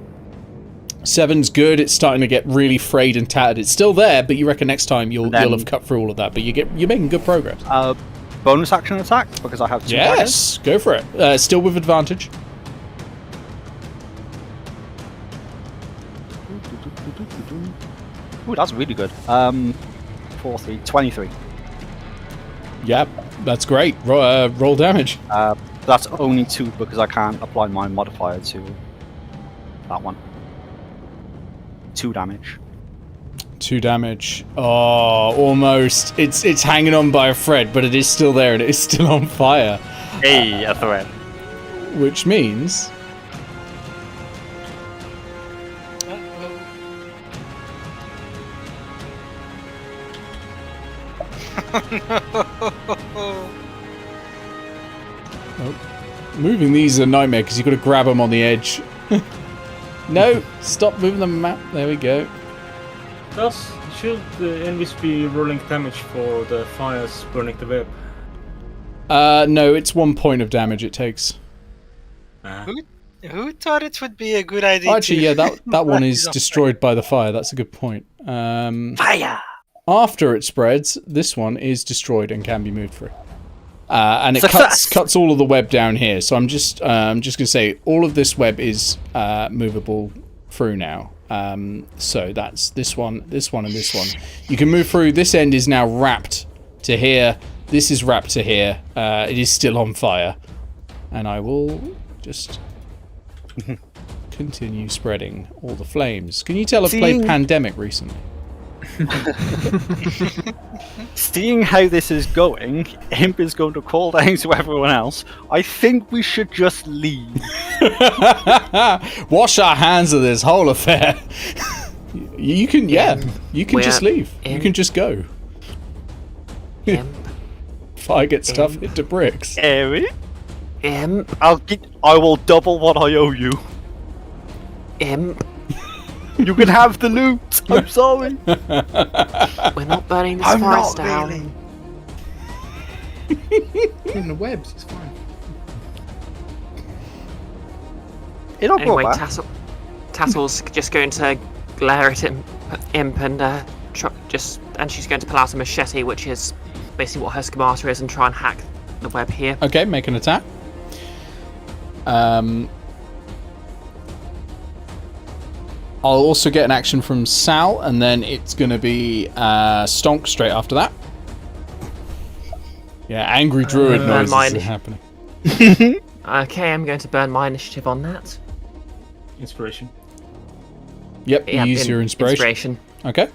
Speaker 1: 7's good. It's starting to get really frayed and tattered. It's still there, but you reckon next time you'll have cut through all of that. But you're making good progress.
Speaker 4: Bonus action attack because I have 2
Speaker 1: Yes, go for it. Still with advantage.
Speaker 4: Ooh, that's really good. 23.
Speaker 1: Yep, that's great. Roll damage.
Speaker 4: That's only 2 because I can't apply my modifier to that one. 2 damage.
Speaker 1: 2 damage. Oh, almost. It's hanging on by a thread, but it is still there and it is still on fire.
Speaker 4: Hey, a thread.
Speaker 1: Which means... Moving these is a nightmare because you've got to grab them on the edge. No, stop moving the map. There we go.
Speaker 3: Should the enemies be rolling damage for the fires burning the web?
Speaker 1: No, it's 1 point of damage it takes.
Speaker 7: Who thought it would be a good idea?
Speaker 1: Actually, yeah, that one is destroyed by the fire. That's a good point.
Speaker 4: Fire!
Speaker 1: After it spreads, this one is destroyed and can be moved through. And it
Speaker 4: Success!
Speaker 1: cuts all of the web down here. So I'm just going to say all of this web is movable through now. So that's this one, and this one. You can move through. This end is now wrapped to here. This is wrapped to here. It is still on fire. And I will just continue spreading all the flames. Can you tell I've played Pandemic recently?
Speaker 4: Seeing how this is going, Imp is going to call down to everyone else. I think we should just leave.
Speaker 1: Wash our hands of this whole affair. You can, you can just leave. You can just go. Fire gets stuff into bricks.
Speaker 4: Eric,
Speaker 2: Imp.
Speaker 4: I will double what I owe you.
Speaker 2: Imp.
Speaker 4: You can have the loot. I'm sorry.
Speaker 2: We're not burning this
Speaker 4: I'm
Speaker 2: forest
Speaker 4: not
Speaker 2: down.
Speaker 4: really.
Speaker 5: In the webs, it's fine.
Speaker 4: It'll
Speaker 2: Anyway,
Speaker 4: go back.
Speaker 2: Tassels just going to glare at Imp and and she's going to pull out a machete, which is basically what her schemata is, and try and hack the web here.
Speaker 1: Okay, make an attack. I'll also get an action from Sal, and then it's going to be Stonk straight after that. Yeah, angry druid noises are happening.
Speaker 2: Okay, I'm going to burn my initiative on that.
Speaker 3: Inspiration.
Speaker 1: Yep, you use your inspiration. Okay.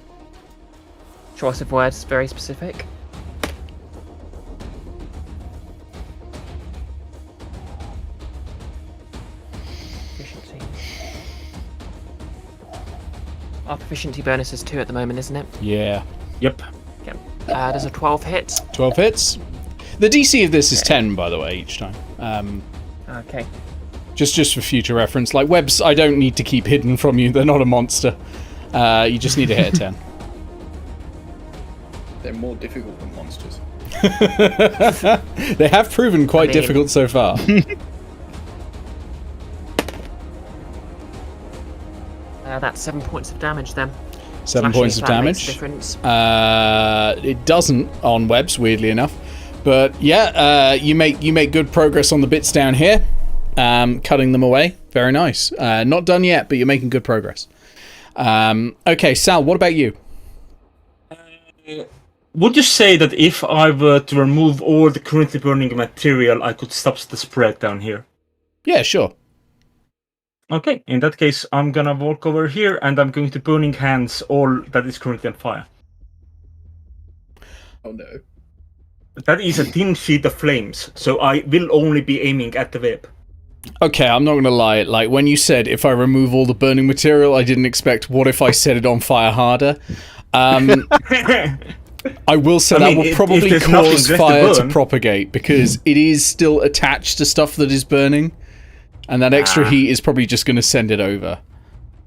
Speaker 2: Choice of words, very specific. Proficiency. Our proficiency bonus is 2 at the moment, isn't it?
Speaker 1: Yeah.
Speaker 3: Yep.
Speaker 2: Okay. Does a 12 hit?
Speaker 1: 12 hits. The DC of this is 10, by the way, each time.
Speaker 2: Okay.
Speaker 1: Just for future reference. Like, webs, I don't need to keep hidden from you. They're not a monster. You just need to hit a 10.
Speaker 5: They're more difficult than monsters.
Speaker 1: They have proven quite difficult so far.
Speaker 2: That's 7 points of damage then.
Speaker 1: 7 points of damage.
Speaker 2: Difference.
Speaker 1: It doesn't on webs, weirdly enough. But yeah, you make good progress on the bits down here, cutting them away. Very nice. Not done yet, but you're making good progress. Okay, Sal, what about you?
Speaker 3: Would you say that if I were to remove all the currently burning material, I could stop the spread down here?
Speaker 1: Yeah, sure.
Speaker 3: Okay, in that case, I'm gonna walk over here and I'm going to burning hands all that is currently on fire.
Speaker 5: Oh no.
Speaker 3: That is a thin sheet of flames, so I will only be aiming at the web.
Speaker 1: Okay, I'm not gonna lie. Like, when you said if I remove all the burning material, I didn't expect what if I set it on fire harder. I will say that will probably cause fire to propagate, because it is still attached to stuff that is burning. And that extra heat is probably just going to send it over,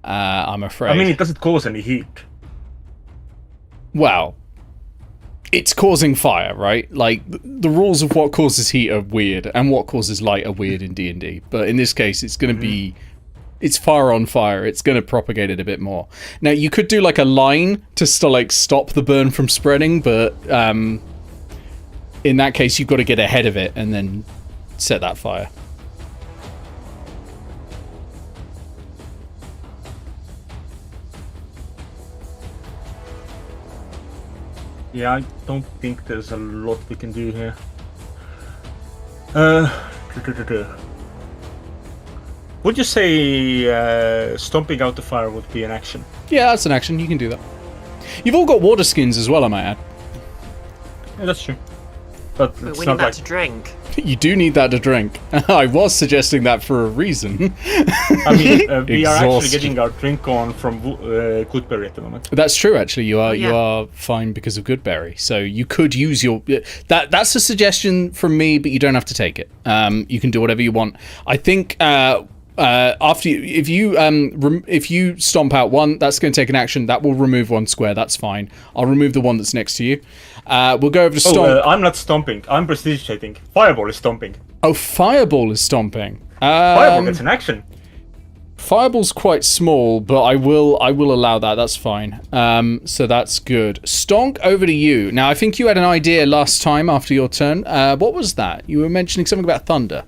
Speaker 1: I'm afraid.
Speaker 3: I mean, it doesn't cause any heat.
Speaker 1: Well, it's causing fire, right? Like, the rules of what causes heat are weird, and what causes light are weird in D&D. But in this case, it's going to be... It's fire on fire. It's going to propagate it a bit more. Now, you could do, like, a line to stop the burn from spreading, but in that case, you've got to get ahead of it and then set that fire.
Speaker 3: Yeah, I don't think there's a lot we can do here. Would you say stomping out the fire would be an action?
Speaker 1: Yeah, that's an action. You can do that. You've all got water skins as well, I might add.
Speaker 3: Yeah, that's true. But
Speaker 2: we
Speaker 3: it's
Speaker 2: need
Speaker 3: not
Speaker 2: that
Speaker 3: like...
Speaker 2: to drink.
Speaker 1: You do need that to drink. I was suggesting that for a reason.
Speaker 3: I mean, we are actually
Speaker 1: Exhausted.
Speaker 3: getting our drink on from Goodberry at the moment.
Speaker 1: That's true, actually. You are
Speaker 2: Yeah.
Speaker 1: you are fine because of Goodberry. So you could use your... That's a suggestion from me, but you don't have to take it. You can do whatever you want. I think... after if you stomp out one, that's going to take an action. That will remove one square. That's fine. I'll remove the one that's next to you. We'll go over to stomp.
Speaker 3: I'm not stomping. I'm prestidigitating. Fireball is stomping.
Speaker 1: Oh, fireball is stomping.
Speaker 3: Fireball gets an action.
Speaker 1: Fireball's quite small, but I will allow that. That's fine. So that's good. Stonk, over to you. Now, I think you had an idea last time after your turn. What was that? You were mentioning something about thunder.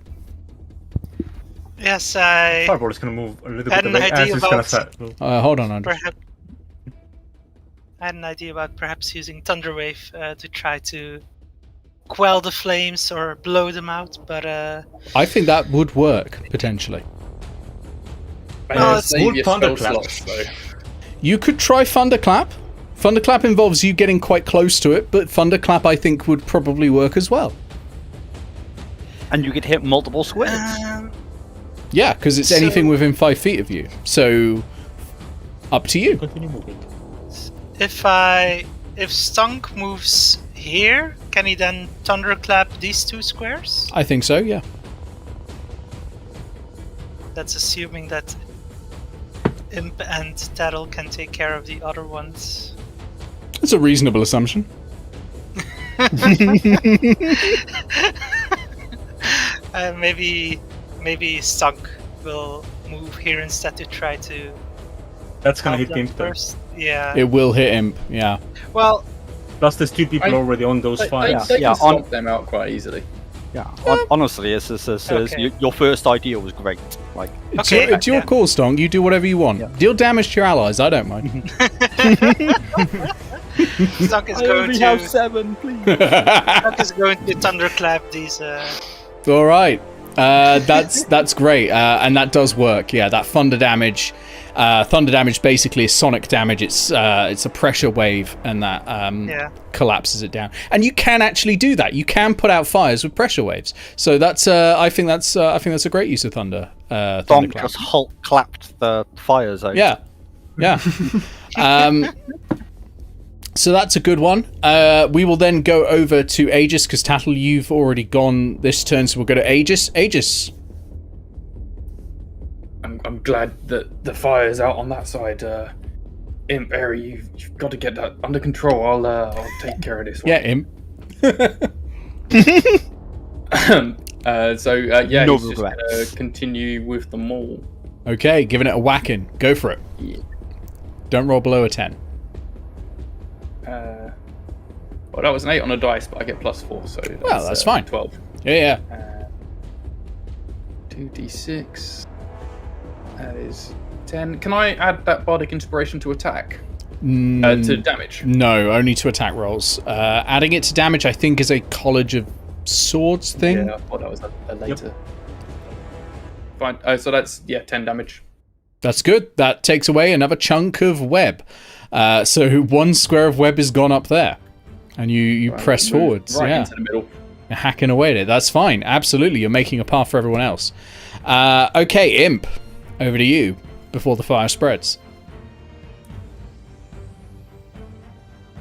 Speaker 7: Yes, I
Speaker 3: Fireball is going to move a little
Speaker 7: had
Speaker 3: bit
Speaker 7: an
Speaker 3: away
Speaker 7: idea
Speaker 3: as it's going
Speaker 7: about
Speaker 3: to
Speaker 1: Hold on, Andrew.
Speaker 7: I had an idea about perhaps using Thunderwave to try to quell the flames or blow them out, but
Speaker 1: I think that would work, potentially.
Speaker 7: it's
Speaker 5: Save your spell
Speaker 3: Thunderclap.
Speaker 5: slots, though.
Speaker 1: You could try Thunderclap. Thunderclap involves you getting quite close to it, but Thunderclap, I think, would probably work as well.
Speaker 4: And you could hit multiple squares.
Speaker 1: Yeah, because it's
Speaker 7: So-
Speaker 1: anything within 5 feet of you. So, up to you.
Speaker 3: continue moving.
Speaker 7: if Stunk moves here, can he then thunderclap these 2 squares?
Speaker 1: I think so, yeah.
Speaker 7: That's assuming that Imp and Tattle can take care of the other ones.
Speaker 1: It's a reasonable assumption.
Speaker 7: Maybe Stunk will move here instead to try to
Speaker 3: That's going to
Speaker 7: help
Speaker 3: hit
Speaker 7: them
Speaker 3: him though.
Speaker 7: first. Yeah.
Speaker 1: It will hit Imp, yeah.
Speaker 7: Well,
Speaker 3: Plus, there's 2 people
Speaker 5: I-
Speaker 3: already on those
Speaker 5: They
Speaker 3: fires.
Speaker 4: Yeah,
Speaker 5: can stomp them out quite easily.
Speaker 4: Yeah, honestly,
Speaker 7: Okay.
Speaker 4: your first idea was great. Like,
Speaker 1: It's your call, Stonk. You do whatever you want.
Speaker 4: Yeah.
Speaker 1: Deal damage to your allies. I don't mind.
Speaker 7: Stunk is going to
Speaker 4: 7, please.
Speaker 7: Stunk is going to thunderclap these.
Speaker 1: All right. That's great, and that does work. Yeah, that thunder damage. Thunder damage basically is sonic damage. It's a pressure wave, and that collapses it down. And you can actually do that. You can put out fires with pressure waves. So that's I think that's a great use of thunder.
Speaker 4: Donk
Speaker 1: Thunderclap.
Speaker 4: just Hulk clapped the fires out.
Speaker 1: Yeah. So that's a good one. We will then go over to Aegis, because Tattle, you've already gone this turn, so we'll go to Aegis. Aegis.
Speaker 5: I'm glad that the fire's out on that side. Imp, Airy, you've got to get that under control. I'll take care of this one.
Speaker 1: Yeah, Imp.
Speaker 5: Yeah,
Speaker 4: No
Speaker 5: he's just
Speaker 4: regrets.
Speaker 5: going to continue with the maul.
Speaker 1: Okay, giving it a whacking. Go for it.
Speaker 5: Yeah.
Speaker 1: Don't roll below a 10.
Speaker 5: Well, that was an 8 on a dice, but I get +4, so
Speaker 1: That's fine.
Speaker 5: 12.
Speaker 1: Yeah.
Speaker 5: 2d6. That is 10. Can I add that bardic inspiration to attack? To damage?
Speaker 1: No, only to attack rolls. Adding it to damage, I think, is a College of Swords thing.
Speaker 5: Yeah, I thought that was a later. Fine. So that's 10 damage.
Speaker 1: That's good. That takes away another chunk of web. So 1 square of web is gone up there. And you press
Speaker 5: Move
Speaker 1: forwards.
Speaker 5: right
Speaker 1: Yeah.
Speaker 5: into the middle.
Speaker 1: You're hacking away at it. That's fine. Absolutely. You're making a path for everyone else. Okay, Imp. Over to you before the fire spreads.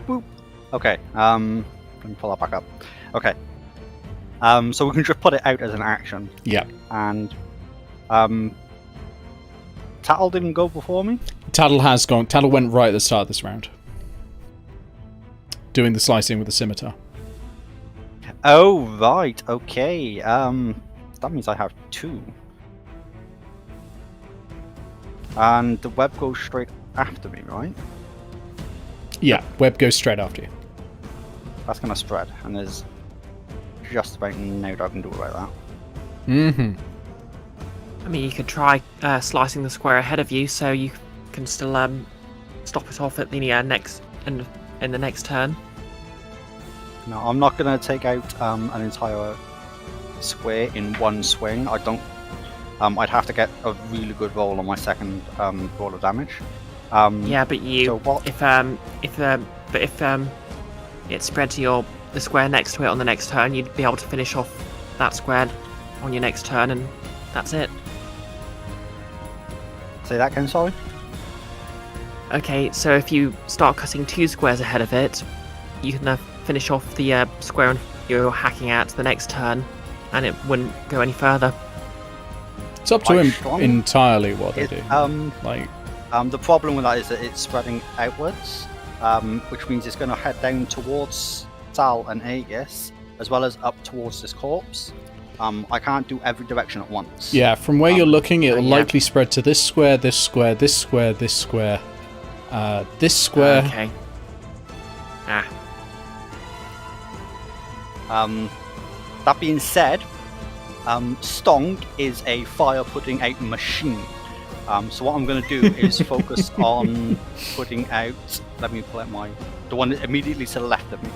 Speaker 4: Boop. Okay. Let me pull that back up. Okay. So we can just put it out as an action.
Speaker 1: Yeah.
Speaker 4: And Tattle didn't go before me.
Speaker 1: Tattle has gone. Tattle went right at the start of this round. Doing the slicing with the scimitar.
Speaker 4: Oh right. Okay. That means I have 2. And the web goes straight after me, right?
Speaker 1: Yeah, web goes straight after you.
Speaker 4: That's gonna spread, and there's just about no I can do about that.
Speaker 1: Mm-hmm.
Speaker 2: I mean, you could try slicing the square ahead of you, so you can still stop it off at the next in the next turn.
Speaker 4: No, I'm not gonna take out an entire square in one swing. I don't. I'd have to get a really good roll on my second roll of damage.
Speaker 2: Yeah, but
Speaker 4: So what?
Speaker 2: if it spread to the square next to it on the next turn, you'd be able to finish off that square on your next turn, and that's it.
Speaker 4: Say that again, sorry.
Speaker 2: Okay, so if you start cutting 2 squares ahead of it, you can finish off the square you're hacking at the next turn, and it wouldn't go any further.
Speaker 1: It's up to
Speaker 4: Quite
Speaker 1: him
Speaker 4: strong.
Speaker 1: entirely what they do.
Speaker 4: The problem with that is that it's spreading outwards, which means it's going to head down towards Sal and Aegis, as well as up towards this corpse. I can't do every direction at once.
Speaker 1: Yeah, from where you're looking, it'll
Speaker 2: yeah.
Speaker 1: likely spread to this square, this square, this square, this square, this square.
Speaker 2: Okay. Ah.
Speaker 4: That being said, Stonk is a fire putting out machine. So what I'm going to do is focus on putting out. Let me pull out the one immediately to the left of me.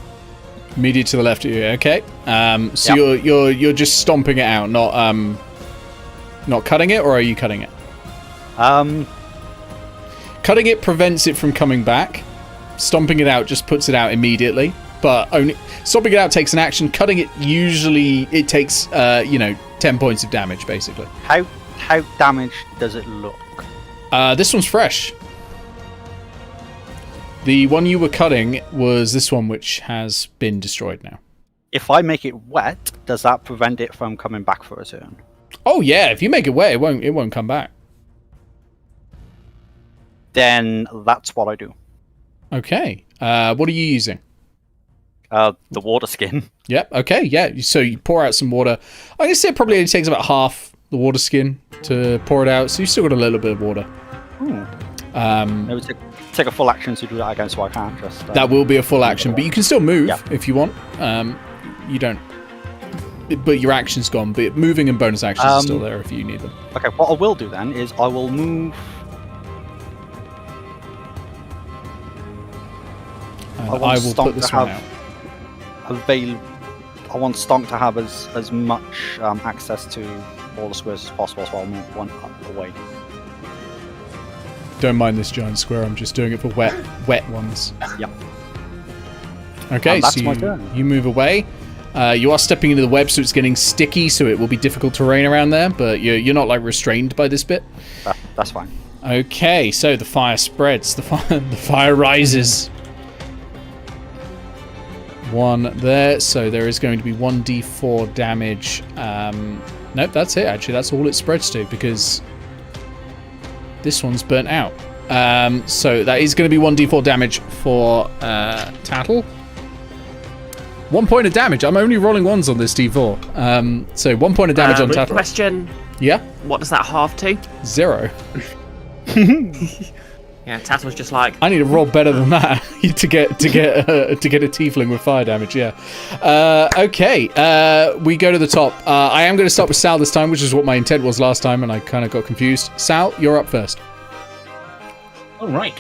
Speaker 1: Immediate to the left of you. Okay. So you're just stomping it out, not cutting it, or are you cutting it? Cutting it prevents it from coming back. Stomping it out just puts it out immediately. But only stomping it out takes an action. Cutting it usually it takes 10 points of damage basically.
Speaker 4: How damaged does it look?
Speaker 1: This one's fresh. The one you were cutting was this one, which has been destroyed now.
Speaker 4: If I make it wet, does that prevent it from coming back for a turn?
Speaker 1: Oh yeah, if you make it wet, it won't come back.
Speaker 4: Then that's what I do.
Speaker 1: Okay. What are you using?
Speaker 4: The water skin.
Speaker 1: Yep. Okay. Yeah. So you pour out some water. I guess it probably only takes about half the water skin to pour it out. So you've still got a little bit of water.
Speaker 4: It would take a full action to do that again, so I can't just.
Speaker 1: That will be a full action, but you can still move if you want. You don't. But your action's gone. But moving and bonus actions are still there if you need them.
Speaker 4: Okay. What I will do then is I will move.
Speaker 1: And I will put this one out.
Speaker 4: I want Stonk to have as much access to all the squares as possible, so I'll move one up away.
Speaker 1: Don't mind this giant square. I'm just doing it for wet ones.
Speaker 4: Yep.
Speaker 1: Okay,
Speaker 4: that's
Speaker 1: so
Speaker 4: my turn.
Speaker 1: You move away. You are stepping into the web, so it's getting sticky, so it will be difficult terrain around there. But you're not like restrained by this bit.
Speaker 4: That's fine.
Speaker 1: Okay, so the fire spreads. The fire rises. One there, so there is going to be 1d4 damage. Nope, that's it. Actually, that's all it spreads to because this one's burnt out. So that is going to be 1d4 damage for Tattle. 1 point of damage. I'm only rolling ones on this d4. So 1 point of damage on Tattle.
Speaker 2: Question.
Speaker 1: Yeah.
Speaker 2: What does that half to?
Speaker 1: 0.
Speaker 2: Yeah, Tattle's just like.
Speaker 1: I need to roll better than that to get a tiefling with fire damage. Yeah. Okay. We go to the top. I am going to start with Sal this time, which is what my intent was last time, and I kind of got confused. Sal, you're up first.
Speaker 3: All right.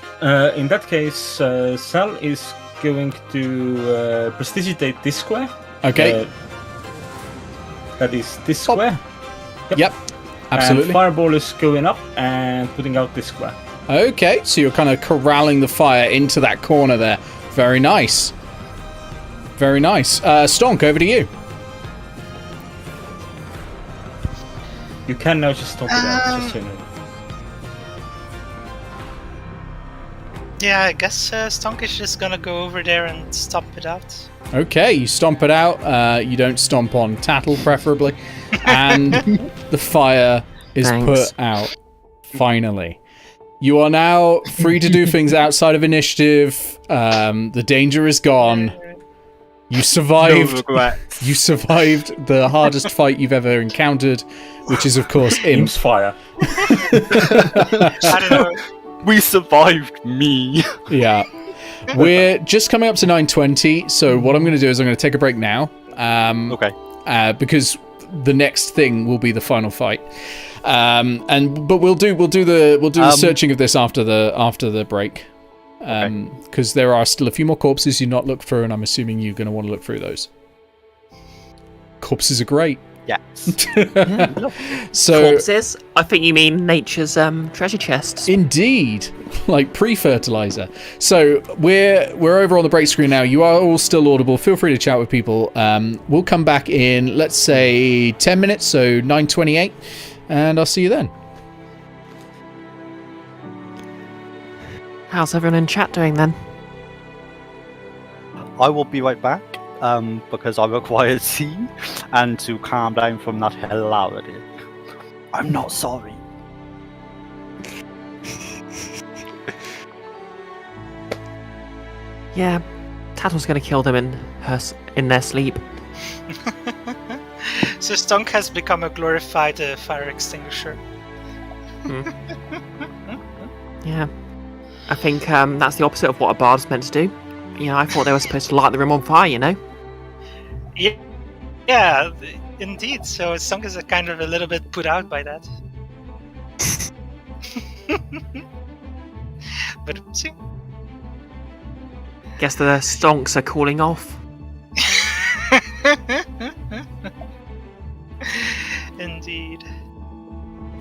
Speaker 3: In that case, Sal is going to prestidigitate this square.
Speaker 1: Okay.
Speaker 3: That is this square.
Speaker 1: Yep. Absolutely.
Speaker 3: And Fireball is going up and putting out this square.
Speaker 1: Okay, so you're kind of corralling the fire into that corner there. Very nice. Very nice. Stonk, over to you.
Speaker 3: You can now just stomp it out. Just so you know.
Speaker 7: Yeah, I guess Stonk is just gonna go over there and stomp it out.
Speaker 1: Okay, you stomp it out. You don't stomp on Tattle, preferably. And the fire is put out. Finally. You are now free to do things outside of initiative. The danger is gone. You survived.
Speaker 4: No regret.
Speaker 1: You survived the hardest fight you've ever encountered, which is, of course, Imp's
Speaker 3: fire.
Speaker 7: I don't know.
Speaker 4: We survived me.
Speaker 1: Yeah. We're just coming up to 9:20, so what I'm going to do is I'm going to take a break now.
Speaker 4: Okay.
Speaker 1: Because the next thing will be the final fight. But we'll do the searching of this after the break. Because there are still a few more corpses you've not looked through, and I'm assuming you're going to want to look through those. Corpses are great.
Speaker 4: Yes.
Speaker 1: So
Speaker 2: corpses? I think you mean nature's treasure chests.
Speaker 1: Indeed, like pre-fertilizer. So we're over on the break screen now. You are all still audible. Feel free to chat with people. We'll come back in, let's say, 10 minutes, so 9:28, and I'll see you then.
Speaker 2: How's everyone in chat doing then?
Speaker 4: I will be right back. Because I require tea and to calm down from that hilarity. I'm not sorry.
Speaker 2: Yeah, Tattle's gonna kill them in their sleep.
Speaker 7: So Stunk has become a glorified fire extinguisher.
Speaker 2: Yeah. I think that's the opposite of what a bard's meant to do. You know, I thought they were supposed to light the room on fire, you know?
Speaker 7: Yeah, indeed. So Stunk is kind of a little bit put out by that. But see.
Speaker 2: Guess the stonks are cooling off.
Speaker 7: Indeed.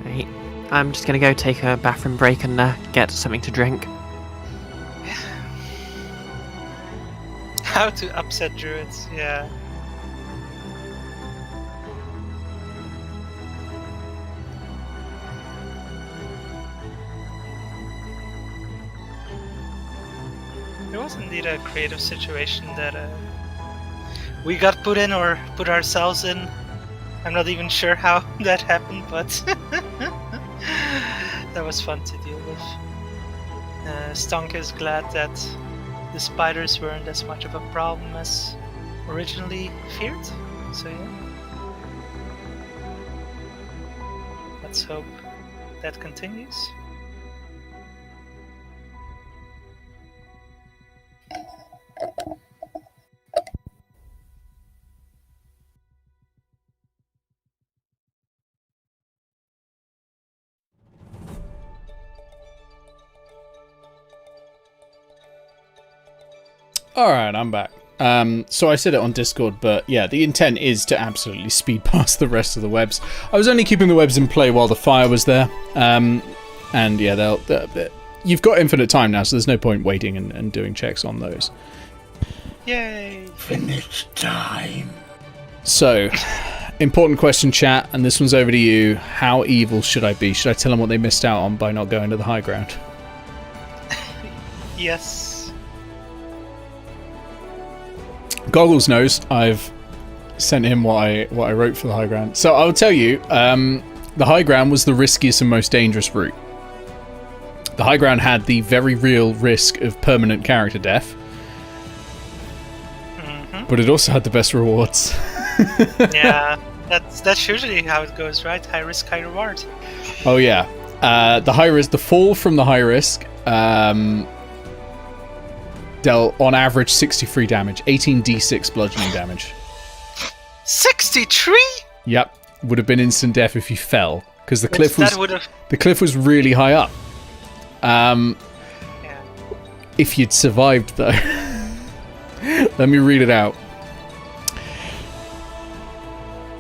Speaker 2: Right. I'm just gonna go take a bathroom break and get something to drink.
Speaker 7: How to upset druids, yeah. It was indeed a creative situation that we got put in or put ourselves in. I'm not even sure how that happened, but that was fun to deal with. Stunk is glad that the spiders weren't as much of a problem as originally feared, so yeah. Let's hope that continues.
Speaker 1: Alright, I'm back. So I said it on Discord, but yeah, the intent is to absolutely speed past the rest of the webs. I was only keeping the webs in play while the fire was there. And yeah, you've got infinite time now, so there's no point waiting and doing checks on those.
Speaker 7: Yay!
Speaker 6: Finish time.
Speaker 1: So, important question, chat, and this one's over to you. How evil should I be? Should I tell them what they missed out on by not going to the high ground?
Speaker 7: Yes.
Speaker 1: Goggles knows I've sent him what I wrote for the high ground. So I'll tell you, the high ground was the riskiest and most dangerous route. The high ground had the very real risk of permanent character death, but it also had the best rewards.
Speaker 7: Yeah, that's usually how it goes, right? High risk, high reward.
Speaker 1: Oh yeah, the high risk, the fall from the high risk. Dealt on average 63 damage, 18d6 bludgeoning damage.
Speaker 7: 63?
Speaker 1: Yep, would have been instant death if you fell because the cliff
Speaker 7: That
Speaker 1: the cliff was really high up.
Speaker 7: Yeah.
Speaker 1: If you'd survived though, let me read it out.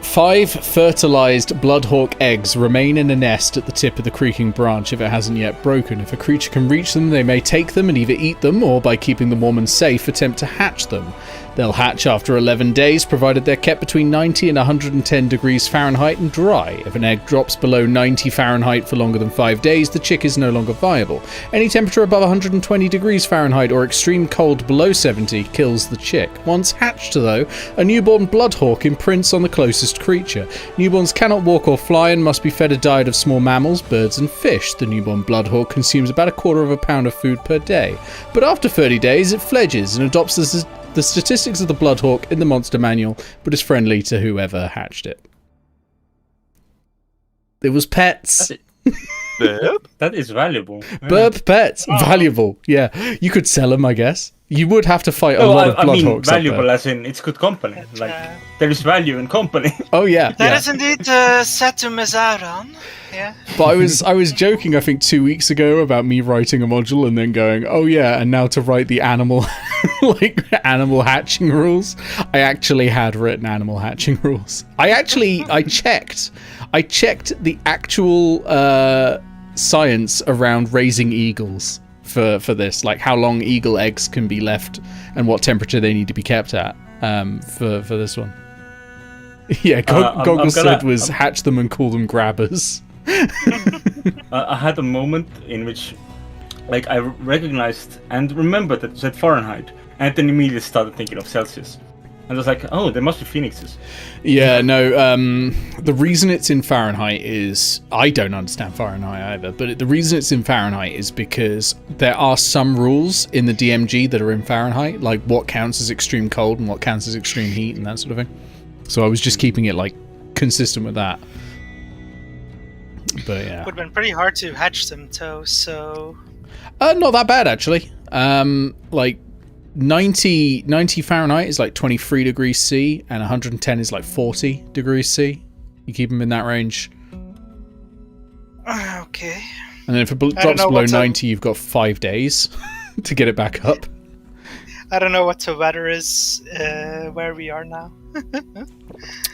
Speaker 1: 5 fertilized bloodhawk eggs remain in a nest at the tip of the creaking branch if it hasn't yet broken. If a creature can reach them, they may take them and either eat them or, by keeping them warm and safe, attempt to hatch them. They'll hatch after 11 days, provided they're kept between 90 and 110 degrees Fahrenheit and dry. If an egg drops below 90 Fahrenheit for longer than 5 days, the chick is no longer viable. Any temperature above 120 degrees Fahrenheit or extreme cold below 70 kills the chick. Once hatched, though, a newborn bloodhawk imprints on the closest creature. Newborns cannot walk or fly and must be fed a diet of small mammals, birds and fish. The newborn bloodhawk consumes about 1/4 pound of food per day. But after 30 days, it fledges and adopts the statistics of the bloodhawk in the monster manual, but is friendly to whoever hatched it. It was pets.
Speaker 3: That is valuable.
Speaker 1: Burp pets. Valuable. Yeah. You could sell them, I guess. You would have to fight a lot of
Speaker 3: I mean,
Speaker 1: bloodhawks.
Speaker 3: valuable as in it's good company. Like, there is value in company.
Speaker 1: Oh, yeah.
Speaker 7: That
Speaker 1: yeah.
Speaker 7: is indeed set to miss out on. Yeah.
Speaker 1: But I was joking, I think, 2 weeks ago about me writing a module and then going, oh yeah, and now to write the animal, like animal hatching rules. I actually had written animal hatching rules. I checked the actual science around raising eagles for this, like how long eagle eggs can be left and what temperature they need to be kept at for this one. Yeah, Goggles said was hatch them and call them grabbers.
Speaker 3: I had a moment in which, like, I recognized and remembered that it said Fahrenheit, and then immediately started thinking of Celsius. And I was like, oh, there must be phoenixes.
Speaker 1: Yeah, no, the reason it's in Fahrenheit is... I don't understand Fahrenheit either, but the reason it's in Fahrenheit is because there are some rules in the DMG that are in Fahrenheit, like what counts as extreme cold and what counts as extreme heat and that sort of thing. So I was just keeping it, like, consistent with that. But yeah,
Speaker 7: Would have been pretty hard to hatch them, though. So
Speaker 1: not that bad actually. Like 90 Fahrenheit is like 23 degrees C, and 110 is like 40 degrees C. You keep them in that range.
Speaker 7: okay.
Speaker 1: And then if it drops below 90, you've got 5 days to get it back up.
Speaker 7: I don't know what the weather is where we are now.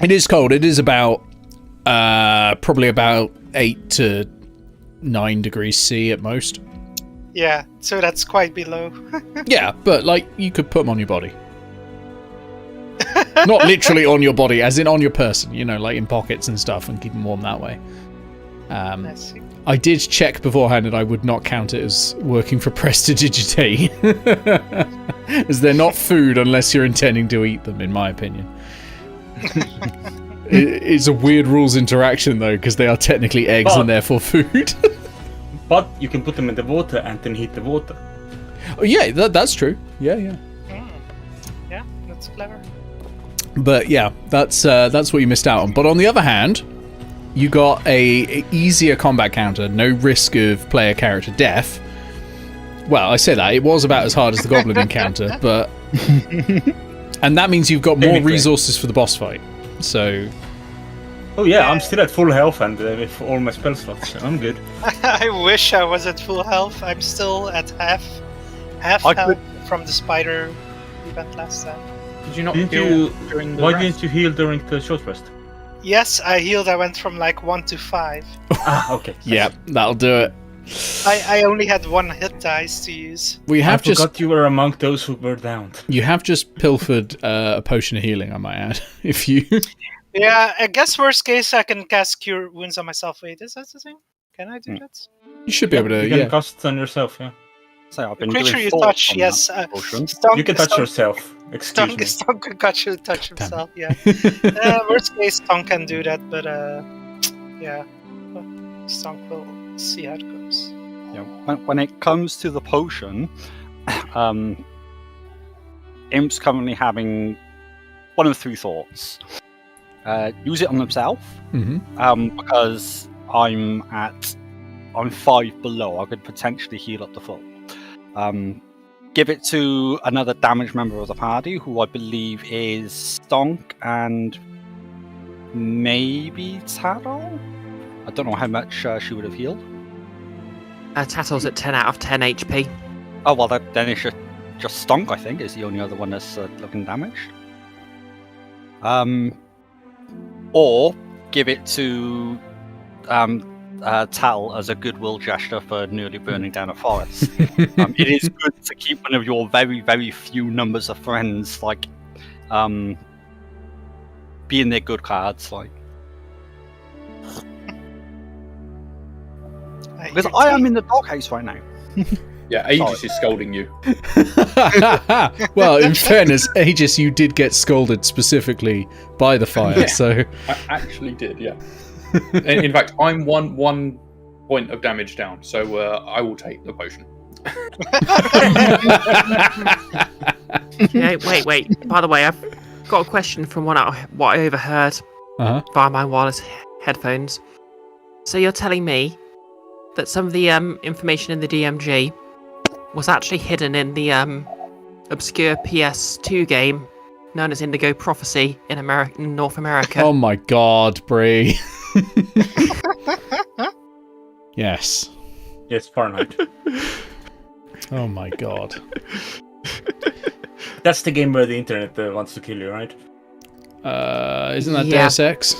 Speaker 1: It is cold. It is about probably about 8 to 9 degrees C at most.
Speaker 7: Yeah, so that's quite below.
Speaker 1: Yeah, but like you could put them on your body. Not literally on your body, as in on your person, you know, like in pockets and stuff, and keep them warm that way. I did check beforehand, and I would not count it as working for Prestidigitate, as they're not food unless you're intending to eat them, in my opinion. It's a weird rules interaction, though, because they are technically eggs and therefore food.
Speaker 3: But you can put them in the water and then heat the water.
Speaker 1: Oh, yeah, that's true. Yeah.
Speaker 7: Yeah, that's clever.
Speaker 1: But yeah, that's what you missed out on. But on the other hand, you got a easier combat counter, no risk of player character death. Well, I say that, it was about as hard as the Goblin encounter, but... And that means you've got more resources for the boss fight, so...
Speaker 3: Oh yeah, I'm still at full health and with all my spell slots, so I'm good.
Speaker 7: I wish I was at full health. I'm still at half health from the spider event last time.
Speaker 5: Did you not heal during the
Speaker 3: Why
Speaker 5: rest?
Speaker 3: didn't you heal during the short rest?
Speaker 7: Yes, I healed. I went from like 1 to 5.
Speaker 3: Okay.
Speaker 1: Yeah, that'll do it.
Speaker 7: I only had 1 hit dice to use.
Speaker 3: I forgot you were among those who were downed.
Speaker 1: You have just pilfered a potion of healing, I might add. If you...
Speaker 7: Yeah, I guess worst case I can cast Cure Wounds on myself. Wait, is that the thing? Can I do that?
Speaker 1: You should be able to,
Speaker 3: You can cast on yourself, yeah.
Speaker 4: So I've been
Speaker 7: Creature
Speaker 4: doing
Speaker 7: you
Speaker 4: thoughts
Speaker 7: touch,
Speaker 4: on
Speaker 7: yes.
Speaker 4: that potion.
Speaker 3: You can touch yourself. Excuse me.
Speaker 7: Stonk can touch himself, yeah. Worst case, Stonk can do that, but yeah. Stonk will see how it goes.
Speaker 4: Yeah, when it comes to the potion, Imp's currently having one of 3 thoughts. Use it on himself, because I'm 5 below. I could potentially heal up to full. Give it to another damaged member of the party, who I believe is Stonk and maybe Tattle? I don't know how much she would have healed.
Speaker 2: Tattle's at 10 out of 10 HP.
Speaker 4: Oh, well, then it should just Stonk, I think, is the only other one that's looking damaged. Or give it to Tal as a goodwill gesture for nearly burning down a forest. It is good to keep one of your very, very few numbers of friends, like, being their good cards, like. Because I am in the doghouse right now.
Speaker 5: Yeah, Aegis is scolding you.
Speaker 1: Well, in fairness, Aegis, you did get scolded specifically by the fire, so...
Speaker 5: I actually did, yeah. In fact, I'm one point of damage down, so I will take the potion.
Speaker 2: Yeah, wait. By the way, I've got a question from what I overheard via my wireless headphones. So you're telling me that some of the information in the DMG was actually hidden in the obscure PS2 game known as Indigo Prophecy in North America?
Speaker 1: Oh my god, Bree. Yes.
Speaker 3: Yes, Fahrenheit.
Speaker 1: Oh my god.
Speaker 3: That's the game where the internet wants to kill you, right?
Speaker 1: Isn't that Deus Ex?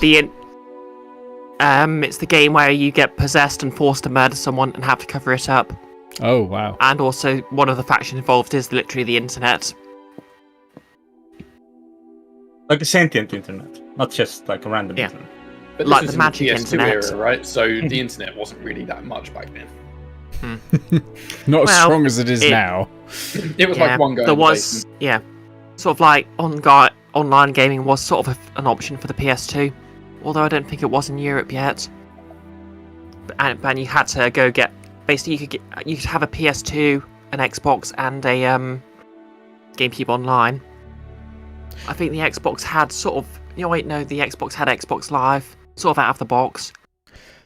Speaker 2: It's the game where you get possessed and forced to murder someone and have to cover it up.
Speaker 1: Oh, wow.
Speaker 2: And also, one of the factions involved is literally the internet.
Speaker 3: Like a sentient internet, not just like a random internet.
Speaker 5: But
Speaker 2: like
Speaker 5: this
Speaker 2: the
Speaker 5: was
Speaker 2: magic
Speaker 5: in the PS2
Speaker 2: internet.
Speaker 5: era, right? So the internet wasn't really that much back then.
Speaker 1: Not as strong as it is now.
Speaker 5: It was like one guy.
Speaker 2: There was, sort of like online gaming was sort of an option for the PS2, although I don't think it was in Europe yet. And you had to go get. Basically, you could have a PS2, an Xbox, and a GameCube Online. I think the Xbox had sort of wait, no, the Xbox had Xbox Live, sort of out of the box.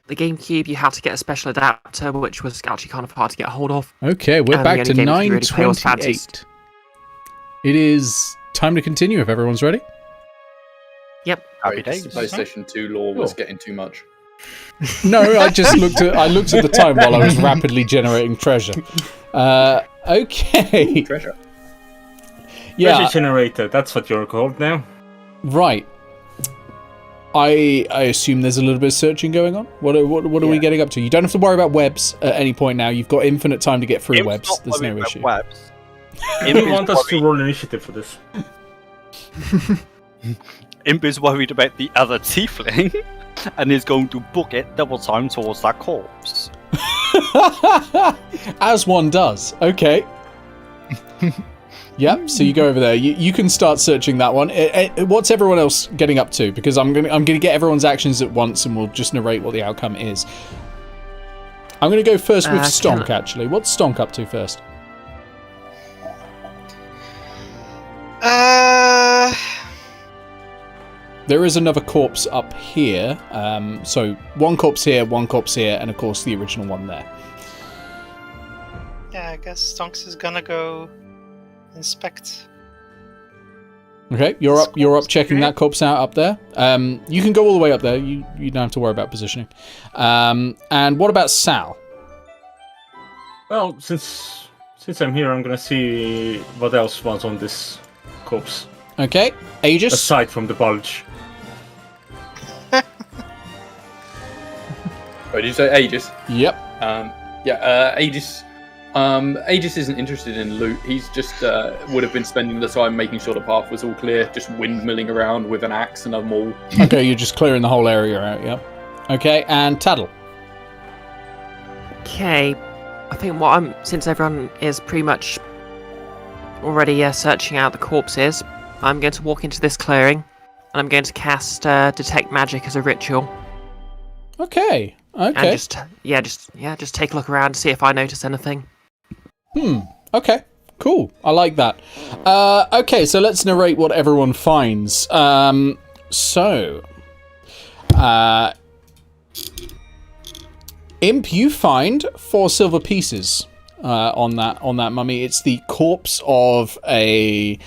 Speaker 2: The GameCube, you had to get a special adapter, which was actually kind of hard to get a hold of.
Speaker 1: Okay, we're
Speaker 2: And
Speaker 1: back
Speaker 2: the
Speaker 1: to
Speaker 2: only game you could really play was
Speaker 1: 9:28. It is time to continue if everyone's ready.
Speaker 2: Yep.
Speaker 4: Happy
Speaker 5: This
Speaker 4: days.
Speaker 5: PlayStation 2 lore was getting too much.
Speaker 1: No, I just looked at the time while I was rapidly generating treasure. Okay.
Speaker 5: Treasure.
Speaker 1: Yeah.
Speaker 3: Treasure generator, that's what you're called now.
Speaker 1: Right. I assume there's a little bit of searching going on. What are we getting up to? You don't have to worry about webs at any point now. You've got infinite time to get through webs. There's no issue.
Speaker 4: Webs.
Speaker 3: Do you want us to roll initiative for this?
Speaker 4: Imp is worried about the other tiefling and is going to book it double time towards that corpse.
Speaker 1: As one does. Okay. Yep. So you go over there. You can start searching that one. What's everyone else getting up to? Because I'm gonna get everyone's actions at once, and we'll just narrate what the outcome is. I'm gonna go first with Stonk. Actually, what's Stonk up to first? There is another corpse up here. So one corpse here, and of course the original one there.
Speaker 7: Yeah, I guess Stonks is gonna go inspect.
Speaker 1: Okay, you're up checking that corpse out up there. You can go all the way up there. You don't have to worry about positioning. And what about Sal?
Speaker 3: Well, since I'm here, I'm gonna see what else was on this corpse.
Speaker 1: Okay, Aegis.
Speaker 3: Aside from the bulge.
Speaker 5: Oh, did you say Aegis?
Speaker 1: Yep.
Speaker 5: Aegis. Aegis isn't interested in loot. He's just would have been spending the time making sure the path was all clear, just windmilling around with an axe and a maul.
Speaker 1: Okay, you're just clearing the whole area out, yep. Okay, and Taddle.
Speaker 2: Okay, I think since everyone is pretty much already searching out the corpses, I'm going to walk into this clearing, and I'm going to cast Detect Magic as a ritual.
Speaker 1: Okay.
Speaker 2: And just take a look around, see if I notice anything.
Speaker 1: Okay. Cool. I like that. Okay, so let's narrate what everyone finds. Imp, you find 4 silver pieces on that mummy. It's the corpse of a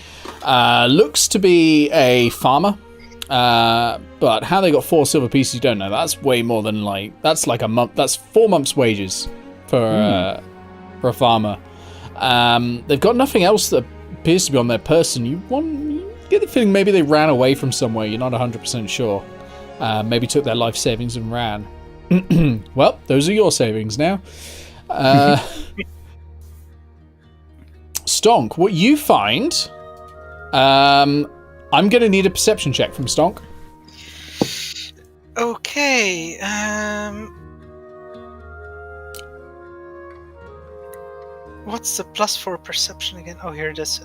Speaker 1: looks to be a farmer. But how they got 4 silver pieces, you don't know. That's way more than that's like a month. That's 4 months' wages for a farmer. They've got nothing else that appears to be on their person. You get the feeling maybe they ran away from somewhere. You're not 100% sure. Maybe took their life savings and ran. Well, those are your savings now. Stonk, what you find? I'm going to need a perception check from Stonk.
Speaker 7: Okay, what's the plus for perception again? Oh, here it is.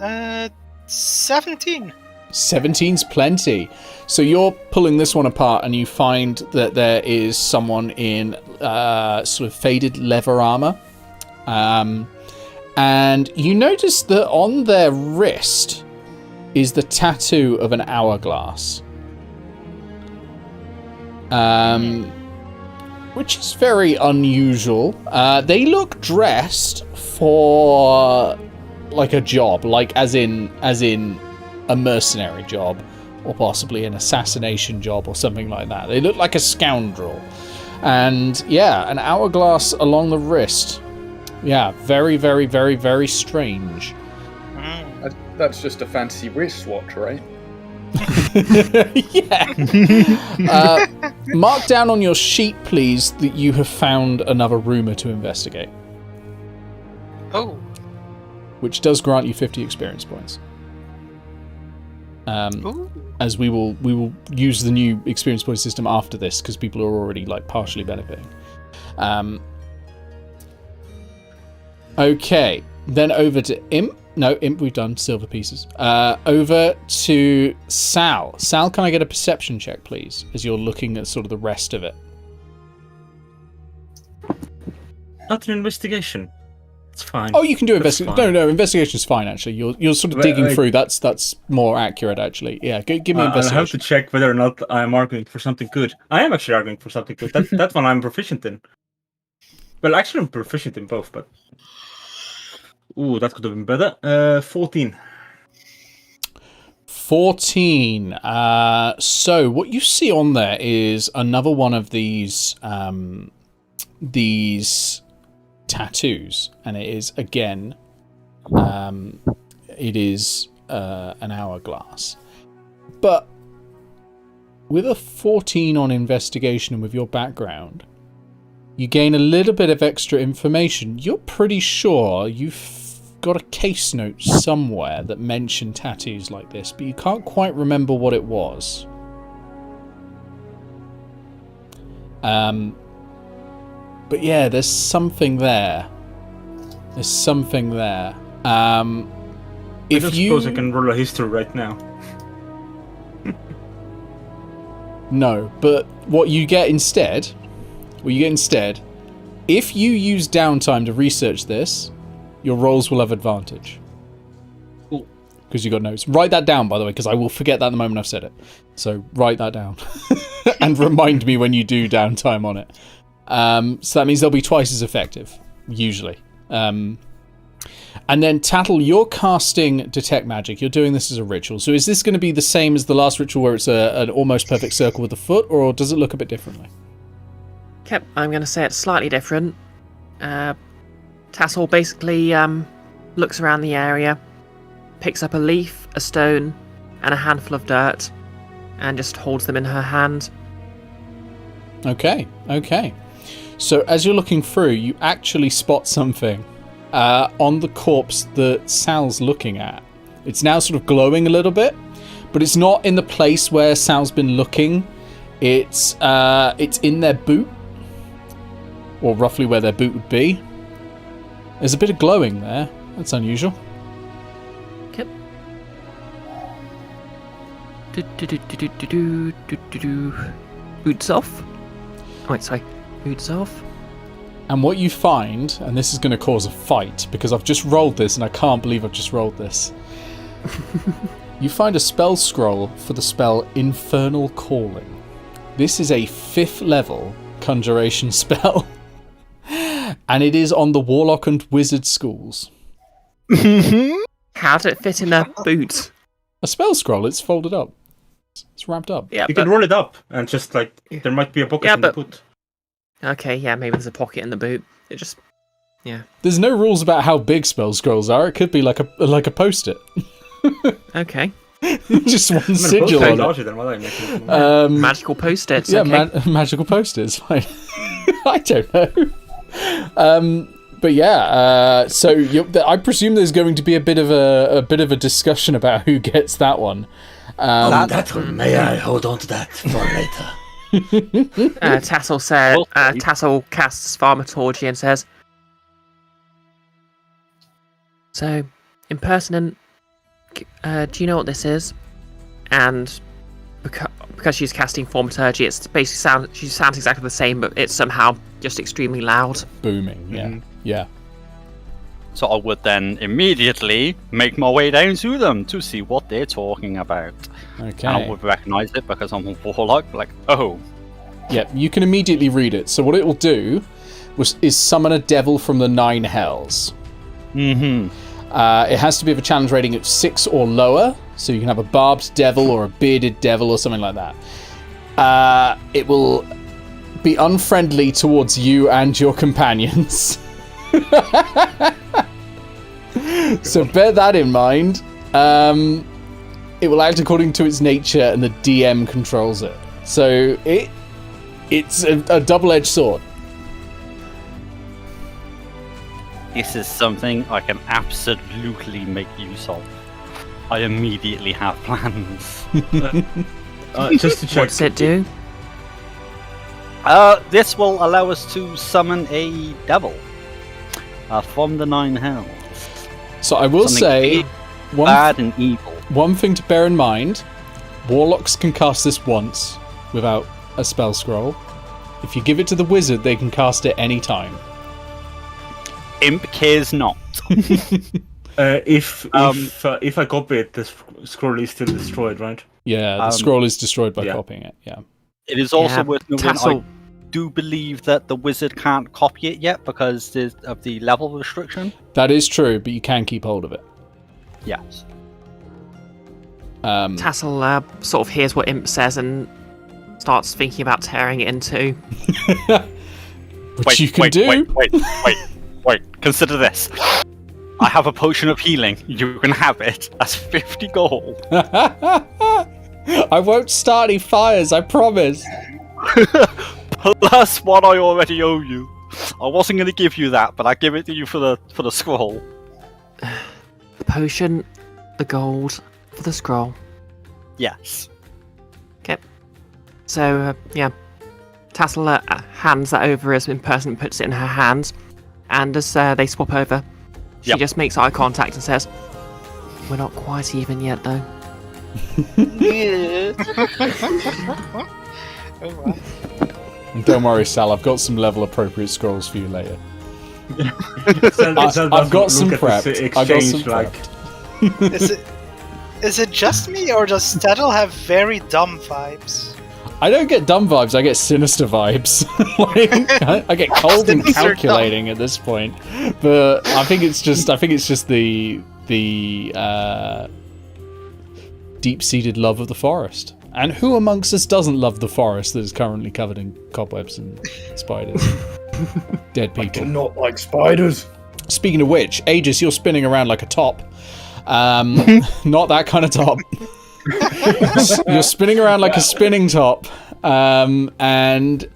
Speaker 7: 17.
Speaker 1: 17's plenty. So you're pulling this one apart and you find that there is someone in sort of faded leather armor. And you notice that on their wrist is the tattoo of an hourglass. Which is very unusual. They look dressed for like a job, like as in a mercenary job, or possibly an assassination job or something like that. They look like a scoundrel. And yeah, an hourglass along the wrist. Yeah, very, very, very, very strange.
Speaker 5: That's just a fancy wristwatch, right?
Speaker 1: Yeah. Mark down on your sheet, please, that you have found another rumour to investigate.
Speaker 7: Oh.
Speaker 1: Which does grant you 50 experience points. As we will use the new experience point system after this, because people are already partially benefiting. Okay, then over to Imp. No, Imp, we've done silver pieces. Over to Sal. Sal, can I get a perception check, please, as you're looking at sort of the rest of it?
Speaker 3: Not an investigation. It's fine.
Speaker 1: Oh, you can do
Speaker 3: That's
Speaker 1: investigation.
Speaker 3: fine.
Speaker 1: No, investigation's fine actually. You're sort of digging through. That's more accurate actually. Yeah, give me
Speaker 3: I'll have to
Speaker 1: investigation.
Speaker 3: check whether or not I'm arguing for something good. I am actually arguing for something good. That one I'm proficient in. Well, actually, I'm proficient in both, but ooh, that could have been better. 14.
Speaker 1: 14. So what you see on there is another one of these tattoos, and it is again, it is an hourglass. But with a 14 on investigation and with your background, you gain a little bit of extra information. You're pretty sure you've got a case note somewhere that mentioned tattoos like this, but you can't quite remember what it was. But yeah, there's something there. There's something there.
Speaker 3: I don't suppose I can roll a history right now.
Speaker 1: No, but what you get instead, if you use downtime to research this, your rolls will have advantage. Because you got notes. Write that down, by the way, because I will forget that the moment I've said it. So write that down. And remind me when you do downtime on it. So that means they'll be twice as effective, usually. And then, Tattle, you're casting Detect Magic. You're doing this as a ritual. So is this going to be the same as the last ritual where it's an almost perfect circle with a foot, or does it look a bit differently?
Speaker 2: Okay, I'm going to say it's slightly different. Tassel basically looks around the area, picks up a leaf, a stone, and a handful of dirt, and just holds them in her hand.
Speaker 1: Okay. So as you're looking through, you actually spot something on the corpse that Sal's looking at. It's now sort of glowing a little bit, but it's not in the place where Sal's been looking. It's in their boot, or roughly where their boot would be. There's a bit of glowing there. That's unusual.
Speaker 2: Okay. Boots off. Oh, wait, sorry. Boots off.
Speaker 1: And what you find, and this is going to cause a fight, because I've just rolled this and I can't believe I've just rolled this. You find a spell scroll for the spell Infernal Calling. This is a 5th level conjuration spell. And it is on the Warlock and Wizard schools.
Speaker 2: How did it fit in their boot?
Speaker 1: A spell scroll, it's folded up. It's wrapped up.
Speaker 2: Yeah,
Speaker 3: You can roll it up and just there might be a pocket in the boot.
Speaker 2: Okay, yeah, maybe there's a pocket in the boot. It just, yeah.
Speaker 1: There's no rules about how big spell scrolls are. It could be like a post-it.
Speaker 2: Okay.
Speaker 1: Just one sigil on it.
Speaker 3: Larger than what I'm making.
Speaker 2: Magical post-its.
Speaker 1: Yeah,
Speaker 2: okay.
Speaker 1: magical post-its. Fine. I don't know. But yeah, so I presume there's going to be a bit of a discussion about who gets that one.
Speaker 6: That one. May I hold on to that for later?
Speaker 2: Tassel said. Tassel casts Thaumaturgy and says, "So, impertinent. Do you know what this is?" And because she's casting Thaumaturgy, it's basically she sounds exactly the same, but it's somehow just extremely loud.
Speaker 1: Booming. Yeah.
Speaker 3: Mm-hmm.
Speaker 1: Yeah.
Speaker 4: So I would then immediately make my way down to them to see what they're talking about.
Speaker 1: Okay.
Speaker 4: And I would recognise it because I'm a warlock. Like, oh.
Speaker 1: Yeah, you can immediately read it. So what it will do is summon a devil from the 9 hells.
Speaker 4: Mm-hmm.
Speaker 1: It has to be of a challenge rating of 6 or lower, so you can have a barbed devil or a bearded devil or something like that. It will be unfriendly towards you and your companions. So bear that in mind. It will act according to its nature, and the DM controls it. So it's a double-edged sword.
Speaker 4: This is something I can absolutely make use of. I immediately have plans.
Speaker 3: Just to check.
Speaker 2: What does it do?
Speaker 4: This will allow us to summon a devil from the 9 hells.
Speaker 1: So I will say,
Speaker 4: bad and evil.
Speaker 1: One thing to bear in mind: warlocks can cast this once without a spell scroll. If you give it to the wizard, they can cast it any time.
Speaker 4: Imp cares not.
Speaker 3: If I copy it, the scroll is still destroyed, right?
Speaker 1: Yeah, the scroll is destroyed by
Speaker 3: yeah.
Speaker 1: copying it. Yeah.
Speaker 4: It is also
Speaker 2: Yeah,
Speaker 4: worth noting.
Speaker 2: Tassel.
Speaker 4: I do believe that the wizard can't copy it yet because of the level restriction.
Speaker 1: That is true, but you can keep hold of it.
Speaker 4: Yes.
Speaker 2: Tassel sort of hears what Imp says and starts thinking about tearing it in two.
Speaker 1: Which you can do.
Speaker 4: Wait. Consider this. I have a potion of healing. You can have it. That's 50 gold.
Speaker 1: I won't start any fires, I promise.
Speaker 4: Plus one I already owe you. I wasn't going to give you that, but I give it to you for the scroll.
Speaker 2: The potion, the gold, for the scroll.
Speaker 4: Yes.
Speaker 2: Okay. So, yeah. Tassel hands that over as in person and puts it in her hands. And as they swap over, she just makes eye contact and says, "We're not quite even yet, though."
Speaker 1: Don't worry, Sal. I've got some level appropriate scrolls for you later.
Speaker 3: I've
Speaker 1: got some prepped. I've got some prepped.
Speaker 7: Is it just me, or does Steddle have very dumb vibes?
Speaker 1: I don't get dumb vibes. I get sinister vibes. I get cold and calculating at this point. But I think it's just the deep-seated love of the forest. And who amongst us doesn't love the forest that is currently covered in cobwebs and spiders? Dead people.
Speaker 5: I do not like spiders.
Speaker 1: Speaking of which, Aegis, you're spinning around like a top. Not that kind of top. You're spinning around like a spinning top, and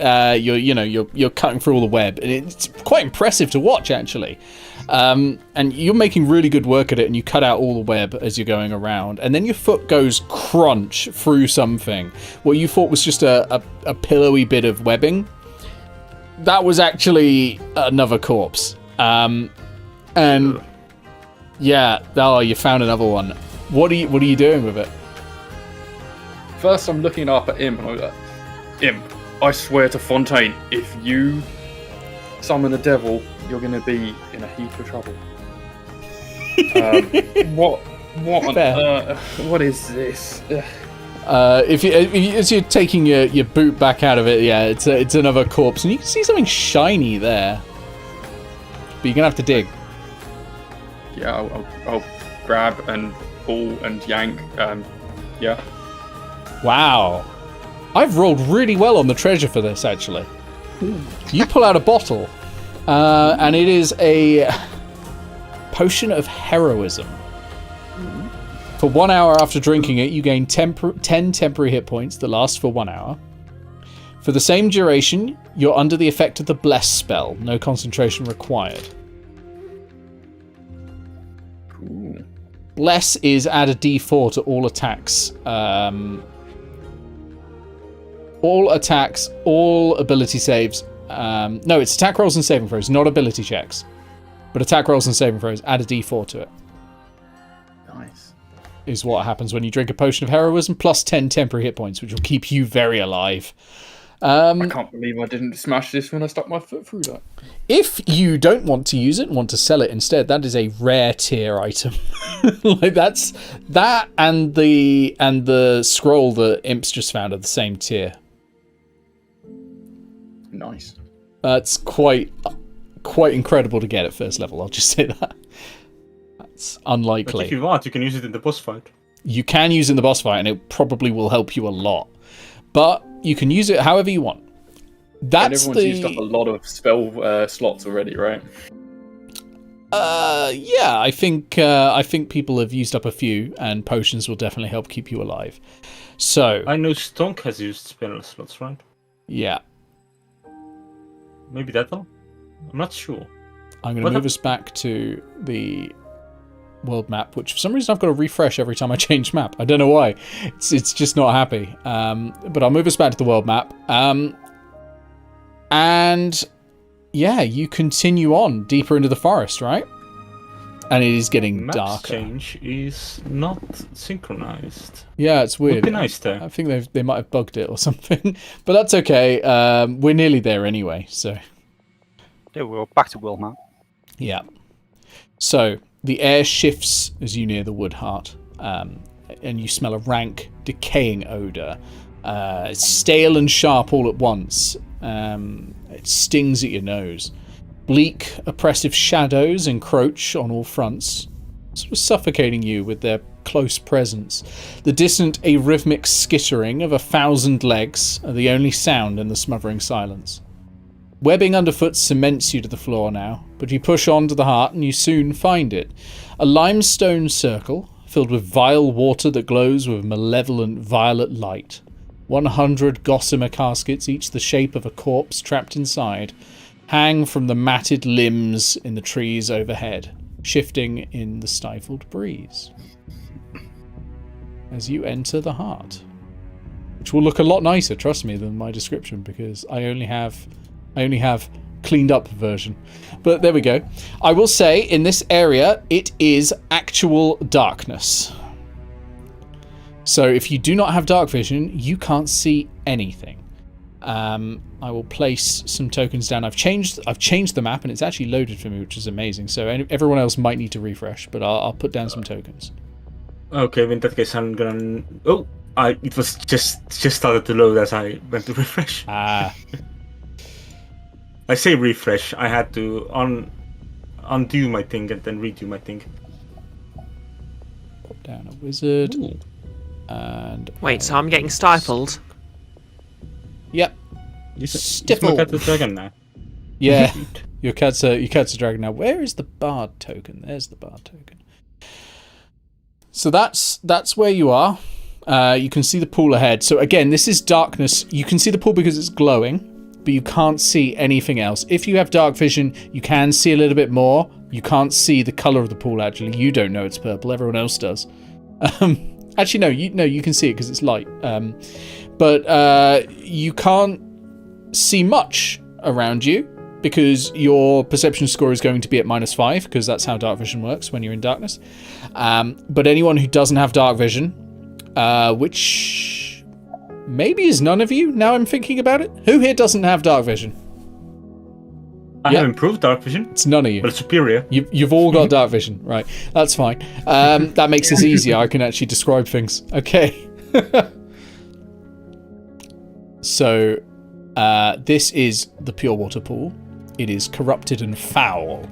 Speaker 1: you're cutting through all the web, and it's quite impressive to watch actually. And you're making really good work at it, and you cut out all the web as you're going around, and then your foot goes crunch through something. What you thought was just a pillowy bit of webbing, that was actually another corpse. And yeah, you found another one. What are you doing with it?
Speaker 5: First, I'm looking up at Imp, and I'm like, "Imp, I swear to Fontaine, if you summon the devil, you're going to be in a heap of trouble." What on earth? What is this?
Speaker 1: If as you're taking your boot back out of it, yeah, it's another corpse, and you can see something shiny there. But you're gonna have to dig.
Speaker 5: Yeah, I'll grab and pull and yank. Yeah.
Speaker 1: Wow, I've rolled really well on the treasure for this actually. You pull out a bottle, and it is a potion of heroism. For 1 hour after drinking it, you gain 10 temporary hit points that last for 1 hour. For the same duration, you're under the effect of the Bless spell. No concentration required.
Speaker 5: Ooh.
Speaker 1: Bless is add a d4 to all attacks. All attacks, all ability saves. No, it's attack rolls and saving throws, not ability checks. But attack rolls and saving throws, add a d4 to it.
Speaker 5: Nice.
Speaker 1: Is what happens when you drink a potion of heroism, plus 10 temporary hit points, which will keep you very alive.
Speaker 5: I can't believe I didn't smash this when I stuck my foot through that.
Speaker 1: If you don't want to use it and want to sell it instead, that is a rare tier item. Like that and the scroll that Imps just found are the same tier.
Speaker 5: Nice.
Speaker 1: That's quite incredible to get at first level, I'll just say that. That's unlikely.
Speaker 3: But if you want, you can use it in the boss fight.
Speaker 1: You can use it in the boss fight, and it probably will help you a lot. But you can use it however you want. That's
Speaker 5: and everyone's used up a lot of spell slots already, right?
Speaker 1: Yeah, I think people have used up a few, and potions will definitely help keep you alive. So
Speaker 3: I know Stonk has used spell slots, right?
Speaker 1: Yeah.
Speaker 3: Maybe that one? I'm not sure.
Speaker 1: I'm going to move us back to the world map, which for some reason I've got to refresh every time I change map. I don't know why. It's just not happy. But I'll move us back to the world map. And yeah, you continue on deeper into the forest, right? And it is getting
Speaker 3: Map
Speaker 1: darker.
Speaker 3: change is not synchronized.
Speaker 1: Yeah, it's weird.
Speaker 3: Would be nice though.
Speaker 1: I think they might have bugged it or something, but that's okay. We're nearly there anyway, so
Speaker 4: Yeah, we're back to world map.
Speaker 1: Yeah. So the air shifts as you near the wood heart, and you smell a rank, decaying odor. It's stale and sharp all at once. It stings at your nose. Bleak, oppressive shadows encroach on all fronts, sort of suffocating you with their close presence. The distant arrhythmic skittering of 1,000 legs are the only sound in the smothering silence. Webbing underfoot cements you to the floor now, but you push on to the heart and you soon find it. A limestone circle filled with vile water that glows with malevolent violet light. 100 gossamer caskets, each the shape of a corpse trapped inside, hang from the matted limbs in the trees overhead, shifting in the stifled breeze. As you enter the heart, which will look a lot nicer, trust me, than my description, because I only have cleaned up version. But there we go. I will say, in this area, it is actual darkness. So if you do not have dark vision, you can't see anything. I will place some tokens down. I've changed the map, and it's actually loaded for me, which is amazing. So everyone else might need to refresh, but I'll put down some tokens.
Speaker 3: Okay, in that case, I'm gonna. Oh, it was just started to load as I went to refresh.
Speaker 1: Ah.
Speaker 3: I say refresh. I had to undo my thing and then redo my thing.
Speaker 1: Put down a wizard. Ooh. And
Speaker 2: wait, so I'm getting stifled?
Speaker 1: Yep.
Speaker 3: You look at the dragon now.
Speaker 1: Yeah. Your cat's a dragon now. Where is the bard token? There's the bard token. So that's where you are. You can see the pool ahead. So again, this is darkness. You can see the pool because it's glowing, but you can't see anything else. If you have dark vision, you can see a little bit more. You can't see the colour of the pool, actually. You don't know it's purple. Everyone else does. Actually, you can see it because it's light. But you can't see much around you because your perception score is going to be at -5 because that's how dark vision works when you're in darkness. But anyone who doesn't have dark vision, which maybe is none of you, now I'm thinking about it. Who here doesn't have dark vision?
Speaker 3: I have improved dark vision.
Speaker 1: It's none of you.
Speaker 3: But it's superior.
Speaker 1: You've all got dark vision. Right. That's fine. That makes this easier. I can actually describe things. Okay. So, this is the pure water pool. It is corrupted and foul.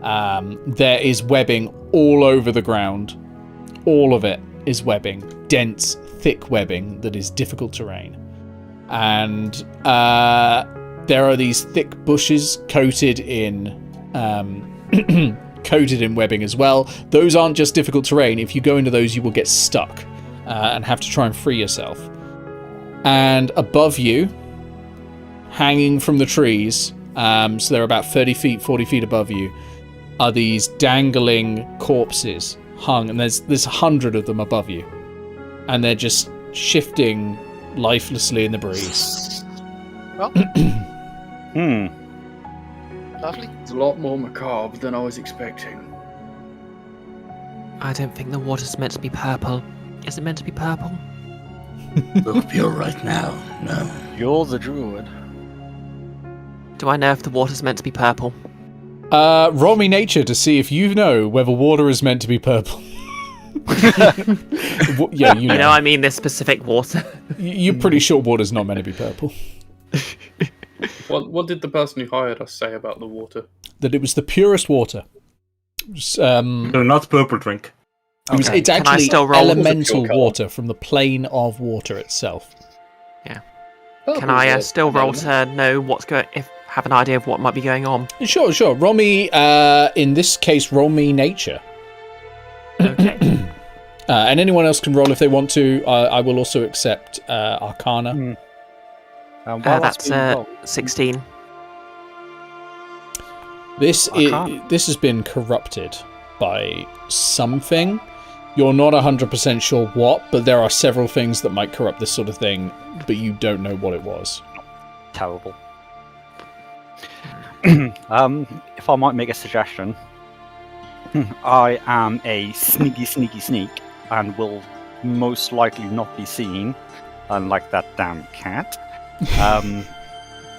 Speaker 1: There is webbing all over the ground. All of it is webbing. Dense, thick webbing that is difficult terrain. And there are these thick bushes coated in webbing as well. Those aren't just difficult terrain. If you go into those, you will get stuck and have to try and free yourself. And above you, hanging from the trees, so they're about 30 feet, 40 feet above you, are these dangling corpses hung, and there's 100 of them above you. And they're just shifting lifelessly in the breeze.
Speaker 7: Well, lovely.
Speaker 5: It's a lot more macabre than I was expecting.
Speaker 2: I don't think the water's meant to be purple. Is it meant to be purple?
Speaker 6: Look pure right now. No.
Speaker 4: You're the druid.
Speaker 2: Do I know if the water's meant to be purple?
Speaker 1: Roll me nature to see if you know whether water is meant to be purple. Yeah, you know.
Speaker 2: You know, I mean this specific water.
Speaker 1: You're pretty sure water's not meant to be purple.
Speaker 5: What did the person who hired us say about the water?
Speaker 1: That it was the purest water.
Speaker 3: So not purple drink.
Speaker 1: It's actually elemental water from the plane of water itself.
Speaker 2: Yeah. Can I still roll to know have an idea of what might be going on?
Speaker 1: Sure. Roll me, in this case, roll me nature.
Speaker 2: Okay.
Speaker 1: And anyone else can roll if they want to. I will also accept Arcana.
Speaker 2: That's 16.
Speaker 1: This has been corrupted by something. You're not 100% sure what, but there are several things that might corrupt this sort of thing, but you don't know what it was.
Speaker 4: Terrible. If I might make a suggestion, I am a sneak, and will most likely not be seen, unlike that damn cat.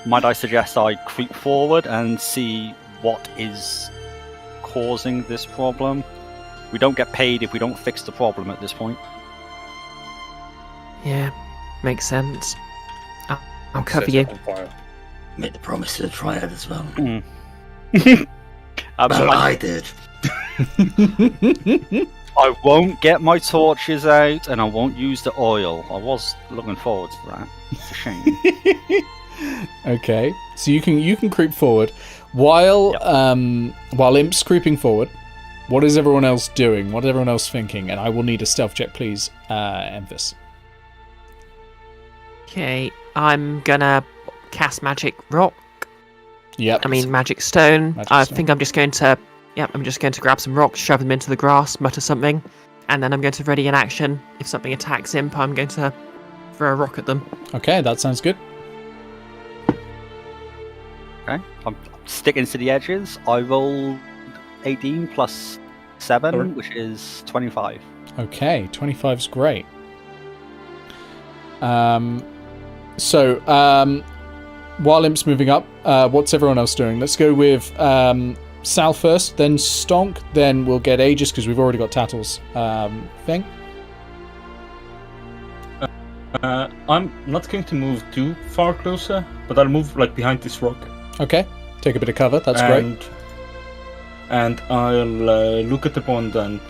Speaker 4: Might I suggest I creep forward and see what is causing this problem. We don't get paid if we don't fix the problem at this point.
Speaker 2: Yeah, makes sense. I'll cover
Speaker 5: Set
Speaker 2: you.
Speaker 5: it on fire.
Speaker 6: Made the promise to the Triad as well.
Speaker 4: Well,
Speaker 6: I did.
Speaker 4: I won't get my torches out, and I won't use the oil. I was looking forward to that. It's a shame.
Speaker 1: Okay, so you can creep forward while Imp's creeping forward. What is everyone else doing? What is everyone else thinking? And I will need a stealth check, please, Emphas.
Speaker 2: Okay, I'm gonna cast magic rock.
Speaker 1: Yep.
Speaker 2: I mean magic stone.
Speaker 1: Magic
Speaker 2: I
Speaker 1: stone.
Speaker 2: think I'm just going to. Yep, I'm just going to grab some rocks, shove them into the grass, mutter something, and then I'm going to ready an action. If something attacks Imp, I'm going to throw a rock at them.
Speaker 1: Okay, that sounds good.
Speaker 4: Okay, I'm sticking to the edges. I rolled 18 plus 7,
Speaker 3: Alright.
Speaker 4: which is 25.
Speaker 1: Okay, 25's great. While Imp's moving up, what's everyone else doing? Let's go with Sal first, then Stonk, then we'll get Aegis because we've already got Tattle's thing.
Speaker 3: I'm not going to move too far closer, but I'll move like behind this rock.
Speaker 1: Okay, take a bit of cover. That's great.
Speaker 3: And I'll look at the pond and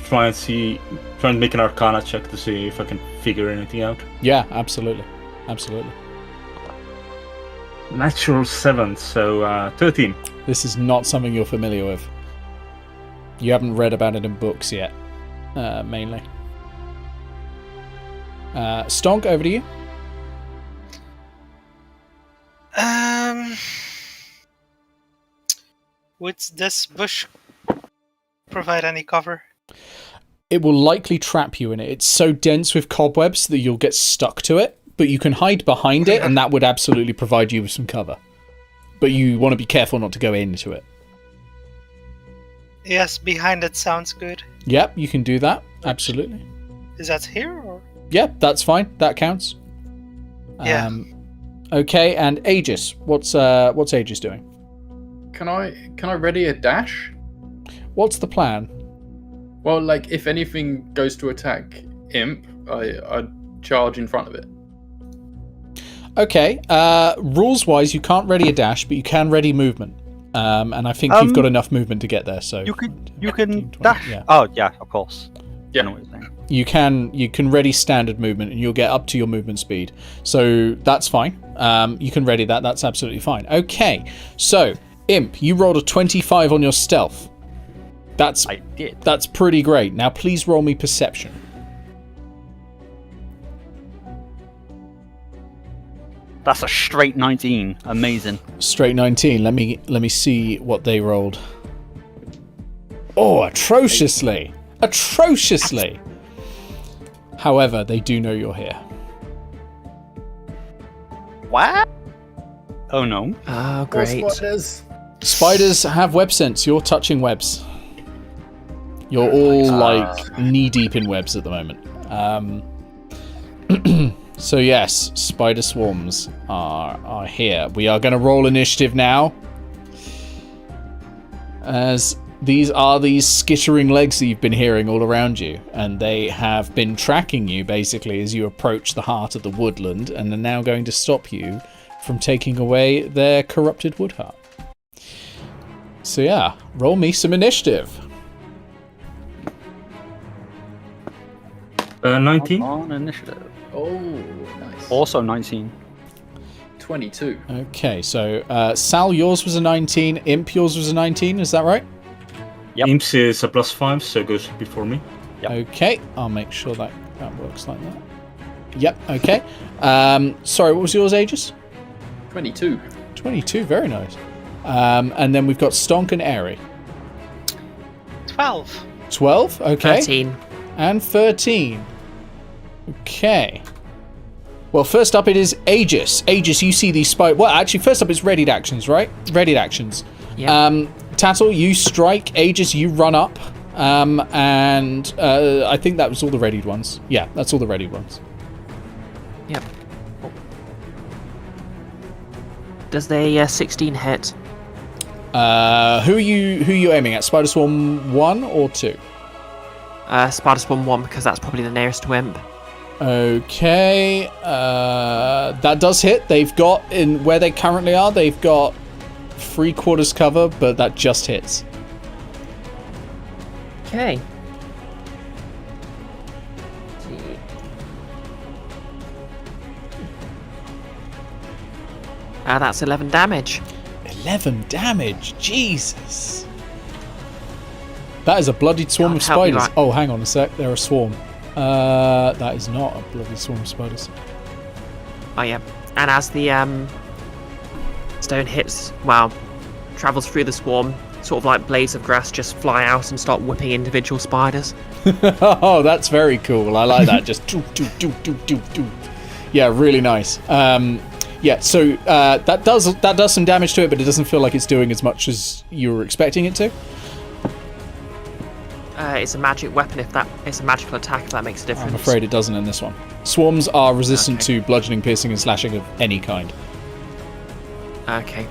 Speaker 3: try and make an Arcana check to see if I can figure anything out.
Speaker 1: Yeah, absolutely, absolutely.
Speaker 3: Natural 7, so 13.
Speaker 1: This is not something you're familiar with. You haven't read about it in books yet, mainly. Stonk, over to you.
Speaker 7: Would this bush provide any cover?
Speaker 1: It will likely trap you in it. It's so dense with cobwebs that you'll get stuck to it, but you can hide behind it, and that would absolutely provide you with some cover. But you want to be careful not to go into it.
Speaker 7: Yes, behind it sounds good.
Speaker 1: Yep, you can do that. Absolutely.
Speaker 7: Is that here or?
Speaker 1: Yep, that's fine. That counts.
Speaker 7: Yeah.
Speaker 1: Okay, and Aegis. What's Aegis doing?
Speaker 5: Can I ready a dash?
Speaker 1: What's the plan?
Speaker 5: Well, like if anything goes to attack Imp, I charge in front of it.
Speaker 1: Okay. Rules-wise, you can't ready a dash, but you can ready movement. And I think you've got enough movement to get there. So
Speaker 4: You can
Speaker 1: 15, 20,
Speaker 4: dash.
Speaker 1: yeah.
Speaker 4: Oh yeah, of course.
Speaker 5: Yeah.
Speaker 4: I know what you're saying.
Speaker 1: You can ready standard movement, and you'll get up to your movement speed. So that's fine. You can ready that. That's absolutely fine. Okay. So Imp, you rolled a 25 on your stealth.
Speaker 4: I did.
Speaker 1: That's pretty great. Now please roll me perception.
Speaker 4: That's a straight 19. Amazing.
Speaker 1: Straight 19. Let me see what they rolled. Oh, atrociously. Atrociously. However, they do know you're here.
Speaker 4: What? Oh no.
Speaker 2: Oh, great.
Speaker 1: Spiders have web sense. You're touching webs. You're all like knee deep in webs at the moment. So yes, spider swarms are here. We are going to roll initiative now, as these are these skittering legs that you've been hearing all around you, and they have been tracking you basically as you approach the heart of the woodland, and are now going to stop you from taking away their corrupted wood heart. So yeah, roll me some initiative.
Speaker 3: 19.
Speaker 4: On initiative.
Speaker 5: Oh, nice.
Speaker 4: Also 19.
Speaker 5: 22.
Speaker 1: Okay, so Sal, yours was a 19. Imp, yours was a 19. Is that right?
Speaker 4: Yep.
Speaker 3: Imps is a +5, so it goes before me.
Speaker 4: Yep.
Speaker 1: Okay, I'll make sure that works like that. Yep, okay. Sorry, what was yours, Aegis?
Speaker 5: 22.
Speaker 1: 22, very nice. And then we've got Stonk and Airy.
Speaker 7: 12.
Speaker 1: 12, okay.
Speaker 2: 13.
Speaker 1: And 13. Okay. Well, first up it is Aegis. Aegis, you see these spiders. Well, actually, first up is readied actions, right? Readied actions.
Speaker 2: Yeah.
Speaker 1: Tattle, you strike. Aegis, you run up. And I think that was all the readied ones. Yeah, that's all the readied ones.
Speaker 2: Yep. Does the 16 hit?
Speaker 1: Who are you aiming at? Spider Swarm 1 or 2?
Speaker 2: Spider Swarm 1 because that's probably the nearest to imp.
Speaker 1: Okay, that does hit. They've got, in where they currently are, they've got 3/4 cover, but that just hits.
Speaker 2: Okay. That's 11 damage.
Speaker 1: 11 damage, Jesus. That is a bloodied swarm of
Speaker 2: Can't help you,
Speaker 1: spiders.
Speaker 2: right?
Speaker 1: Oh, hang on a sec, they're a swarm. That is not a bloody swarm of spiders.
Speaker 2: Oh yeah. And as the stone hits, well, travels through the swarm, sort of like blades of grass just fly out and start whipping individual spiders.
Speaker 1: Oh, that's very cool. I like that. Just do. Yeah, really nice. Yeah, so that does some damage to it, but it doesn't feel like it's doing as much as you were expecting it to.
Speaker 2: It's a magic weapon. If that, it's a magical attack. If that makes a difference.
Speaker 1: I'm afraid it doesn't in this one. Swarms are resistant to bludgeoning, piercing, and slashing of any kind.
Speaker 2: Okay.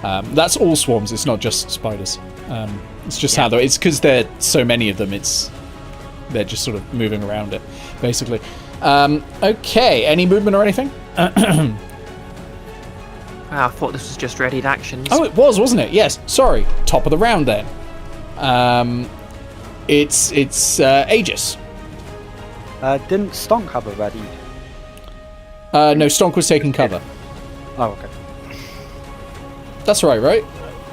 Speaker 1: That's all swarms. It's not just spiders. It's just how it's because there are so many of them. They're just sort of moving around it, basically. Okay. Any movement or anything?
Speaker 2: I thought this was just readied actions.
Speaker 1: Oh, it was, wasn't it? Yes. Sorry. Top of the round then. It's Aegis.
Speaker 4: Didn't Stonk have a ready?
Speaker 1: No, Stonk was taking cover.
Speaker 4: Oh, okay.
Speaker 1: That's right?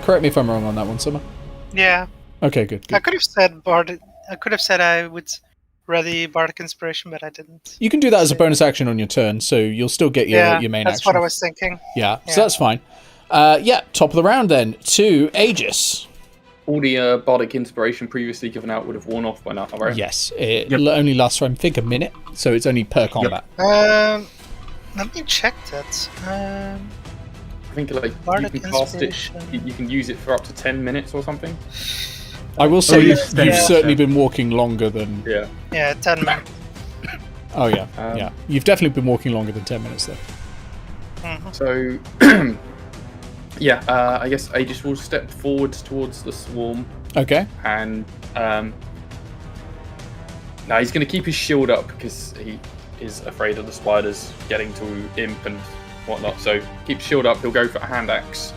Speaker 1: Correct me if I'm wrong on that one, Summer.
Speaker 7: Yeah.
Speaker 1: Okay, good.
Speaker 7: I could have said I would ready Bardic Inspiration, but I didn't.
Speaker 1: You can do that as a bonus action on your turn, so you'll still get your main action.
Speaker 7: That's what I was thinking.
Speaker 1: Yeah, so that's fine. Top of the round then to Aegis.
Speaker 5: All the Bardic Inspiration previously given out would have worn off by now, right?
Speaker 1: Yes, it only lasts for, I think, a minute, so it's only per combat.
Speaker 7: Let me check that.
Speaker 5: I think like you
Speaker 7: Bardic
Speaker 5: can cast it.
Speaker 7: Inspiration.
Speaker 5: You can use it for up to 10 minutes or something.
Speaker 1: I will say you've
Speaker 3: yeah.
Speaker 1: certainly been walking longer than...
Speaker 5: Yeah.
Speaker 7: Yeah, 10 minutes.
Speaker 1: Oh, yeah. Yeah. You've definitely been walking longer than 10 minutes, though.
Speaker 7: Mm-hmm.
Speaker 5: So, I guess Aegis will step forward towards the swarm.
Speaker 1: Okay.
Speaker 5: And now he's going to keep his shield up because he is afraid of the spiders getting to Imp and whatnot. So keep shield up. He'll go for a hand axe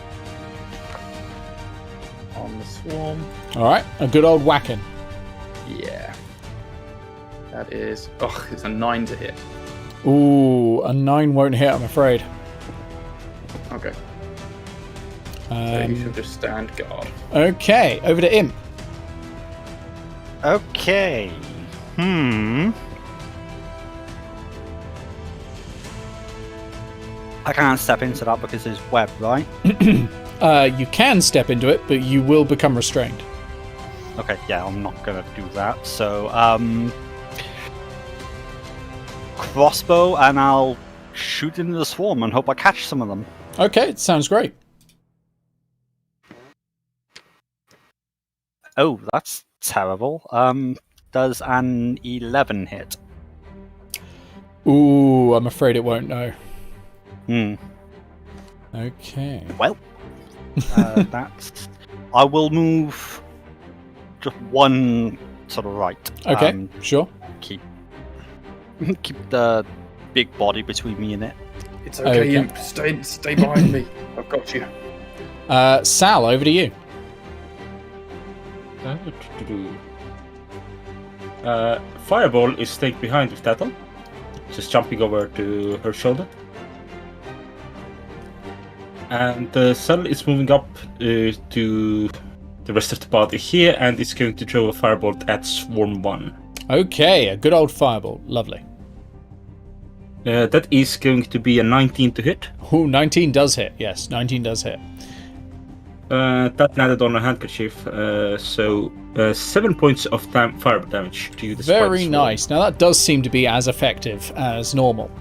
Speaker 5: on the swarm.
Speaker 1: All right. A good old whacking.
Speaker 5: Yeah. That is... Oh, it's a 9 to hit.
Speaker 1: Ooh, a 9 won't hit, I'm afraid.
Speaker 5: Okay. So you should just stand guard.
Speaker 1: Okay, over to Imp.
Speaker 4: Okay. I can't step into that because there's web, right?
Speaker 1: You can step into it, but you will become restrained.
Speaker 4: Okay, yeah, I'm not gonna do that. So, crossbow, and I'll shoot into the swarm and hope I catch some of them.
Speaker 1: Okay, sounds great.
Speaker 4: Oh, that's terrible. Does an 11 hit?
Speaker 1: Ooh, I'm afraid it won't, no. Okay.
Speaker 4: Well, that's... I will move just one sort of right.
Speaker 1: Okay, sure.
Speaker 4: Keep the big body between me and it.
Speaker 5: It's okay, Imp. Stay behind me. I've got you.
Speaker 1: Sal, over to you.
Speaker 3: Fireball is stayed behind with Tattle. Just jumping over to her shoulder. And Sal is moving up to the rest of the party here, and it's going to throw a firebolt at Swarm 1.
Speaker 1: Okay, a good old fireball. Lovely.
Speaker 3: That is going to be a 19 to hit.
Speaker 1: Ooh, 19 does hit. Yes, 19 does hit.
Speaker 3: That landed on a handkerchief, so 7 points of fireball damage to you.
Speaker 1: Very nice. Now that does seem to be as effective as normal.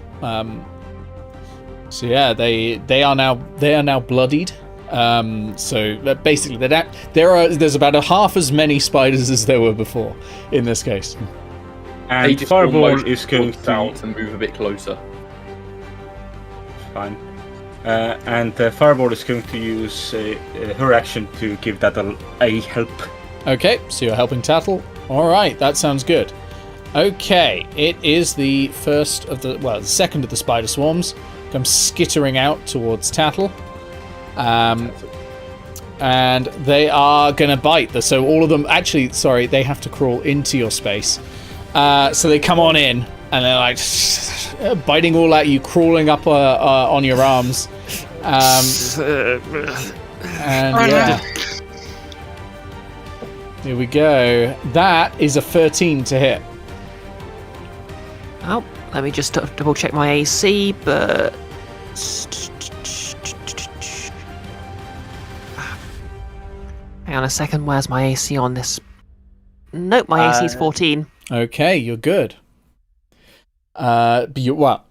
Speaker 1: So yeah, they are now bloodied. So basically, there's about a half as many spiders as there were before in this case.
Speaker 3: And fireball is going
Speaker 5: to move a bit closer.
Speaker 3: Fine. And Fireball is going to use her action to give that a help.
Speaker 1: Okay, so you're helping Tattle. All right, that sounds good. Okay, it is the second of the spider swarms. Come skittering out towards Tattle. And they are going to bite. So all of them, actually, sorry, they have to crawl into your space. So they come on in, and they're like biting all at you, crawling up on your arms. Here we go. That is a 13 to hit.
Speaker 2: Oh, let me just double check my AC, but... Hang on a second, where's my AC on this? Nope, my AC is 14.
Speaker 1: Okay, you're good. But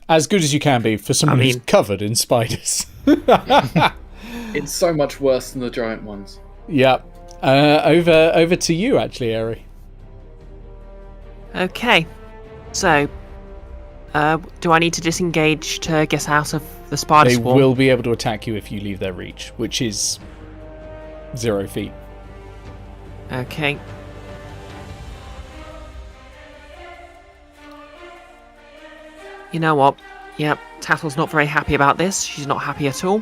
Speaker 1: as good as you can be for someone who's covered in spiders.
Speaker 5: It's so much worse than the giant ones.
Speaker 1: Yep. Over to you, actually, Eri.
Speaker 2: Okay, so do I need to disengage to get out of the spider
Speaker 1: They
Speaker 2: swarm?
Speaker 1: will be able to attack you if you leave their reach, which is 0 feet.
Speaker 2: Okay. You know what? Yep, Tattle's not very happy about this. She's not happy at all.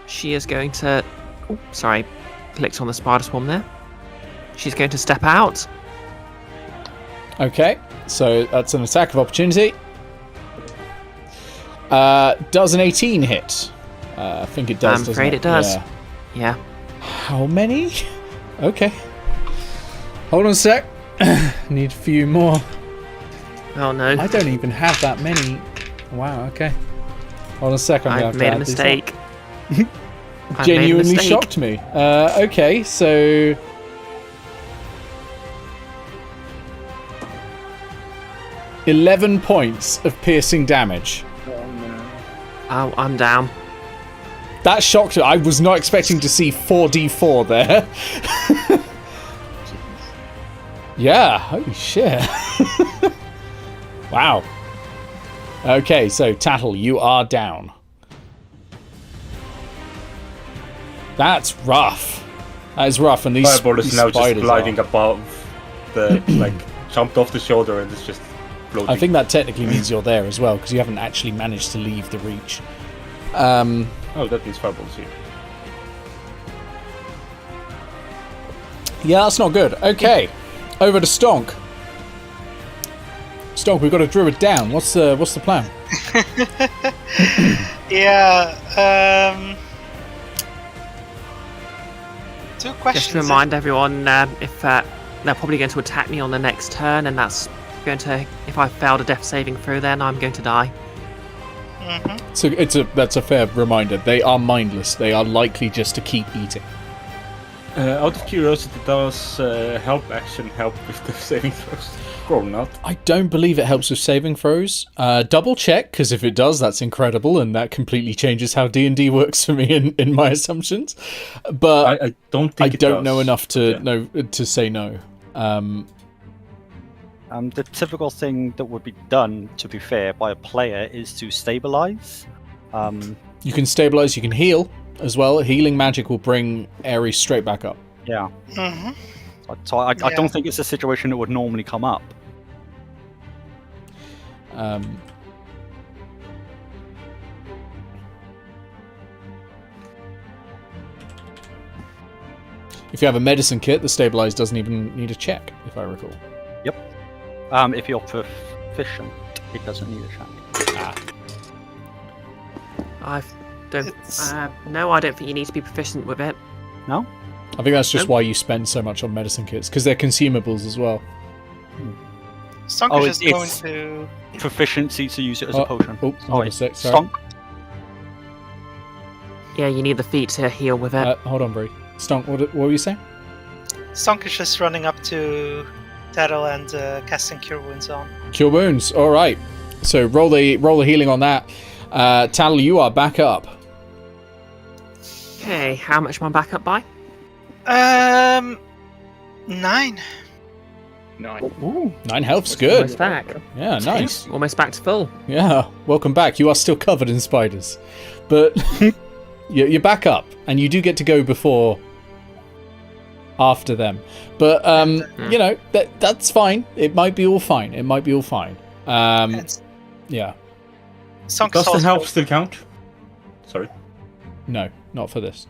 Speaker 2: She is going to... Oh, sorry. Clicked on the spider swarm there. She's going to step out.
Speaker 1: Okay, so that's an attack of opportunity. Does an 18 hit? I think it does.
Speaker 2: I'm afraid it does. Yeah.
Speaker 1: How many? Okay. Hold on a sec. Need a few more.
Speaker 2: Oh no.
Speaker 1: I don't even have that many. Wow, okay. Hold on a sec.
Speaker 2: I've made a mistake.
Speaker 1: Genuinely shocked me. Okay, so... $11 points of piercing damage.
Speaker 2: Oh, I'm down.
Speaker 1: That shocked me. I was not expecting to see 4d4 there. Yeah, holy shit. Wow. Okay, so Tattle, you are down. That's rough. That is rough, and these
Speaker 3: Fireball is now just gliding
Speaker 1: are.
Speaker 3: above the, jumped off the shoulder and it's just floating.
Speaker 1: I think that technically means you're there as well, because you haven't actually managed to leave the reach.
Speaker 3: Oh, that means Fireball's here.
Speaker 1: Yeah, that's not good. Okay, over to Stonk. Stonk, we've got to druid down. What's the plan?
Speaker 7: Two questions.
Speaker 2: Just to remind everyone, if they're probably going to attack me on the next turn, and that's going to, if I failed a death saving throw, then I'm going to die.
Speaker 7: Mm-hmm.
Speaker 1: So that's a fair reminder. They are mindless. They are likely just to keep eating.
Speaker 3: Out of curiosity, does help action help with the saving throws? Or not?
Speaker 1: I don't believe it helps with saving throws. Double check, because if it does, that's incredible, and that completely changes how D&D works for me in my assumptions. But
Speaker 3: I don't think
Speaker 1: I don't
Speaker 3: does.
Speaker 1: know enough to know to say no.
Speaker 4: The typical thing that would be done, to be fair, by a player is to stabilize.
Speaker 1: You can stabilize, you can heal as well. Healing magic will bring Ares straight back up.
Speaker 4: Yeah.
Speaker 7: Mm-hmm.
Speaker 4: So I don't think it's a situation that would normally come up.
Speaker 1: If you have a medicine kit, the stabilize doesn't even need a check, if I recall.
Speaker 4: Yep. If you're proficient, it doesn't need a check.
Speaker 2: I don't think you need to be proficient with it.
Speaker 4: No?
Speaker 1: I think that's just why you spend so much on medicine kits, because they're consumables as well.
Speaker 7: Stonk is just going to...
Speaker 4: Proficiency to use it as a potion.
Speaker 1: Oh, hold on a sec, sorry.
Speaker 4: Stonk.
Speaker 2: Yeah, you need the feet to heal with it.
Speaker 1: Hold on, Bree. Stonk, what were you saying?
Speaker 7: Stonk is just running up to Tattle and casting Cure Wounds on.
Speaker 1: Cure Wounds, alright. So roll the healing on that. Tattle, you are back up.
Speaker 2: Okay, how much am I back up by?
Speaker 7: 9.
Speaker 5: 9.
Speaker 2: Ooh,
Speaker 1: 9 health's
Speaker 2: almost
Speaker 1: good.
Speaker 2: back.
Speaker 1: Yeah, nice.
Speaker 2: Almost back to full.
Speaker 1: Yeah, welcome back. You are still covered in spiders. But you're back up, and you do get to go before... after them. But, you know, that's fine. It might be all fine. It might be all fine. Yeah.
Speaker 7: Stonk
Speaker 3: Does
Speaker 7: is
Speaker 3: the
Speaker 7: also
Speaker 3: help still count? Sorry.
Speaker 1: No, not for this.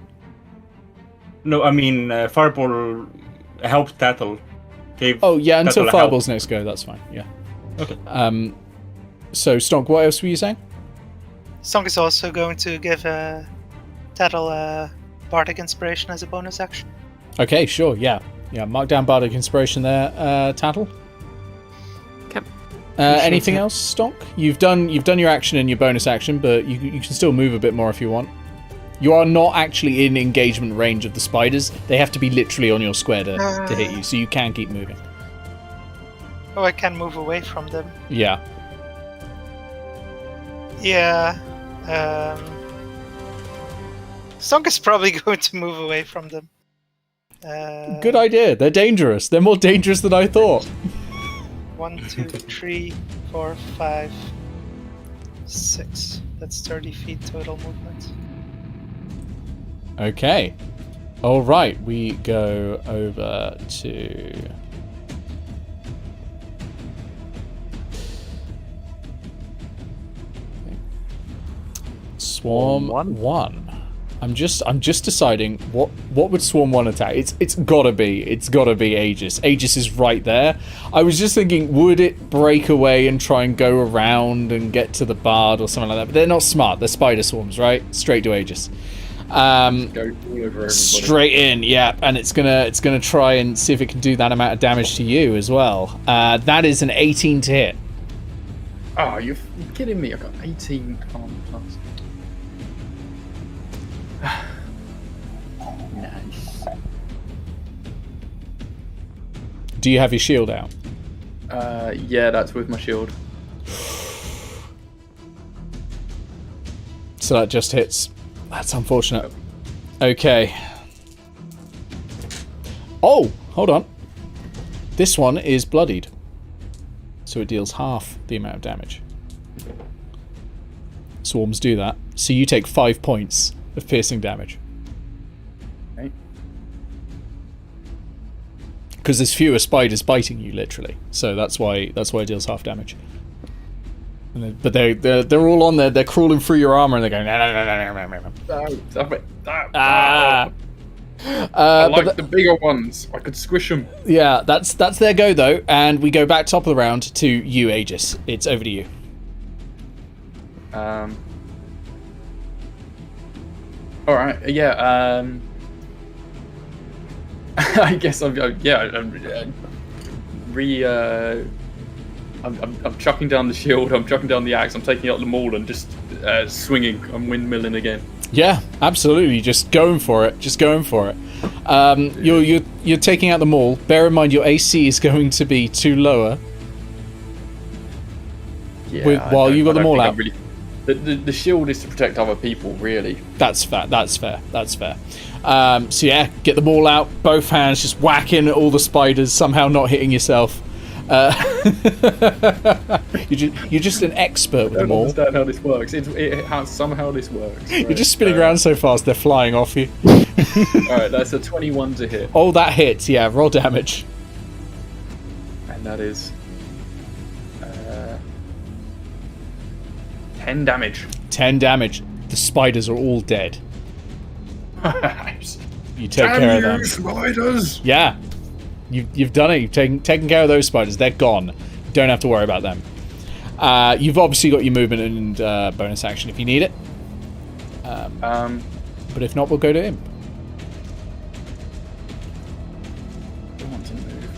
Speaker 3: No, I mean, Fireball helped Tattle. Gave
Speaker 1: Oh, yeah, until
Speaker 3: Tattle a help.
Speaker 1: Fireball's next go, that's fine. Yeah.
Speaker 3: Okay.
Speaker 1: So, Stonk, what else were you saying?
Speaker 7: Stonk is also going to give Tattle a Bardic Inspiration as a bonus action.
Speaker 1: Okay, sure, yeah. Yeah, mark down Bardic Inspiration there, Tattle.
Speaker 2: Okay.
Speaker 1: Anything else, Stonk? You've done your action and your bonus action, but you can still move a bit more if you want. You are not actually in engagement range of the spiders. They have to be literally on your square to hit you, so you can keep moving.
Speaker 7: Oh, I can move away from them.
Speaker 1: Yeah.
Speaker 7: Yeah. Stonk is probably going to move away from them.
Speaker 1: Good idea. They're dangerous. They're more dangerous than I thought.
Speaker 7: 1, 2, 3, 4, 5, 6. That's 30 feet total movement.
Speaker 1: Okay. All right, we go over to... Swarm 1. I'm just deciding what would Swarm 1 attack. It's gotta be Aegis. Aegis is right there. I was just thinking, would it break away and try and go around and get to the bard or something like that? But they're not smart. They're spider swarms, right? Straight to Aegis.
Speaker 5: Go all over everybody.
Speaker 1: Straight in, yeah, and it's gonna try and see if it can do that amount of damage to you as well. That is an 18 to hit.
Speaker 5: Oh, you're kidding me! I got 18 armor plus.
Speaker 4: Nice.
Speaker 1: Do you have your shield out?
Speaker 5: Yeah, that's with my shield.
Speaker 1: So that just hits. That's unfortunate. Okay. Oh, hold on. This one is bloodied. So it deals half the amount of damage. Swarms do that. So you take 5 points of piercing damage.
Speaker 5: Okay.
Speaker 1: Because there's fewer spiders biting you, literally. So that's why it deals half damage. But they're all on there. They're crawling through your armor and they're going.
Speaker 5: Stop it!
Speaker 1: Ah.
Speaker 5: I like the bigger ones. I could squish them.
Speaker 1: Yeah, that's their go though, and we go back top of the round to you, Aegis. It's over to you.
Speaker 5: All right. Yeah. I guess I'm chucking down the shield. I'm chucking down the axe. I'm taking out the maul and just swinging. I'm windmilling again.
Speaker 1: Yeah, absolutely. Just going for it. You're taking out the maul. Bear in mind your AC is going to be too lower.
Speaker 5: Yeah.
Speaker 1: While you got the maul out.
Speaker 5: Really, the shield is to protect other people, really.
Speaker 1: That's fair. So yeah, get the maul out. Both hands, just whacking at all the spiders. Somehow not hitting yourself. You're just an expert with
Speaker 5: I
Speaker 1: the
Speaker 5: don't
Speaker 1: maul.
Speaker 5: understand how this works. Somehow this works.
Speaker 1: You're just spinning around so fast they're flying off you.
Speaker 5: Alright, that's a 21 to hit.
Speaker 1: Oh, that hits. Yeah, roll damage.
Speaker 5: And that is 10 damage.
Speaker 1: 10 damage. The spiders are all dead. You take care of them.
Speaker 5: Spiders!
Speaker 1: Yeah. You've done it. You've taken care of those spiders. They're gone. You don't have to worry about them. You've obviously got your movement and bonus action if you need it. But if not, we'll go to him.
Speaker 5: I want to move.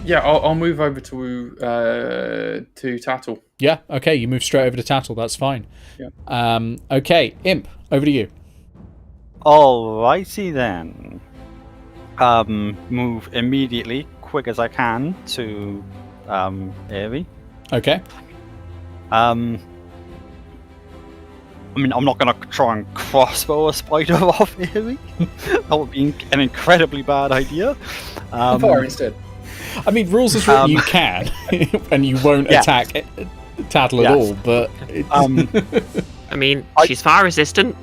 Speaker 5: Yeah, I'll move over to Tattle.
Speaker 1: Yeah, okay. You move straight over to Tattle. That's fine.
Speaker 5: Yeah.
Speaker 1: Okay, Imp, over to you.
Speaker 4: Alrighty then. Move immediately, quick as I can, to Airy.
Speaker 1: Okay.
Speaker 4: I mean, I'm not gonna try and crossbow a spider off Airy. That would be an incredibly bad idea.
Speaker 5: Fire instead.
Speaker 1: I mean, rules is written, you can, and you won't attack Tattle at all, but...
Speaker 2: I mean, she's fire resistant.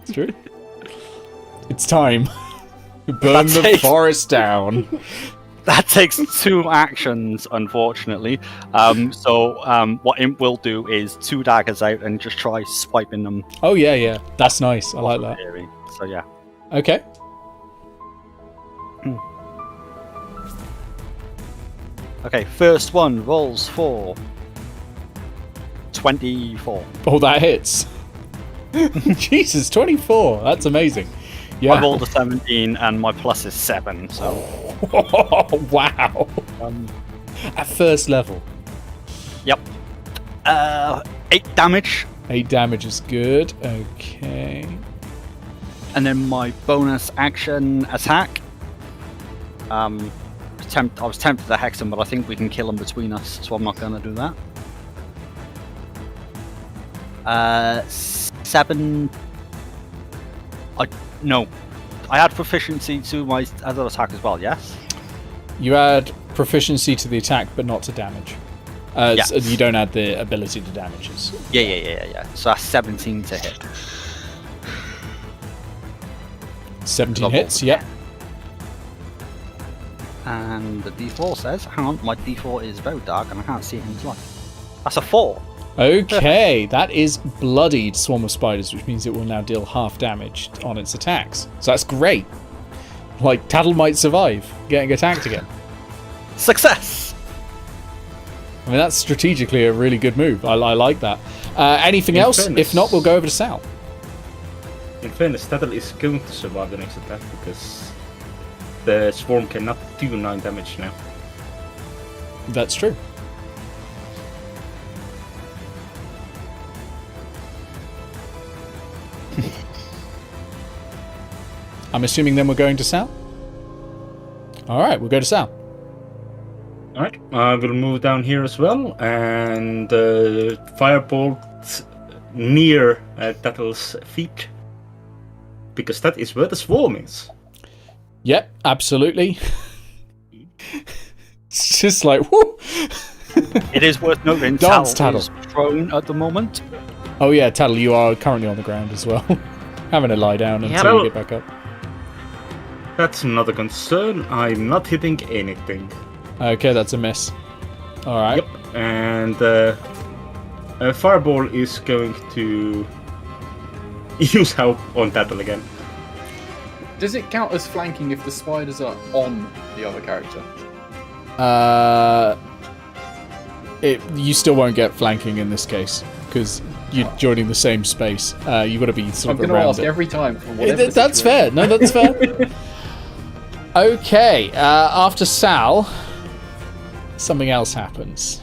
Speaker 1: It's true. It's time. Burn the forest down.
Speaker 4: That takes 2 actions, unfortunately. So what Imp will do is 2 daggers out and just try swiping them.
Speaker 1: Oh, yeah. That's nice. I like that.
Speaker 4: So, yeah.
Speaker 1: Okay.
Speaker 4: Okay, first one rolls for 24.
Speaker 1: Oh, that hits. Jesus, 24. That's amazing. Yeah.
Speaker 4: I rolled a 17 and my plus is 7, so...
Speaker 1: Wow. At first level.
Speaker 4: Yep. 8 damage.
Speaker 1: 8 damage is good. Okay.
Speaker 4: And then my bonus action attack. I was tempted to hex him, but I think we can kill him between us, so I'm not going to do that. 7... No. I add proficiency to my other attack as well, yes?
Speaker 1: You add proficiency to the attack, but not to damage.
Speaker 4: Yeah.
Speaker 1: So you don't add the ability to damages.
Speaker 4: Yeah. So that's 17 to hit.
Speaker 1: 17 hits, yep.
Speaker 4: And the D4 says, hang on, my D4 is very dark and I can't see it in his light. That's a 4.
Speaker 1: Okay, that is bloodied swarm of spiders, which means it will now deal half damage on its attacks. So that's great. Like, Tattle might survive getting attacked again.
Speaker 4: Success!
Speaker 1: I mean, that's strategically a really good move. I like that. Anything else?
Speaker 3: Fairness.
Speaker 1: If not, we'll go over to Sal.
Speaker 3: In fairness, Tattle is going to survive the next attack because the swarm cannot do 9 damage now.
Speaker 1: That's true. I'm assuming then we're going to Sal? Alright, we'll go to Sal.
Speaker 3: Alright, I will move down here as well, and firebolt near Tattle's feet, because that is where the swarm is.
Speaker 1: Yep, absolutely. It's just like, whoo!
Speaker 4: It is worth noting,
Speaker 1: Dance,
Speaker 4: Tattle is prone at the moment.
Speaker 1: Oh yeah, Tattle, you are currently on the ground as well. Having to lie down until you get back up.
Speaker 3: That's not a concern. I'm not hitting anything.
Speaker 1: Okay, that's a miss. Alright.
Speaker 3: Yep, and Fireball is going to use help on Tattle again.
Speaker 5: Does it count as flanking if the spiders are on the other character?
Speaker 1: You still won't get flanking in this case, because you're joining the same space. You've got to be sort of
Speaker 5: I'm going to
Speaker 1: around
Speaker 5: ask
Speaker 1: it.
Speaker 5: every time. For whatever
Speaker 1: That's fair. No, that's fair. Okay, after Sal, something else happens.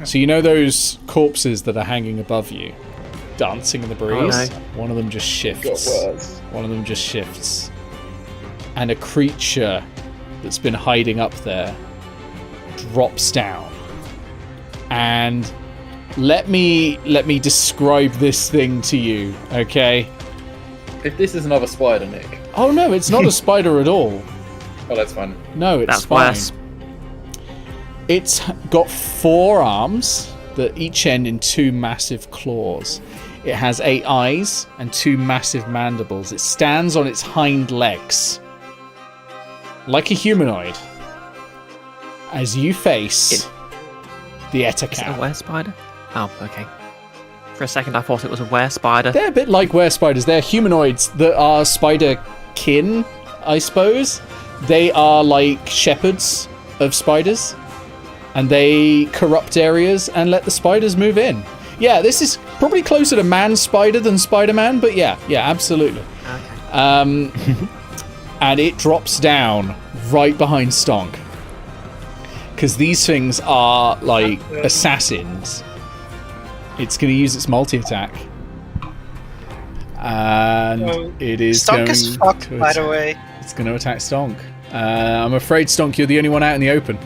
Speaker 1: So you know those corpses that are hanging above you, dancing in the breeze?
Speaker 2: Oh, no.
Speaker 1: One of them just shifts.
Speaker 5: Got words.
Speaker 1: One of them just shifts. And a creature that's been hiding up there drops down. And let me describe this thing to you, okay?
Speaker 5: If this is another spider, Nick.
Speaker 1: Oh no, it's not a spider at all.
Speaker 5: Oh, that's fine.
Speaker 1: No, it's
Speaker 2: That's
Speaker 1: fine.
Speaker 2: worse.
Speaker 1: It's got 4 arms that each end in 2 massive claws. It has 8 eyes and 2 massive mandibles. It stands on its hind legs like a humanoid as you face the
Speaker 2: Is it a
Speaker 1: Etacat.
Speaker 2: were spider? Oh, okay. For a second, I thought it was a were spider.
Speaker 1: They're a bit like were spiders. They're humanoids that are spider kin, I suppose. They are like shepherds of spiders, and they corrupt areas and let the spiders move in. Yeah, this is probably closer to man spider than Spider-Man, but yeah, absolutely.
Speaker 2: Okay.
Speaker 1: And it drops down right behind Stonk, because these things are like assassins. It's going to use its multi-attack. And it is
Speaker 7: Stonk
Speaker 1: going
Speaker 7: is fucked,
Speaker 1: to
Speaker 7: by the
Speaker 1: attack-
Speaker 7: way.
Speaker 1: It's going to attack Stonk. I'm afraid, Stonk, you're the only one out in the open.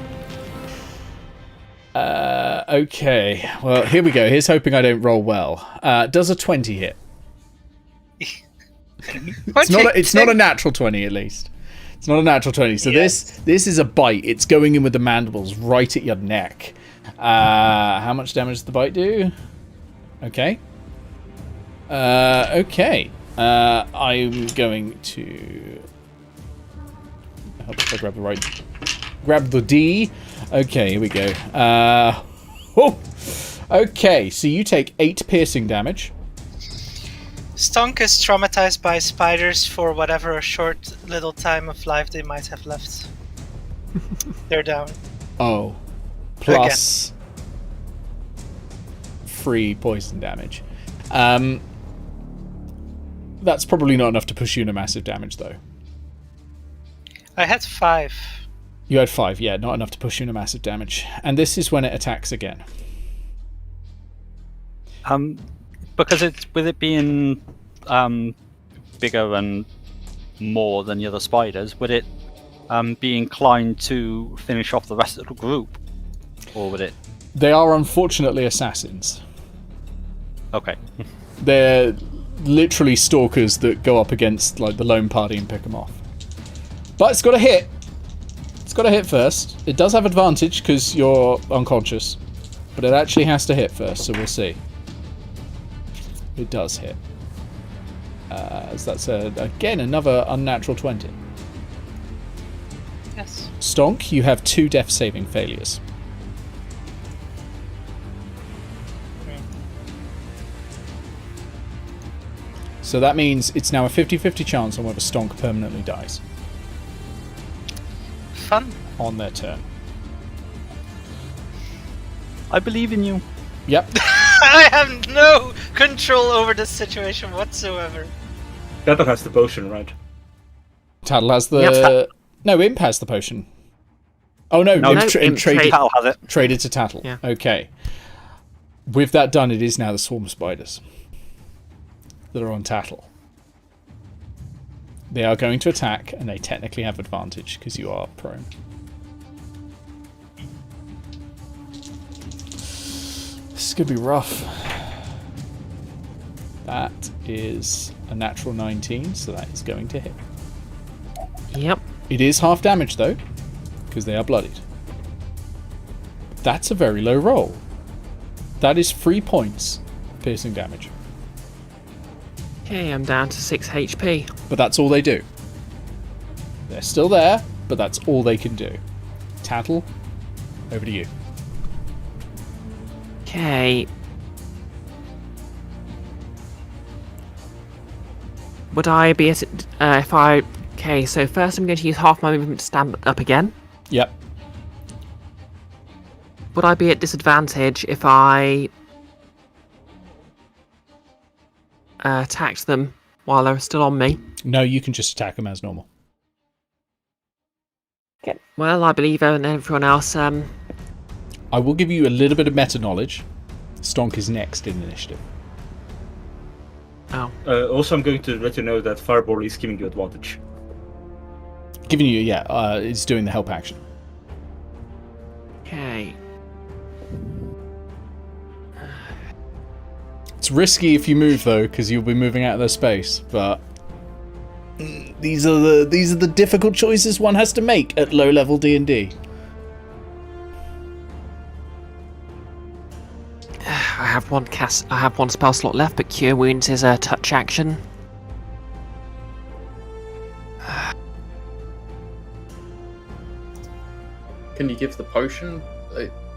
Speaker 1: Okay. Well, here we go. Here's hoping I don't roll well. Does a 20 hit? It's not a natural 20, at least. It's not a natural 20. So
Speaker 7: Yes.
Speaker 1: this is a bite. It's going in with the mandibles right at your neck. How much damage does the bite do? Okay. Okay. I'm going to help if I grab the D. Okay, here we go. Oh. Okay, so you take 8 piercing damage.
Speaker 7: Stonk is traumatized by spiders for whatever short little time of life they might have left. They're down.
Speaker 1: Oh. Plus 3 poison damage. That's probably not enough to push you into massive damage, though.
Speaker 7: I had 5.
Speaker 1: You had 5, yeah, not enough to push you into massive damage. And this is when it attacks again.
Speaker 4: Because it's with it being bigger and more than the other spiders, would it be inclined to finish off the rest of the group, or would it?
Speaker 1: They are unfortunately assassins.
Speaker 4: Okay.
Speaker 1: They're literally stalkers that go up against like the lone party and pick them off. But it's got to hit. It's got to hit first. It does have advantage because you're unconscious, but it actually has to hit first. So we'll see. It does hit. So that's again another unnatural 20.
Speaker 7: Yes.
Speaker 1: Stonk, you have 2 death saving failures. So that means it's now a 50-50 chance on whether Stonk permanently dies
Speaker 7: Fun.
Speaker 1: on their turn.
Speaker 4: I believe in you.
Speaker 1: Yep.
Speaker 7: I have no control over this situation whatsoever.
Speaker 3: Tattle has the potion, right?
Speaker 1: Tattle has the...
Speaker 2: Yep.
Speaker 1: No, Imp has the potion. Oh, no.
Speaker 2: No,
Speaker 1: Imp
Speaker 2: Imp
Speaker 1: traded,
Speaker 4: Tattle has it.
Speaker 1: traded to Tattle.
Speaker 2: Yeah.
Speaker 1: Okay. With that done, it is now the swarm spiders that are on Tattle. They are going to attack, and they technically have advantage because you are prone. This is going to be rough. That is a natural 19, so that is going to hit.
Speaker 2: Yep.
Speaker 1: It is half damage, though, because they are bloodied. That's a very low roll. That is 3 points piercing damage.
Speaker 2: Okay, I'm down to 6 HP.
Speaker 1: But that's all they do. They're still there, but that's all they can do. Tattle, over to you.
Speaker 2: Okay. Would I be at if I... Okay, so first I'm going to use half my movement to stand up again.
Speaker 1: Yep.
Speaker 2: Would I be at disadvantage if I attacked them while they're still on me?
Speaker 1: No, you can just attack them as normal.
Speaker 2: Okay. Well, I believe everyone else...
Speaker 1: I will give you a little bit of meta knowledge. Stonk is next in initiative.
Speaker 2: Oh.
Speaker 3: Also, I'm going to let you know that Fireball is giving you advantage.
Speaker 1: Giving you, it's doing the help action.
Speaker 2: Okay.
Speaker 1: It's risky if you move though, because you'll be moving out of their space. But these are the difficult choices one has to make at low level D&D.
Speaker 2: I have one spell slot left, but Cure Wounds is a touch action.
Speaker 5: Can you give the potion?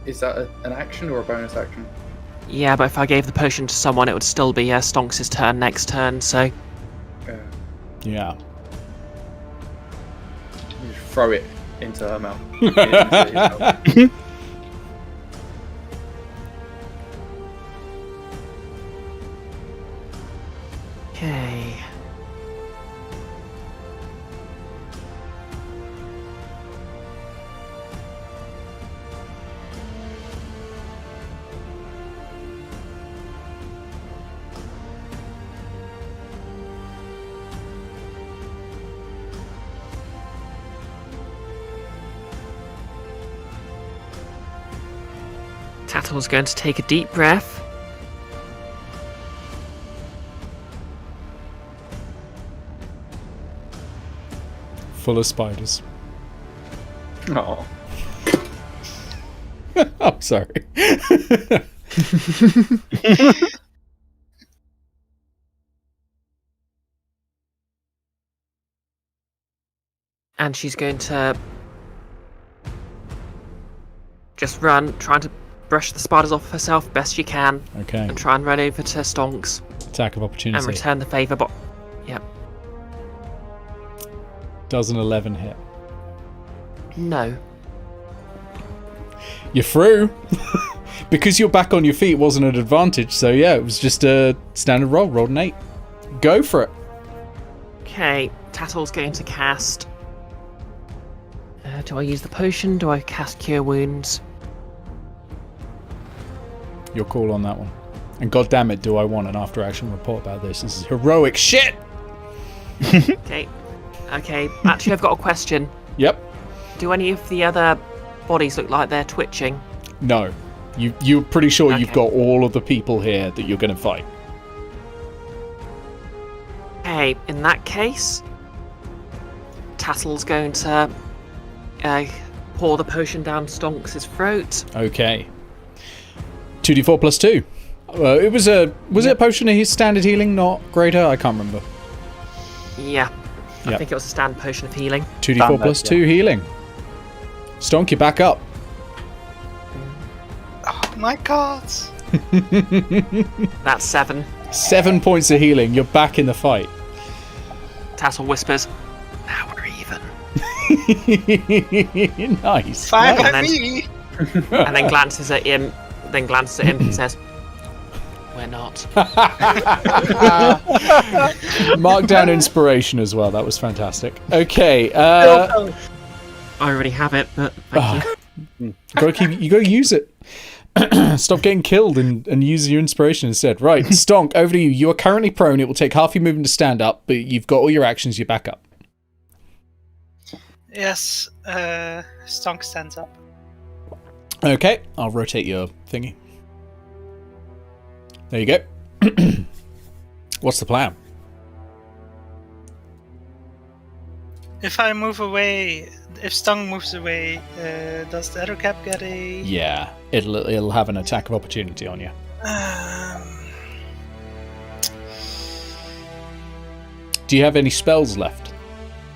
Speaker 5: Is that an action or a bonus action?
Speaker 2: Yeah, but if I gave the potion to someone, it would still be Stonks' turn next turn, so...
Speaker 1: Yeah.
Speaker 5: You just throw it into her mouth. Into his mouth.
Speaker 2: Okay. Tattle's going to take a deep breath.
Speaker 1: Full of spiders.
Speaker 5: Oh.
Speaker 1: I'm sorry.
Speaker 2: And she's going to just run, trying to brush the spiders off herself best she can,
Speaker 1: Okay.
Speaker 2: and try and run over to Stonks
Speaker 1: Attack of opportunity.
Speaker 2: and return the favour. But yep,
Speaker 1: Does an 11 hit.
Speaker 2: no.
Speaker 1: You're through. Because you're back on your feet wasn't an advantage, so yeah, it was just a standard roll. Rolled an 8. Go for it.
Speaker 2: Okay, Tattle's going to cast. Do I use the potion? Do I cast Cure Wounds?
Speaker 1: Your call on that one. And god damn it, do I want an after action report about this. This is heroic shit!
Speaker 2: Okay. Okay, actually, I've got a question.
Speaker 1: Yep.
Speaker 2: Do any of the other bodies look like they're twitching?
Speaker 1: No. You're pretty sure you've
Speaker 2: Okay.
Speaker 1: got all of the people here that you're going to fight.
Speaker 2: Okay, in that case, Tattle's going to pour the potion down Stonks' throat.
Speaker 1: Okay. 2d4 plus 2. Was it a potion of his standard healing, not greater? I can't remember.
Speaker 2: Yeah, I
Speaker 1: Yep.
Speaker 2: think it was a standard potion of healing.
Speaker 1: 2d4
Speaker 4: Standard,
Speaker 1: plus
Speaker 4: yeah.
Speaker 1: 2 healing. Stonk, you back up.
Speaker 7: Oh my god!
Speaker 2: That's 7.
Speaker 1: 7 points of healing. You're back in the fight.
Speaker 2: Tattle whispers, "Now we're even."
Speaker 1: Nice.
Speaker 7: Fine
Speaker 1: Nice.
Speaker 7: by
Speaker 2: then-
Speaker 7: me!
Speaker 2: And then glances at him. And says, "We're not."
Speaker 1: Mark down inspiration as well. That was fantastic. Okay.
Speaker 2: I already have it, but thank you.
Speaker 1: You gotta use it. Stop getting killed and use your inspiration instead. Right, Stonk, over to you. You are currently prone. It will take half your movement to stand up, but you've got all your actions. You're back up.
Speaker 7: Yes, Stonk stands up.
Speaker 1: Okay, I'll rotate your thingy. There you go. What's the plan?
Speaker 7: If I move away, if Stung moves away, does the other cap get a...
Speaker 1: Yeah, it'll have an attack of opportunity on you. Do you have any spells left?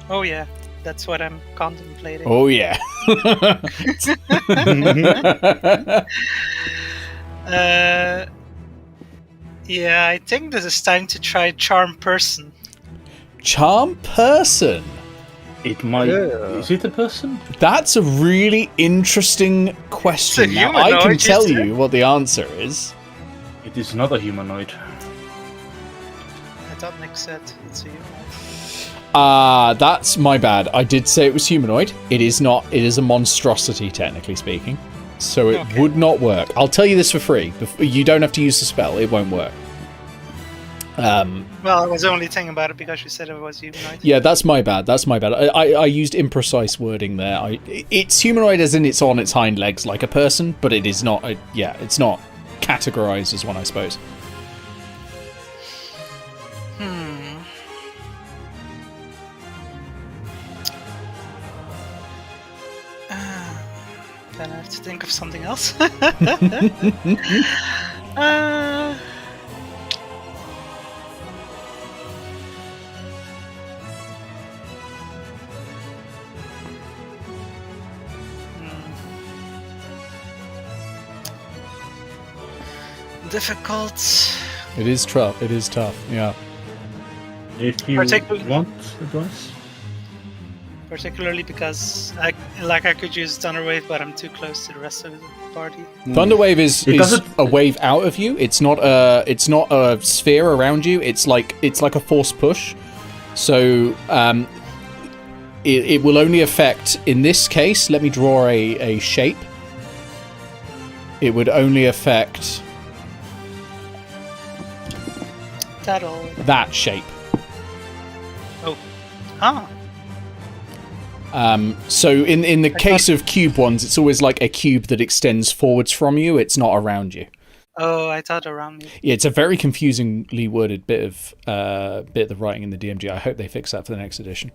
Speaker 7: Oh yeah, that's what I'm contemplating.
Speaker 1: Oh yeah.
Speaker 7: Yeah, I think this is time to try Charm Person.
Speaker 1: Charm person.
Speaker 3: It might. Is it a person?
Speaker 1: That's a really interesting question.
Speaker 7: It's a
Speaker 1: Now, I can
Speaker 7: humanoid,
Speaker 1: tell
Speaker 7: isn't it?
Speaker 1: you what the answer is.
Speaker 3: It is not a humanoid.
Speaker 7: I thought Nick said it's a humanoid.
Speaker 1: That's my bad. I did say it was humanoid. It is not. It is a monstrosity, technically speaking. So it
Speaker 7: Okay.
Speaker 1: would not work. I'll tell you this for free. You don't have to use the spell. It won't work.
Speaker 7: Well, I was only thinking about it because you said it was humanoid.
Speaker 1: Yeah, that's my bad. That's my bad. I used imprecise wording there. It's humanoid as in it's on its hind legs like a person, but it is not. It's not categorized as one, I suppose.
Speaker 7: Then I have to think of something else. Difficult.
Speaker 1: It is tough. It is tough. Yeah.
Speaker 3: If you
Speaker 7: Particularly-
Speaker 3: want advice.
Speaker 7: Particularly because I could use Thunderwave, but I'm too close to the rest of the party.
Speaker 1: Thunderwave is
Speaker 3: It doesn't-
Speaker 1: a wave out of you. It's not a sphere around you. It's like a force push. So it will only affect, in this case, let me draw a shape. It would only affect
Speaker 7: That'll.
Speaker 1: that shape.
Speaker 7: Oh. Huh.
Speaker 1: So in the case of cube ones, it's always like a cube that extends forwards from you. It's not around you.
Speaker 7: Oh, I thought around me.
Speaker 1: Yeah, it's a very confusingly worded bit of the writing in the DMG. I hope they fix that for the next edition.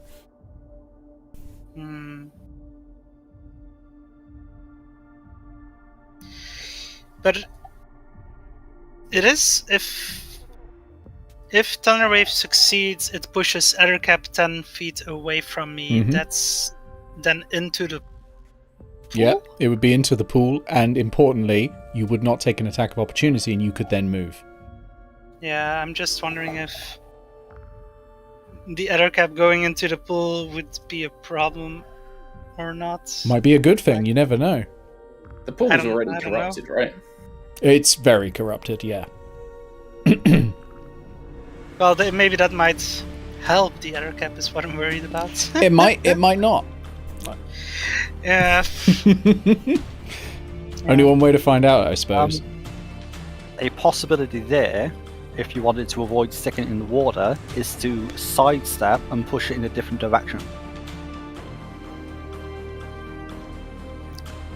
Speaker 7: But it is if Thunderwave succeeds, it pushes Ettercap 10 feet away from me. That's then into the pool?
Speaker 1: Yeah, it would be into the pool, and importantly, you would not take an attack of opportunity, and you could then move.
Speaker 7: Yeah, I'm just wondering if the Ettercap going into the pool would be a problem or not.
Speaker 1: Might be a good thing, you never know.
Speaker 5: The pool's
Speaker 7: I don't
Speaker 5: already
Speaker 7: know.
Speaker 5: corrupted, right?
Speaker 1: It's very corrupted, yeah.
Speaker 7: Well, maybe that might help the Ettercap is what I'm worried about.
Speaker 1: It might not.
Speaker 7: Yeah.
Speaker 1: Only one way to find out, I suppose.
Speaker 4: A possibility there, if you wanted to avoid sticking it in the water, is to sidestep and push it in a different direction.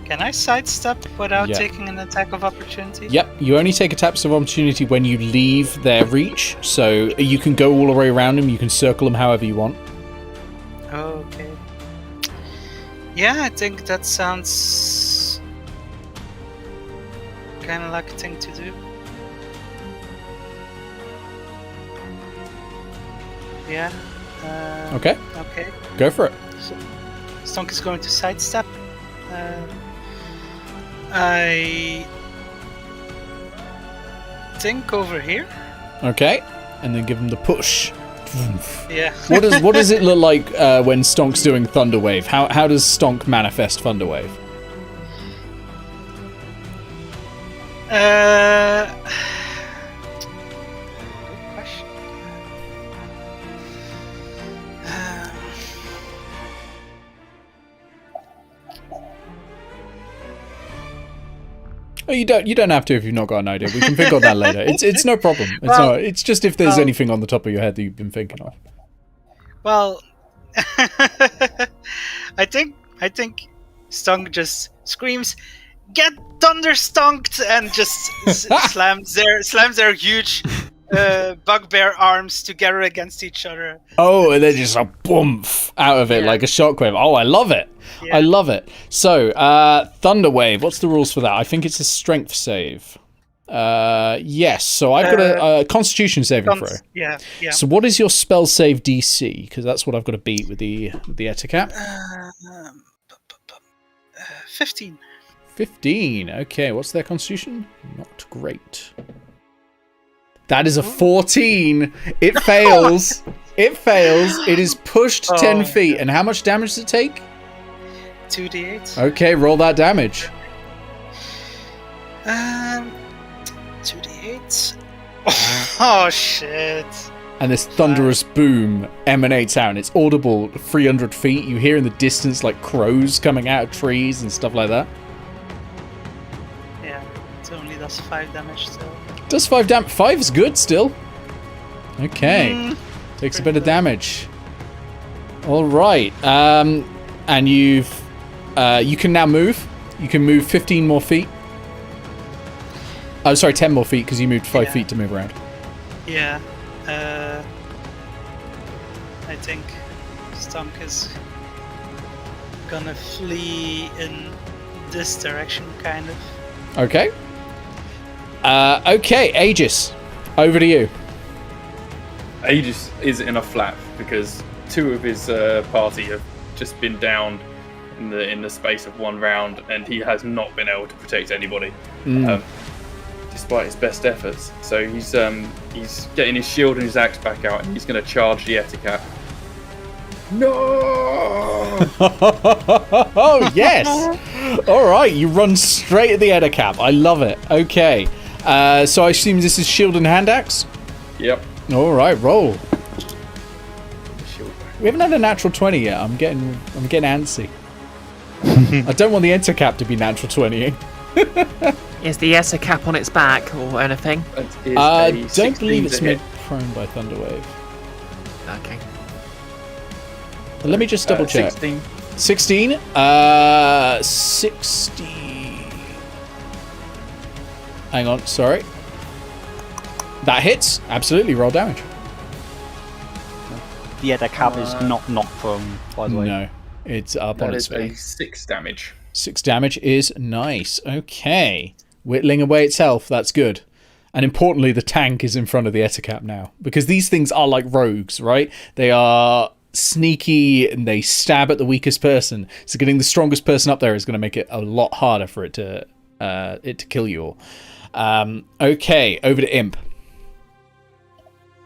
Speaker 7: Can I sidestep without
Speaker 1: Yeah.
Speaker 7: taking an attack of opportunity?
Speaker 1: Yep, you only take attacks of opportunity when you leave their reach, so you can go all the way around them, you can circle them however you want.
Speaker 7: Okay. Yeah, I think that sounds kind of like a thing to do. Yeah.
Speaker 1: Okay,
Speaker 7: Okay.
Speaker 1: go for it.
Speaker 7: So, Stonk is going to sidestep. I think over here.
Speaker 1: Okay, and then give them the push.
Speaker 7: Yeah.
Speaker 1: What does it look like when Stonk's doing Thunderwave? How does Stonk manifest Thunderwave?
Speaker 7: Good question.
Speaker 1: Oh, you don't have to if you've not got an idea. We can think on that later. It's no problem. It's just if there's anything on the top of your head that you've been thinking of.
Speaker 7: Well, I think Stunk just screams, "Get thunder stonked!" and just slams their huge bugbear arms together against each other.
Speaker 1: Oh, and then just a boom out of it
Speaker 7: Yeah.
Speaker 1: like a shockwave. Oh, I love it.
Speaker 7: Yeah.
Speaker 1: I love it. So, Thunderwave, what's the rules for that? I think it's a strength save. Yes, so I've got a Constitution saving throw.
Speaker 7: Yeah.
Speaker 1: So what is your spell save DC? Because that's what I've got to beat with the Ettercap.
Speaker 7: 15.
Speaker 1: 15. Okay, what's their Constitution? Not great. That is a 14. It fails. It fails. It is pushed 10 feet. And how much damage does it take?
Speaker 7: 2d8.
Speaker 1: Okay, roll that damage.
Speaker 7: 2d8. Oh shit.
Speaker 1: And this thunderous boom emanates out, and it's audible 300 feet. You hear in the distance like crows coming out of trees and stuff like that.
Speaker 7: Yeah, it only does 5 damage still.
Speaker 1: Does 5 damage. 5 is good still. Okay. Takes a bit of damage. All right. And you can now move. You can move 15 more feet. Oh, sorry, 10 more feet because you moved 5 feet to move around.
Speaker 7: Yeah. I think Stunk is gonna flee in this direction, kind of.
Speaker 1: Okay. Okay, Aegis, over to you.
Speaker 5: Aegis is in a flap because 2 of his party have just been downed in the space of 1 round, and he has not been able to protect anybody, despite his best efforts. So he's getting his shield and his axe back out, and he's going to charge the Ettercap. No!
Speaker 1: Oh yes! All right, you run straight at the Ettercap. I love it. Okay, so I assume this is shield and hand axe.
Speaker 5: Yep.
Speaker 1: All right, roll.
Speaker 5: Shield.
Speaker 1: We haven't had a natural 20 yet. I'm getting antsy. I don't want the Ettercap to be natural 20.
Speaker 2: Is the Ettercap cap on its back or anything?
Speaker 5: That is a
Speaker 1: Don't believe
Speaker 5: 16
Speaker 1: it's
Speaker 5: to
Speaker 1: made
Speaker 5: hit.
Speaker 1: prone by Thunderwave.
Speaker 2: Okay.
Speaker 1: But let me just double check.
Speaker 5: 16.
Speaker 1: 16. 60. Hang on, sorry. That hits. Absolutely, roll damage.
Speaker 4: The Ettercap is not prone, by the way.
Speaker 1: No, it's up on
Speaker 5: That
Speaker 1: its
Speaker 5: is a
Speaker 1: face.
Speaker 5: 6 damage.
Speaker 1: 6 damage is nice. Okay. Whittling away its health. That's good. And importantly, the tank is in front of the Ettercap now. Because these things are like rogues, right? They are sneaky and they stab at the weakest person. So getting the strongest person up there is going to make it a lot harder for it to kill you all. Okay, over to Imp.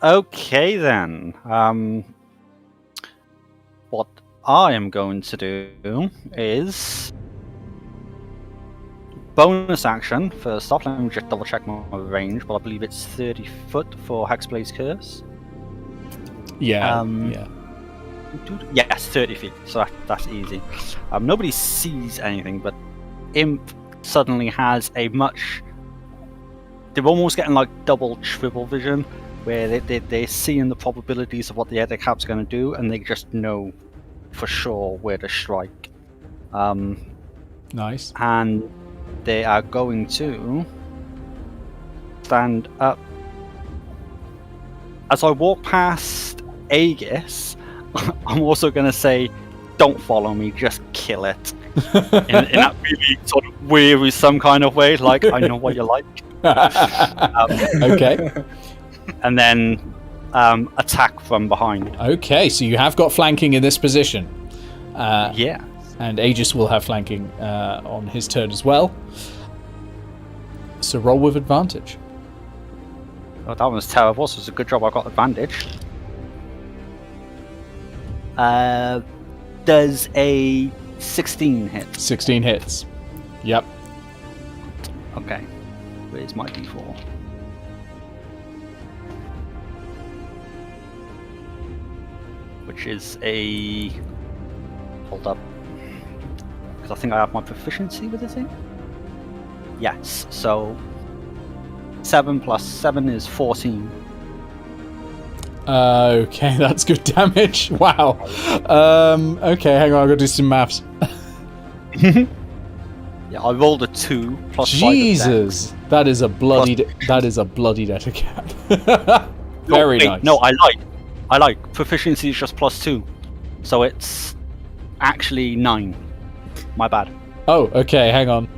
Speaker 4: Okay then. What I am going to do is bonus action. First off, let me just double check my range, but I believe it's 30 foot for Hexblade's Curse.
Speaker 1: Yeah.
Speaker 4: Yes, 30 feet, so that's easy. Nobody sees anything, but Imp suddenly has a much... They're almost getting like double, triple vision, where they're seeing the probabilities of what the Ettercap's going to do, and they just know for sure where to strike.
Speaker 1: Nice.
Speaker 4: And they are going to stand up. As I walk past Aegis, I'm also going to say, don't follow me, just kill it. in that really sort of wearisome kind of way, like, I know what you like.
Speaker 1: Okay.
Speaker 4: And then attack from behind.
Speaker 1: Okay, so you have got flanking in this position.
Speaker 4: Yeah.
Speaker 1: And Aegis will have flanking on his turn as well. So roll with advantage.
Speaker 4: Oh, that was terrible, so it's a good job I got advantage. Does a 16 hit?
Speaker 1: 16 hits. Yep.
Speaker 4: Okay. Where's my d4? Which is a... Hold up. Because I think I have my proficiency with the thing? Yes, so... 7 plus 7 is 14.
Speaker 1: Okay, that's good damage. Wow. Okay, hang on, I've got to do some maths.
Speaker 4: Yeah, I rolled a 2 plus
Speaker 1: Jesus,
Speaker 4: 5 of dex.
Speaker 1: that is a bloodied Ettercap. Very nice.
Speaker 4: No, I like. Proficiency is just plus 2. So it's actually 9. My bad.
Speaker 1: Oh, okay, hang on.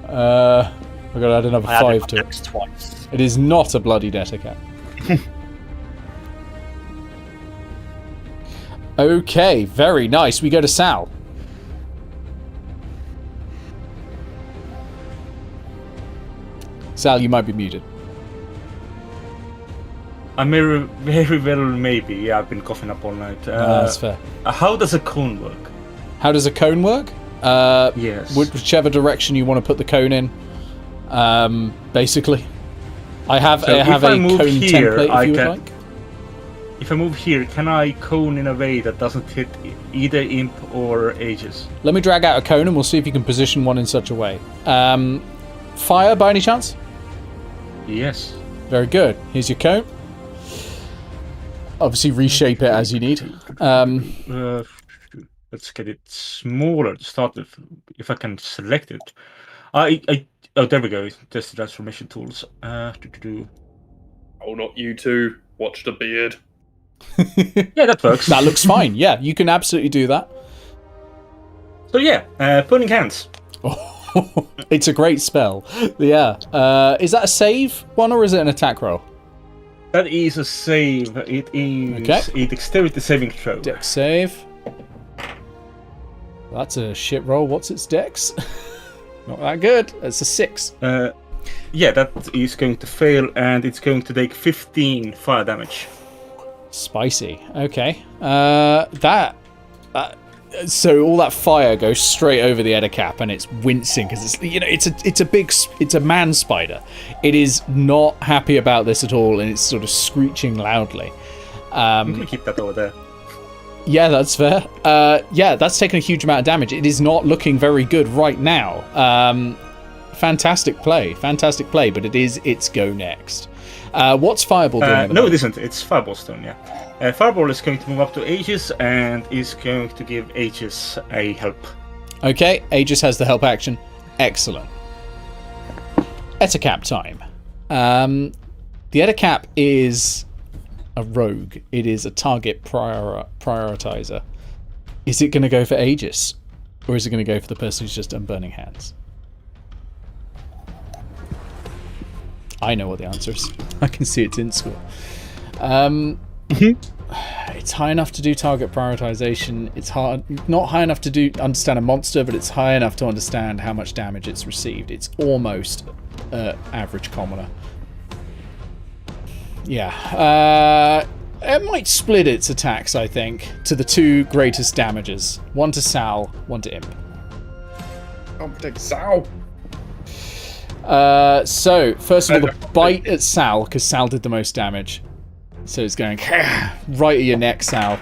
Speaker 1: I've got to add another 5 to it.
Speaker 4: Twice.
Speaker 1: It is not a bloodied Ettercap. Okay, very nice. We go to Sal. Sal, you might be muted.
Speaker 3: I may very well maybe. Yeah, I've been coughing up all night.
Speaker 1: That's fair.
Speaker 3: How does a cone work?
Speaker 1: How does a cone work?
Speaker 3: Yes.
Speaker 1: Whichever direction you want to put the cone in. Basically, I have
Speaker 3: So
Speaker 1: a
Speaker 3: if I move
Speaker 1: cone
Speaker 3: here,
Speaker 1: template if
Speaker 3: I
Speaker 1: you would
Speaker 3: can-
Speaker 1: like.
Speaker 3: If I move here, can I cone in a way that doesn't hit either Imp or Aegis?
Speaker 1: Let me drag out a cone and we'll see if you can position one in such a way. Fire by any chance?
Speaker 3: Yes.
Speaker 1: Very good. Here's your cone. Obviously reshape it as you need.
Speaker 3: Let's get it smaller to start with, if I can select it. Oh, there we go. There's the transformation tools.
Speaker 5: Oh, not you two. Watch the beard.
Speaker 3: Yeah, that works.
Speaker 1: That looks fine. Yeah, you can absolutely do that.
Speaker 3: So yeah, burning hands.
Speaker 1: It's a great spell. Yeah. Is that a save one or is it an attack roll?
Speaker 3: That is a save. It is a dexterity saving throw.
Speaker 1: Dex save. That's a shit roll. What's its dex? Not that good. It's a 6.
Speaker 3: Yeah, that is going to fail, and it's going to take 15 fire damage.
Speaker 1: Spicy. Okay. So all that fire goes straight over the Ettercap, and it's wincing because it's a man spider. It is not happy about this at all, and it's sort of screeching loudly.
Speaker 3: I'm gonna keep that over there.
Speaker 1: Yeah, that's fair. Yeah, that's taken a huge amount of damage. It is not looking very good right now. Fantastic play, but it is its go next. What's Fireball doing? at the
Speaker 3: No,
Speaker 1: moment?
Speaker 3: it isn't. It's Fireball Stone, yeah. Fireball is going to move up to Aegis and is going to give Aegis a help.
Speaker 1: Okay, Aegis has the help action. Excellent. Ettercap time. The Ettercap is a rogue. It is a target prioritizer. Is it going to go for Aegis? Or is it going to go for the person who's just done Burning Hands? I know what the answer is. I can see it's in school. It's high enough to do target prioritization. It's not high enough to understand a monster, but it's high enough to understand how much damage it's received. It's almost average commoner. Yeah. It might split its attacks, I think, to the 2 greatest damages. One to Sal, one to Imp.
Speaker 5: I'll protect Sal.
Speaker 1: So, first of all, the bite at Sal, because Sal did the most damage. So it's going right at your neck, Sal.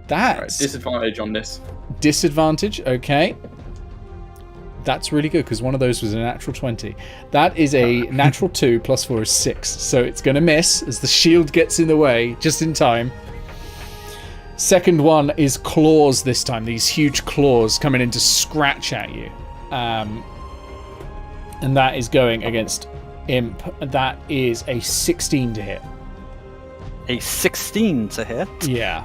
Speaker 1: That's...
Speaker 5: Right, disadvantage on this.
Speaker 1: Disadvantage, okay. That's really good, because one of those was a natural 20. That is a natural 2, plus 4 is 6. So it's going to miss, as the shield gets in the way, just in time. Second one is claws this time. These huge claws coming in to scratch at you. And that is going against Imp. That is a 16 to hit.
Speaker 4: A 16 to hit.
Speaker 1: Yeah.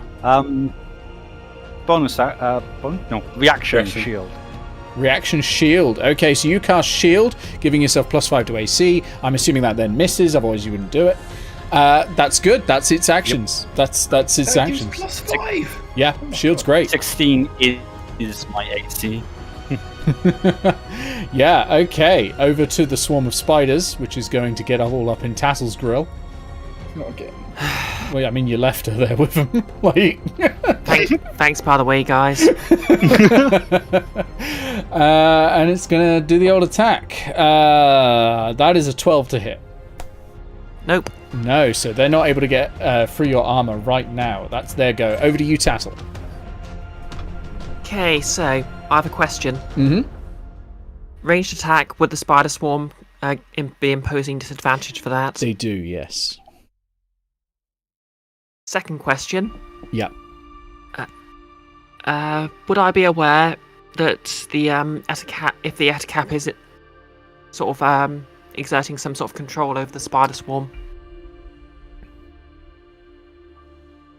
Speaker 4: Reaction shield.
Speaker 1: Reaction shield. Okay, so you cast shield, giving yourself +5 to AC. I'm assuming that then misses, otherwise you wouldn't do it. That's good. That's its actions. Yep. That's its actions.
Speaker 5: +5.
Speaker 1: Yeah, shield's great.
Speaker 4: 16 is my AC.
Speaker 1: Yeah, okay. Over to the swarm of spiders, which is going to get all up in Tassel's grill.
Speaker 5: Not again.
Speaker 1: Well, I mean, you left her there with him. Like...
Speaker 2: Thanks, by the way, guys.
Speaker 1: And it's going to do the old attack. That is a 12 to hit.
Speaker 2: Nope.
Speaker 1: No, so they're not able to get through your armor right now. That's their go. Over to you, Tassel.
Speaker 2: Okay, so I have a question.
Speaker 1: Mm-hmm.
Speaker 2: Ranged attack, would the spider swarm be imposing disadvantage for that?
Speaker 1: They do, yes.
Speaker 2: Second question.
Speaker 1: Yeah.
Speaker 2: Would I be aware that the if the Etacap is sort of exerting some sort of control over the spider swarm?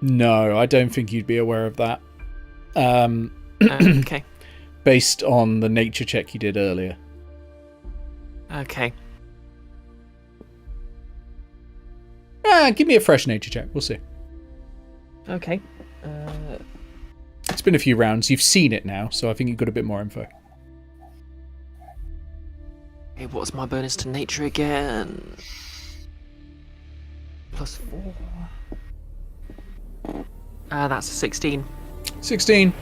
Speaker 1: No, I don't think you'd be aware of that.
Speaker 2: Okay.
Speaker 1: Based on the nature check you did earlier.
Speaker 2: Okay.
Speaker 1: Give me a fresh nature check. We'll see.
Speaker 2: Okay.
Speaker 1: It's been a few rounds. You've seen it now, so I think you've got a bit more info.
Speaker 2: Okay, what's my bonus to nature again? +4. That's a 16.
Speaker 1: 16.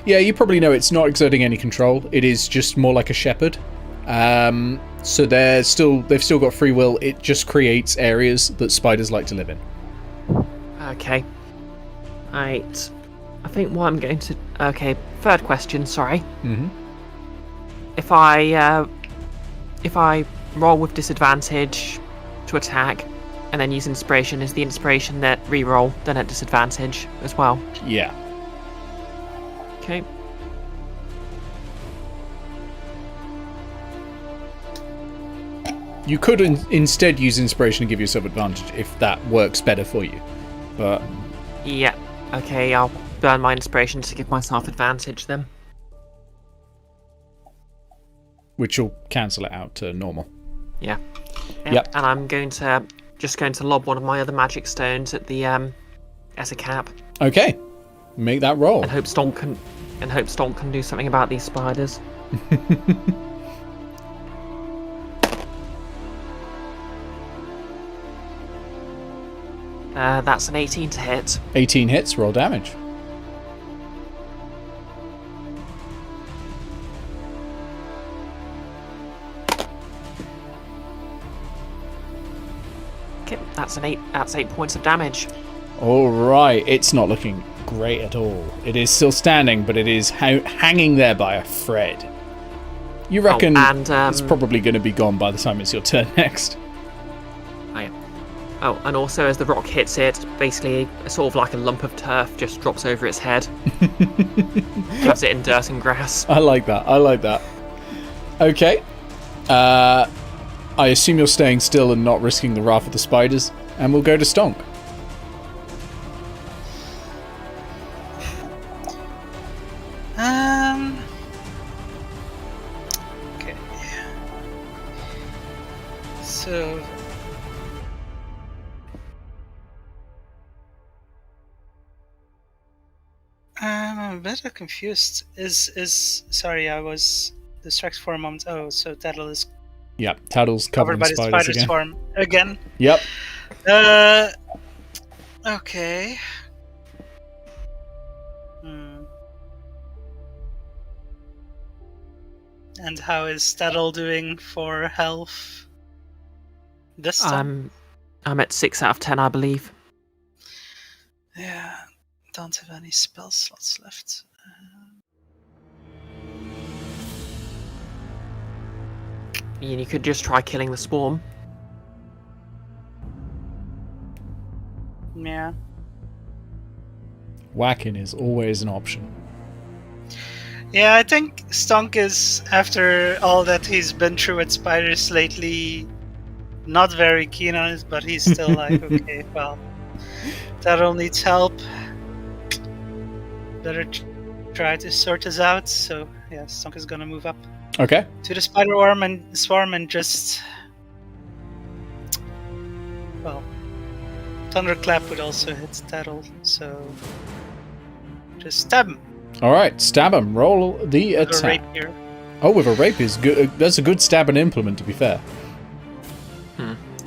Speaker 1: Yeah, you probably know it's not exerting any control. It is just more like a shepherd. So they've still got free will. It just creates areas that spiders like to live in.
Speaker 2: Okay. Right. I think what I'm going to... Okay, third question, sorry.
Speaker 1: Mm-hmm.
Speaker 2: If I roll with disadvantage to attack, and then use inspiration, is the inspiration that re-roll then at disadvantage as well?
Speaker 1: Yeah.
Speaker 2: Okay.
Speaker 1: You could instead use inspiration to give yourself advantage if that works better for you. But...
Speaker 2: Yeah. Okay, I'll burn my inspiration to give myself advantage then.
Speaker 1: Which will cancel it out to normal.
Speaker 2: Yeah.
Speaker 1: Yep.
Speaker 2: And I'm going to lob one of my other magic stones at the Etacap.
Speaker 1: Okay. Make that roll.
Speaker 2: And hope Stonk can do something about these spiders. That's an 18 to hit.
Speaker 1: 18 hits, roll damage.
Speaker 2: Okay, that's 8 points of damage.
Speaker 1: Alright, it's not looking great at all. It is still standing, but it is hanging there by a thread. You reckon it's probably going to be gone by the time it's your turn next.
Speaker 2: Oh, and also as the rock hits it, basically sort of like a lump of turf just drops over its head. Covers it in dirt and grass.
Speaker 1: I like that. Okay. I assume you're staying still and not risking the wrath of the spiders, and we'll go to Stonk.
Speaker 7: Okay. I'm a bit confused. Sorry, I was distracted for a moment. Oh, so Tattle is
Speaker 1: Yep, Tattle's covered
Speaker 7: covered by
Speaker 1: in
Speaker 7: the
Speaker 1: spiders
Speaker 7: spider
Speaker 1: again.
Speaker 7: swarm again.
Speaker 1: Yep.
Speaker 7: Okay. And how is Tattle doing for health this time?
Speaker 2: I'm at 6 out of 10, I believe.
Speaker 7: Yeah, don't have any spell slots left.
Speaker 2: You could just try killing the swarm.
Speaker 7: Yeah.
Speaker 1: Whacking is always an option.
Speaker 7: Yeah, I think Stonk is, after all that he's been through with spiders lately, not very keen on it, but he's still like, okay, well, Tattle needs help. Better try to sort this out. So, yeah, Stonk is gonna move up
Speaker 1: Okay.
Speaker 7: to the spider worm and swarm and just, well, Thunderclap would also hit Tattle, so just stab him.
Speaker 1: All right, stab him. Roll the
Speaker 7: With a
Speaker 1: attack.
Speaker 7: rapier.
Speaker 1: Oh, with a rapier is good. That's a good stabbing implement, to be fair.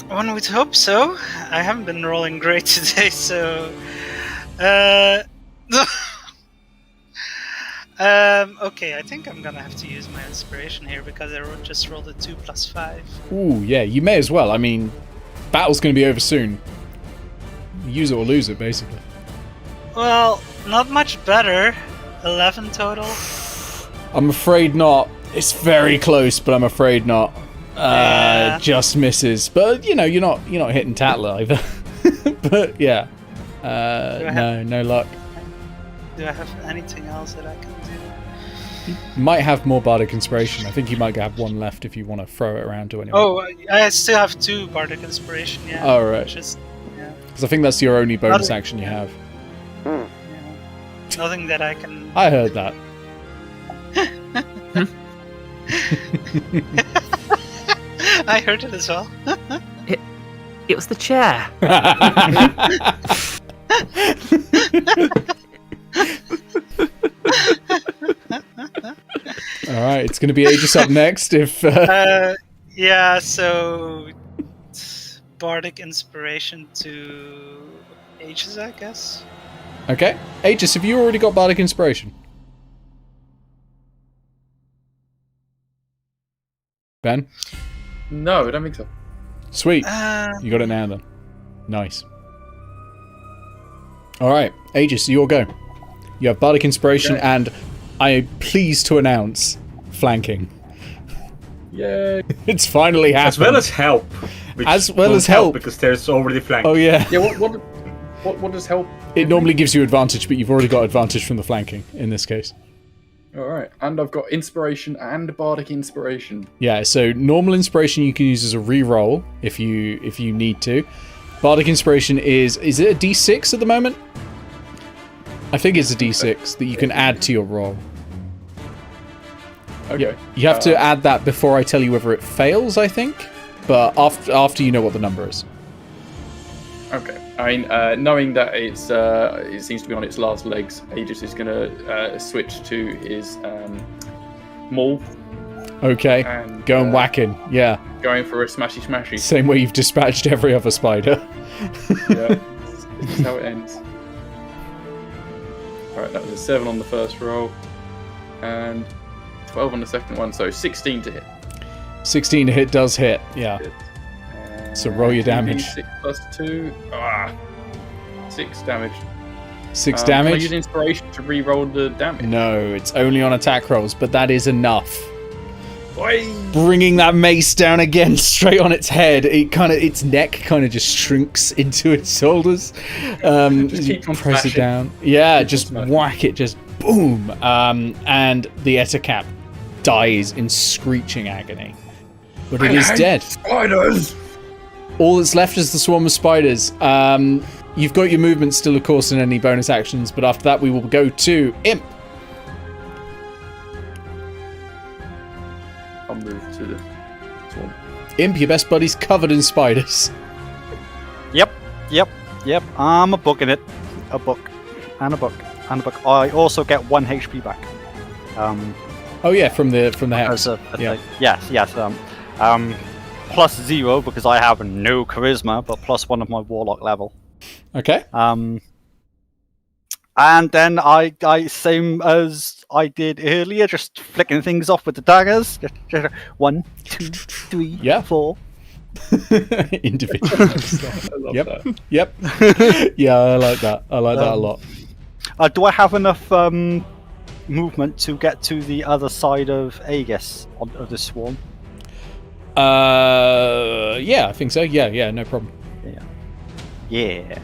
Speaker 7: One would hope so. I haven't been rolling great today, so. Okay, I think I'm gonna have to use my inspiration here because I just rolled a 2 + 5.
Speaker 1: Ooh, yeah, you may as well. I mean, battle's going to be over soon. Use it or lose it, basically.
Speaker 7: Well, not much better. 11 total.
Speaker 1: I'm afraid not. It's very close, but I'm afraid not.
Speaker 7: Yeah.
Speaker 1: Just misses. But you're not hitting Tattle either. But yeah, no luck.
Speaker 7: Do I have anything else that I can do?
Speaker 1: You might have more Bardic Inspiration. I think you might have one left if you want to throw it around to anyone.
Speaker 7: Oh, I still have 2 Bardic Inspiration, yeah.
Speaker 1: Oh, right.
Speaker 7: Just, yeah.
Speaker 1: Because I think that's your only bonus action you have.
Speaker 7: Yeah. Nothing that I can.
Speaker 1: I heard that.
Speaker 7: I heard it as well.
Speaker 2: It was the chair.
Speaker 1: All right, it's going to be Aegis up next. If
Speaker 7: Yeah, so Bardic Inspiration to Aegis, I guess.
Speaker 1: okay, Aegis, have you already got Bardic Inspiration? Ben?
Speaker 5: No, I don't think so.
Speaker 1: Sweet. You got it now then. Nice. Alright, Aegis, your go. You have Bardic Inspiration and I am pleased to announce flanking.
Speaker 5: Yay!
Speaker 1: It's finally happened.
Speaker 3: As well as help. which
Speaker 1: As well
Speaker 3: won't
Speaker 1: as help.
Speaker 3: because there's already flank.
Speaker 1: Oh yeah.
Speaker 5: Yeah, what does help?
Speaker 1: It normally gives you advantage, but you've already got advantage from the flanking in this case.
Speaker 5: Alright, and I've got Inspiration and Bardic Inspiration.
Speaker 1: Yeah, so normal inspiration you can use as a re-roll if you need to. Bardic Inspiration is it a D6 at the moment? I think it's a D6 that you can add to your roll.
Speaker 5: Okay.
Speaker 1: You have to add that before I tell you whether it fails, I think. But after you know what the number is.
Speaker 5: Okay. I mean, knowing that it seems to be on its last legs, Aegis is going to switch to his maul.
Speaker 1: Okay.
Speaker 5: And
Speaker 1: Go and whacking. Yeah.
Speaker 5: Going for a smashy.
Speaker 1: Same way you've dispatched every other spider.
Speaker 5: Yeah. This is how it ends. Alright, that was a 7 on the first roll. And 12 on the second one, so 16 to hit.
Speaker 1: 16 to hit does hit, yeah. So roll your damage.
Speaker 5: 6 plus 2. 6 damage.
Speaker 1: 6
Speaker 5: Can I
Speaker 1: damage?
Speaker 5: use Inspiration to re-roll the damage?
Speaker 1: No, it's only on attack rolls, but that is enough.
Speaker 5: Oi!
Speaker 1: Bringing that mace down again straight on its head. Its neck kind of just shrinks into its shoulders.
Speaker 5: Just keep on
Speaker 1: press it
Speaker 5: smashing.
Speaker 1: down. Yeah,
Speaker 5: Keep on
Speaker 1: just
Speaker 5: smashing.
Speaker 1: whack it, just boom. And the Ettercap dies in screeching agony. But it is dead.
Speaker 5: Spiders!
Speaker 1: All that's left is the swarm of spiders. You've got your movement still, of course, in any bonus actions, but after that we will go to Imp.
Speaker 5: I'll move to the swarm.
Speaker 1: Imp, your best buddy's covered in spiders.
Speaker 4: Yep. I'm a book in it. A book. And a book. Handbook. I also get 1 HP back.
Speaker 1: Oh yeah, from the house.
Speaker 4: Yes. Plus 0 because I have no charisma, but plus 1 of my warlock level.
Speaker 1: Okay.
Speaker 4: And then I same as I did earlier, just flicking things off with the daggers. Just 1, 2, 3,
Speaker 1: Yeah.
Speaker 4: 4.
Speaker 1: Individual.
Speaker 5: I love
Speaker 1: Yep.
Speaker 5: that.
Speaker 1: Yep. Yeah, I like that. I like that a lot.
Speaker 4: Do I have enough movement to get to the other side of Aegis of the swarm?
Speaker 1: Yeah, I think so. Yeah, no problem.
Speaker 4: Yeah.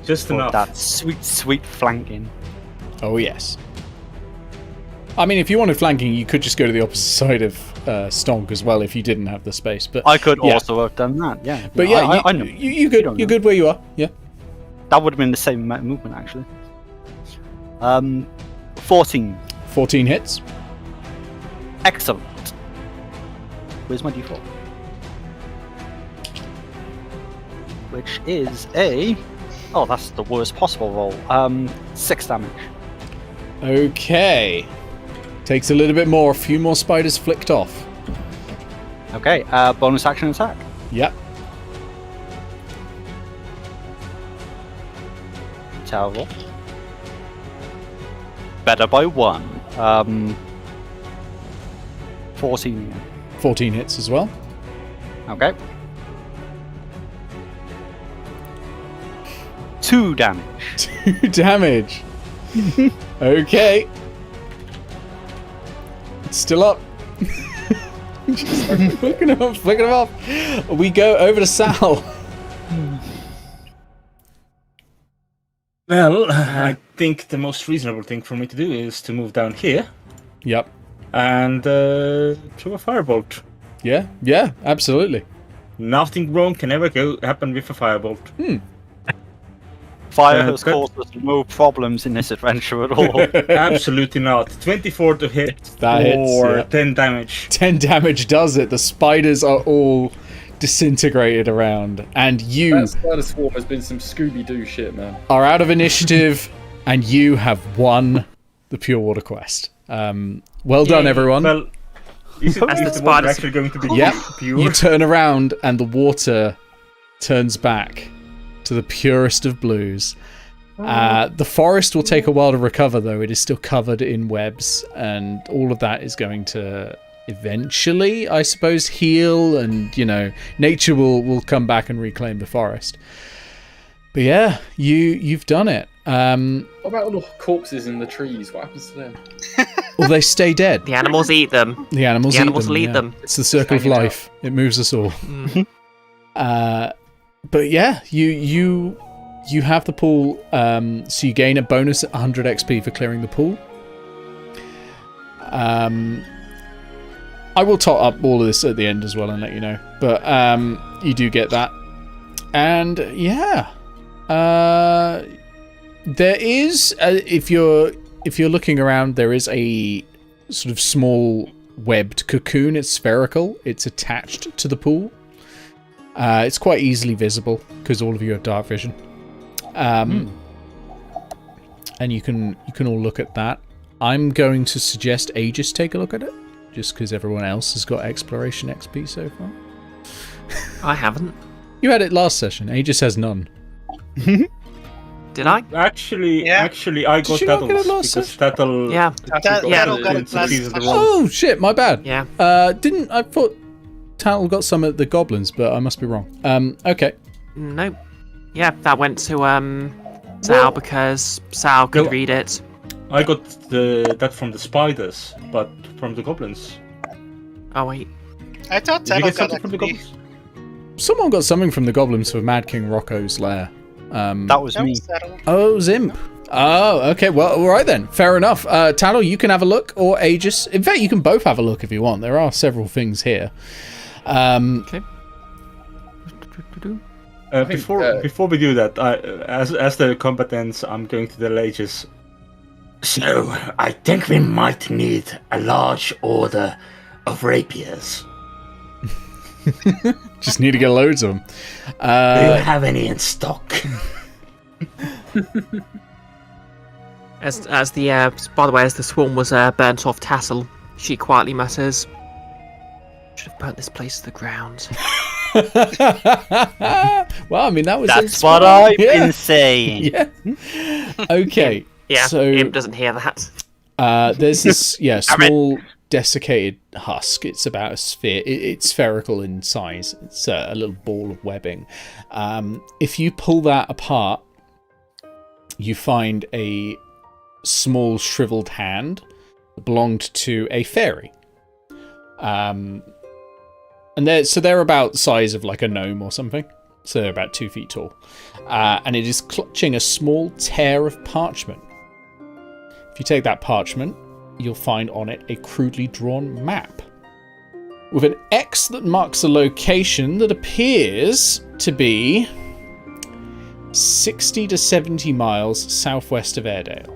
Speaker 3: Just
Speaker 4: For
Speaker 3: enough.
Speaker 4: that sweet flanking.
Speaker 1: Oh yes. I mean, if you wanted flanking, you could just go to the opposite side of Stonk as well if you didn't have the space. But
Speaker 4: I could
Speaker 1: yeah.
Speaker 4: also have done that. Yeah.
Speaker 1: But
Speaker 4: No,
Speaker 1: yeah,
Speaker 4: I know.
Speaker 1: you're good. You're good where you are. Yeah.
Speaker 4: That would have been the same amount of movement actually. 14.
Speaker 1: 14 hits.
Speaker 4: Excellent. Where's my d4? Which is a... Oh, that's the worst possible roll. 6 damage.
Speaker 1: Okay. Takes a little bit more. A few more spiders flicked off.
Speaker 4: Okay, bonus action attack.
Speaker 1: Yep.
Speaker 4: Terrible. Better by 1. 14 again.
Speaker 1: 14 hits as well.
Speaker 4: Okay. 2 damage.
Speaker 1: 2 damage. Okay. It's still up. Just flicking him off. We go over to Sal.
Speaker 3: Well, I think the most reasonable thing for me to do is to move down here
Speaker 1: Yep.
Speaker 3: and throw a firebolt.
Speaker 1: Yeah, absolutely.
Speaker 3: Nothing wrong can ever happen with a firebolt.
Speaker 4: Fire has
Speaker 3: good.
Speaker 4: caused us no problems in this adventure at all.
Speaker 3: Absolutely not. 24 to hit
Speaker 1: That hits,
Speaker 3: or
Speaker 1: yeah.
Speaker 3: 10 damage.
Speaker 1: 10 damage does it. The spiders are all disintegrated around, and you
Speaker 5: That spider swarm has been some Scooby-Doo shit, man.
Speaker 1: are out of initiative, and you have won the Pure Water quest. Well done, everyone.
Speaker 3: Well, is
Speaker 2: As the
Speaker 3: the water
Speaker 2: spiders-
Speaker 3: actually going to be
Speaker 1: Yep.
Speaker 3: pure?
Speaker 1: You turn around, and the water turns back to the purest of blues. The forest will take a while to recover, though. It is still covered in webs, and all of that is going to eventually, I suppose, heal, and, you know, nature will come back and reclaim the forest. But yeah, you've done it.
Speaker 5: What about all the corpses in the trees? What happens to them?
Speaker 1: Well, they stay dead.
Speaker 2: The animals eat them.
Speaker 1: The animals
Speaker 2: The animals will eat
Speaker 1: yeah.
Speaker 2: them.
Speaker 1: It's the circle of
Speaker 5: hanging out.
Speaker 1: life. It moves us all.
Speaker 2: Mm.
Speaker 1: But yeah, you have the pool, so you gain a bonus at 100 XP for clearing the pool. I will top up all of this at the end as well and let you know. But you do get that. And yeah, there is if you're looking around, there is a sort of small webbed cocoon. It's spherical. It's attached to the pool. It's quite easily visible because all of you have dark vision. And you can all look at that. I'm going to suggest Aegis take a look at it, just because everyone else has got exploration XP so far.
Speaker 2: I haven't.
Speaker 1: You had it last session. Aegis has none.
Speaker 2: Did I?
Speaker 3: Actually, I got
Speaker 1: Did you not get it
Speaker 3: Tattles
Speaker 1: last
Speaker 3: because
Speaker 1: session?
Speaker 3: Tattle.
Speaker 2: Yeah.
Speaker 7: Tattle got it last
Speaker 3: succeeded the
Speaker 7: session.
Speaker 3: roll.
Speaker 1: Oh shit, my bad.
Speaker 2: Yeah.
Speaker 1: I thought Tattle got some at the goblins, but I must be wrong. Okay.
Speaker 2: Nope. Yeah, that went to Sal because Sal could
Speaker 3: No.
Speaker 2: read it.
Speaker 3: I got that from the spiders, but from the goblins.
Speaker 2: Oh wait.
Speaker 7: I thought
Speaker 3: Did you
Speaker 7: Tattle
Speaker 3: get
Speaker 7: got
Speaker 3: something from the
Speaker 7: XP.
Speaker 3: goblins?
Speaker 1: Someone got something from the goblins for Mad King Rocco's lair.
Speaker 4: That was
Speaker 7: That
Speaker 4: me.
Speaker 7: was Tattle.
Speaker 1: Oh, Zimp. Oh, okay. Well, all right then. Fair enough. Tattle, you can have a look, or Aegis. In fact, you can both have a look if you want. There are several things here.
Speaker 2: Okay.
Speaker 3: Before we do that, as the combat ends, I'm going to the Aegis.
Speaker 6: So, I think we might need a large order of rapiers.
Speaker 1: Just need to get loads of them.
Speaker 6: Do you have any in stock?
Speaker 2: As the by the way, as the swarm was burnt off Tassel, she quietly mutters, "Should have burnt this place to the ground."
Speaker 1: Well, I mean, that was.
Speaker 4: That's what I've
Speaker 1: yeah.
Speaker 4: been saying.
Speaker 1: Yeah. Okay.
Speaker 2: Yeah,
Speaker 1: So
Speaker 2: Imp doesn't hear that.
Speaker 1: there's this small desiccated husk. It's about a sphere. It's spherical in size. It's a little ball of webbing. If you pull that apart, you find a small shriveled hand that belonged to a fairy. And they're about the size of like a gnome or something. So they're about 2 feet tall. And it is clutching a small tear of parchment. If you take that parchment, you'll find on it a crudely drawn map with an X that marks a location that appears to be 60 to 70 miles southwest of Airedale.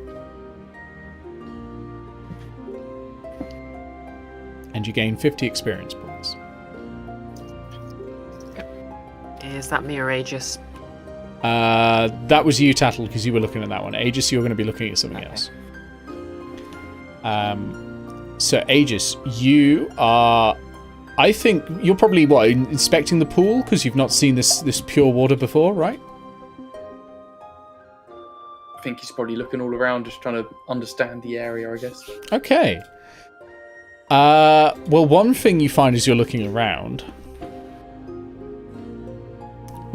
Speaker 1: And you gain 50 experience points.
Speaker 2: Is that me or Aegis?
Speaker 1: That was you, Tattle, because you were looking at that one. Aegis, you're going to be looking at something else. So Aegis, you are... I think you're probably, inspecting the pool? Because you've not seen this pure water before, right?
Speaker 5: I think he's probably looking all around, just trying to understand the area, I guess.
Speaker 1: Okay. Well, one thing you find as you're looking around...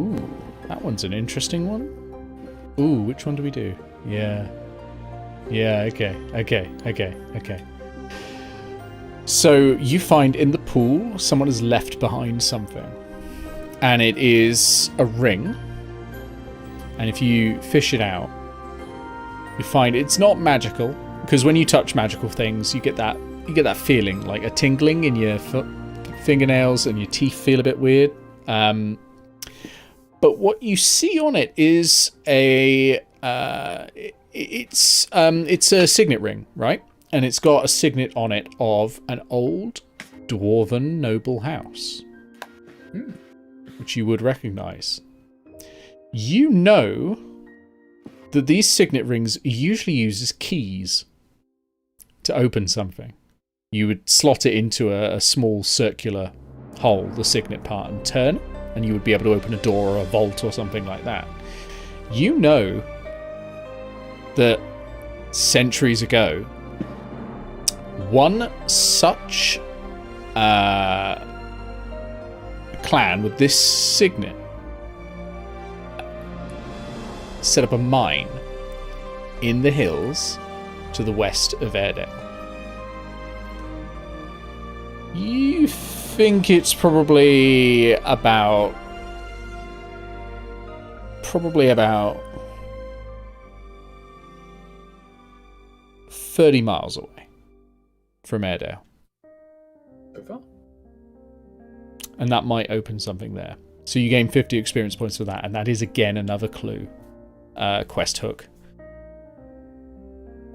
Speaker 1: Ooh, that one's an interesting one. Ooh, which one do we do? Yeah, okay. So you find in the pool someone has left behind something. And it is a ring. And if you fish it out, you find it's not magical. Because when you touch magical things, you get that feeling, like a tingling in your fingernails and your teeth feel a bit weird. But what you see on it is it's a signet ring, right? And it's got a signet on it of an old dwarven noble house, which you would recognize. You know that these signet rings are usually used as keys to open something. You would slot it into a small circular hole, the signet part, and turn it, and you would be able to open a door or a vault or something like that. You know that centuries ago, one such clan with this signet set up a mine in the hills to the west of Airedale. You think it's probably about 30 miles away from Airedale.
Speaker 5: So far?
Speaker 1: And that might open something there. So you gain 50 experience points for that, and that is again another clue. Quest hook.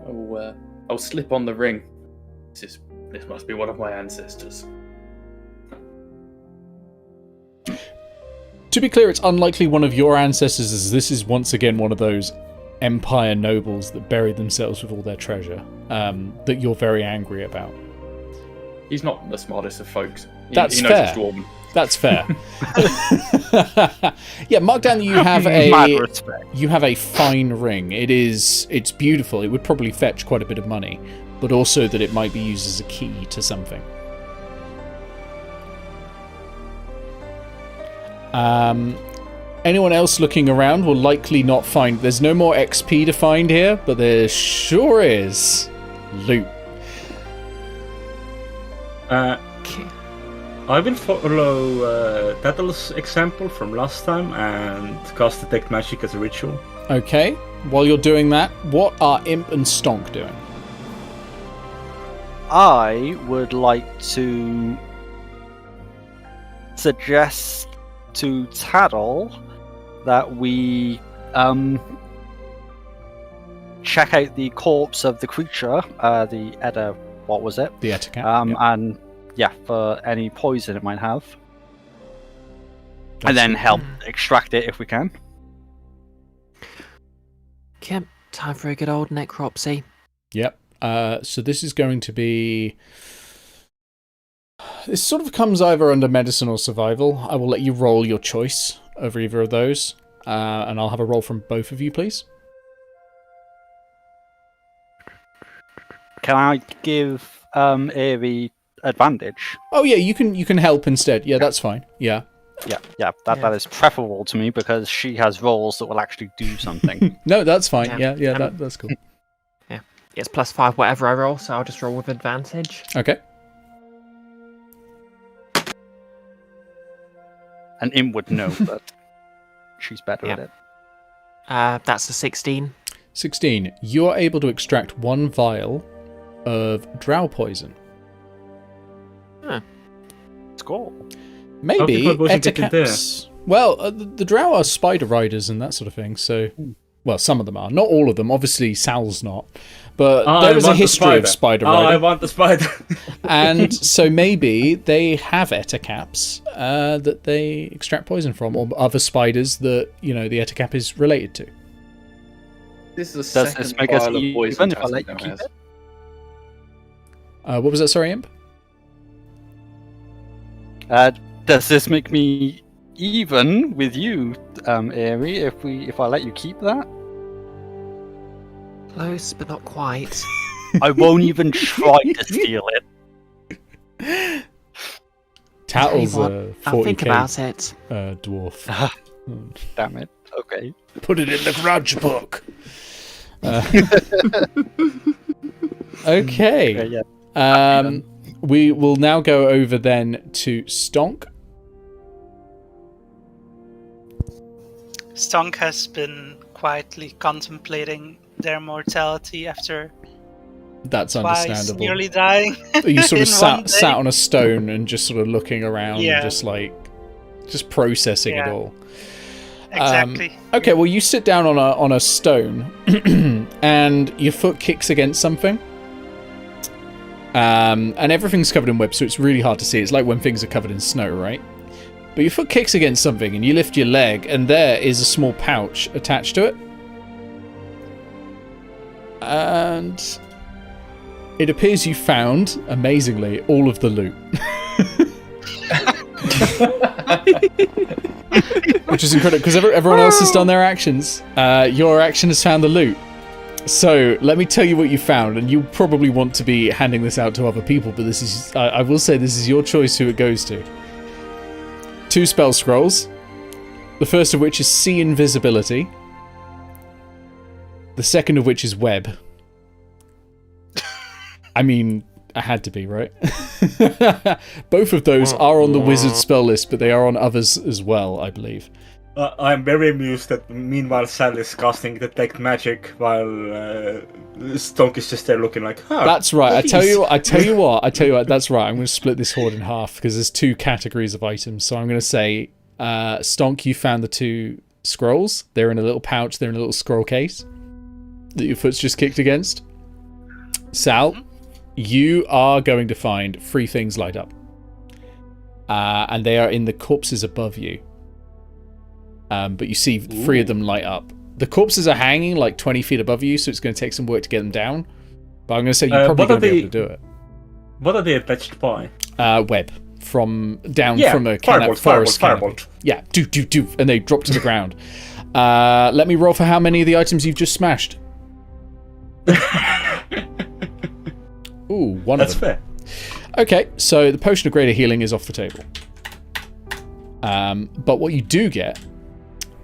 Speaker 5: I'll slip on the ring. This must be one of my ancestors.
Speaker 1: To be clear, it's unlikely one of your ancestors, as this is once again one of those empire nobles that buried themselves with all their treasure, that you're very angry about.
Speaker 5: He's not the smartest of folks. He
Speaker 1: That's
Speaker 5: knows
Speaker 1: fair.
Speaker 5: it's dwarven.
Speaker 1: That's fair. Yeah, mark down that you have a fine ring. It's beautiful. It would probably fetch quite a bit of money, but also that it might be used as a key to something. Anyone else looking around will likely not find... There's no more XP to find here, but there sure is loot.
Speaker 3: I will follow Tattle's example from last time and cast Detect Magic as a ritual.
Speaker 1: Okay, while you're doing that, what are Imp and Stonk doing?
Speaker 4: I would like to suggest to Tattle that we check out the corpse of the creature, the Edda, what was it?
Speaker 1: The Etiquette.
Speaker 4: Yeah. And yeah, for any poison it might have. And then help extract it if we can.
Speaker 2: Kim, Time for a good old necropsy.
Speaker 1: Yep. So this is going to be... This sort of comes either under medicine or survival. I will let you roll your choice over either of those. And I'll have a roll from both of you, please.
Speaker 4: Can I give Aerie advantage?
Speaker 1: Oh yeah, you can help instead. Yeah, that's fine. Yeah.
Speaker 4: Yeah, that is preferable to me because she has rolls that will actually do something.
Speaker 1: No, that's fine.
Speaker 2: Yeah.
Speaker 1: Yeah, that's cool.
Speaker 2: It's +5 whatever I roll, so I'll just roll with advantage.
Speaker 1: Okay.
Speaker 4: An inward no, but she's better at it.
Speaker 2: That's a 16.
Speaker 1: 16. You are able to extract 1 vial of drow poison.
Speaker 4: Score.
Speaker 1: Maybe
Speaker 3: How did it get in
Speaker 1: Etacaps. Well, the drow are spider riders and that sort of thing, so... Well, some of them are. Not all of them. Obviously, Sal's not. But there is a history of spider riding.
Speaker 3: I want the spider.
Speaker 1: And so maybe they have Etacaps that they extract poison from, or other spiders that, the Etacap is related to.
Speaker 5: This is a
Speaker 4: Does
Speaker 5: second
Speaker 4: this make us
Speaker 5: vial of
Speaker 4: even
Speaker 5: poison
Speaker 4: if I let you
Speaker 5: Tasman
Speaker 4: keep
Speaker 5: has.
Speaker 4: it?
Speaker 1: What was that, sorry, Imp?
Speaker 4: Does this make me even with you, Aerie, if I let you keep that?
Speaker 2: Close, but not quite.
Speaker 4: I won't even try to steal it.
Speaker 1: Tattle's
Speaker 2: Tell you
Speaker 1: a
Speaker 2: what, I'll think
Speaker 1: 40k
Speaker 2: about it.
Speaker 1: dwarf.
Speaker 4: Damn it. Okay.
Speaker 1: Put it in the grudge book. Okay.
Speaker 4: Yeah.
Speaker 1: We will now go over then to Stonk.
Speaker 7: Stonk has been quietly contemplating their mortality after
Speaker 1: That's
Speaker 7: twice
Speaker 1: understandable.
Speaker 7: nearly dying.
Speaker 1: You sort of
Speaker 7: in one
Speaker 1: sat
Speaker 7: day.
Speaker 1: on a stone and just sort of looking around
Speaker 7: Yeah.
Speaker 1: and just processing it
Speaker 7: Yeah.
Speaker 1: all.
Speaker 7: Exactly.
Speaker 1: Okay, well you sit down on a stone and your foot kicks against something. And everything's covered in webs, so it's really hard to see. It's like when things are covered in snow, right? But your foot kicks against something and you lift your leg and there is a small pouch attached to it. And it appears you found, amazingly, all of the loot. Which is incredible, because everyone else has done their actions. Your action has found the loot. So, let me tell you what you found, and you probably want to be handing this out to other people, but this is, I will say, this is your choice who it goes to. 2 spell scrolls. The first of which is See Invisibility. The second of which is Web. I mean, I had to be, right? Both of those are on the wizard spell list, but they are on others as well, I believe.
Speaker 3: I'm very amused that meanwhile Sal is casting Detect Magic while Stonk is just there looking like, huh.
Speaker 1: That's right. I
Speaker 3: these?
Speaker 1: tell you what, that's right. I'm going to split this horde in half because there's 2 categories of items. So I'm going to say, Stonk, you found the 2 scrolls. They're in a little pouch. They're in a little scroll case that your foot's just kicked against. Sal, you are going to find 3 things light up. And they are in the corpses above you. But you see 3 of them light up. The corpses are hanging like 20 feet above you, so it's going to take some work to get them down. But I'm going to say you're probably going to be able to do it.
Speaker 3: What are they attached by?
Speaker 1: Web. From a
Speaker 3: Firebolt,
Speaker 1: forest
Speaker 3: Firebolt.
Speaker 1: canopy. Yeah, do, and they drop to the ground. Let me roll for how many of the items you've just smashed. Ooh, one
Speaker 3: That's
Speaker 1: of them.
Speaker 3: fair.
Speaker 1: Okay, so the potion of greater healing is off the table. But what you do get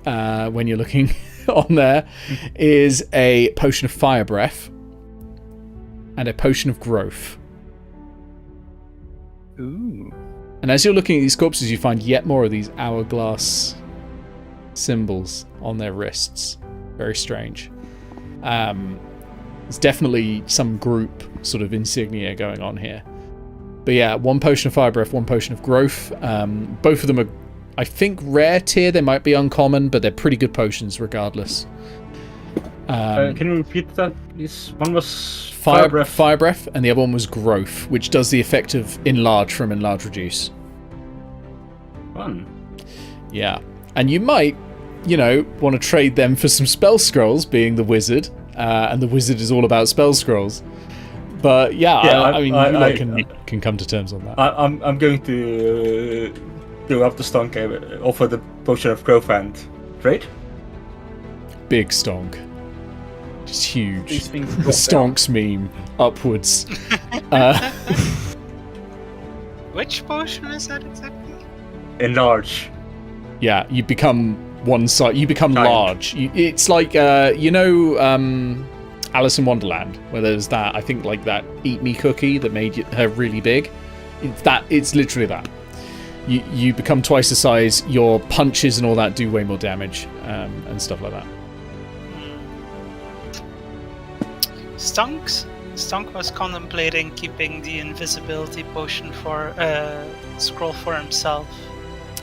Speaker 1: when you're looking on there is a potion of fire breath and a potion of growth.
Speaker 4: Ooh.
Speaker 1: And as you're looking at these corpses, you find yet more of these hourglass symbols on their wrists. Very strange. There's definitely some group sort of insignia going on here. But yeah, 1 potion of fire breath, 1 potion of growth. Both of them are, I think, rare tier. They might be uncommon, but they're pretty good potions regardless.
Speaker 3: Can you repeat that, please? One was
Speaker 1: Fire breath, and the other one was growth, which does the effect of enlarge from enlarge reduce.
Speaker 3: Fun.
Speaker 1: Yeah. And you might, want to trade them for some spell scrolls, being the wizard. and the wizard is all about spell scrolls. But yeah, I mean, you can come to terms on that.
Speaker 3: I'm going to go up to Stonk, offer the potion of growth and trade.
Speaker 1: Big Stonk. Just huge.
Speaker 5: These things
Speaker 1: The Stonks meme upwards.
Speaker 7: Which potion is that exactly?
Speaker 3: Enlarge.
Speaker 1: Yeah, you become one side. You become
Speaker 3: Giant.
Speaker 1: large. It's like Alice in Wonderland, where there's that. I think like that Eat Me cookie that made her really big. It's literally that. You become twice the size. Your punches and all that do way more damage and stuff like that.
Speaker 7: Stonk was contemplating keeping the invisibility potion for scroll for himself.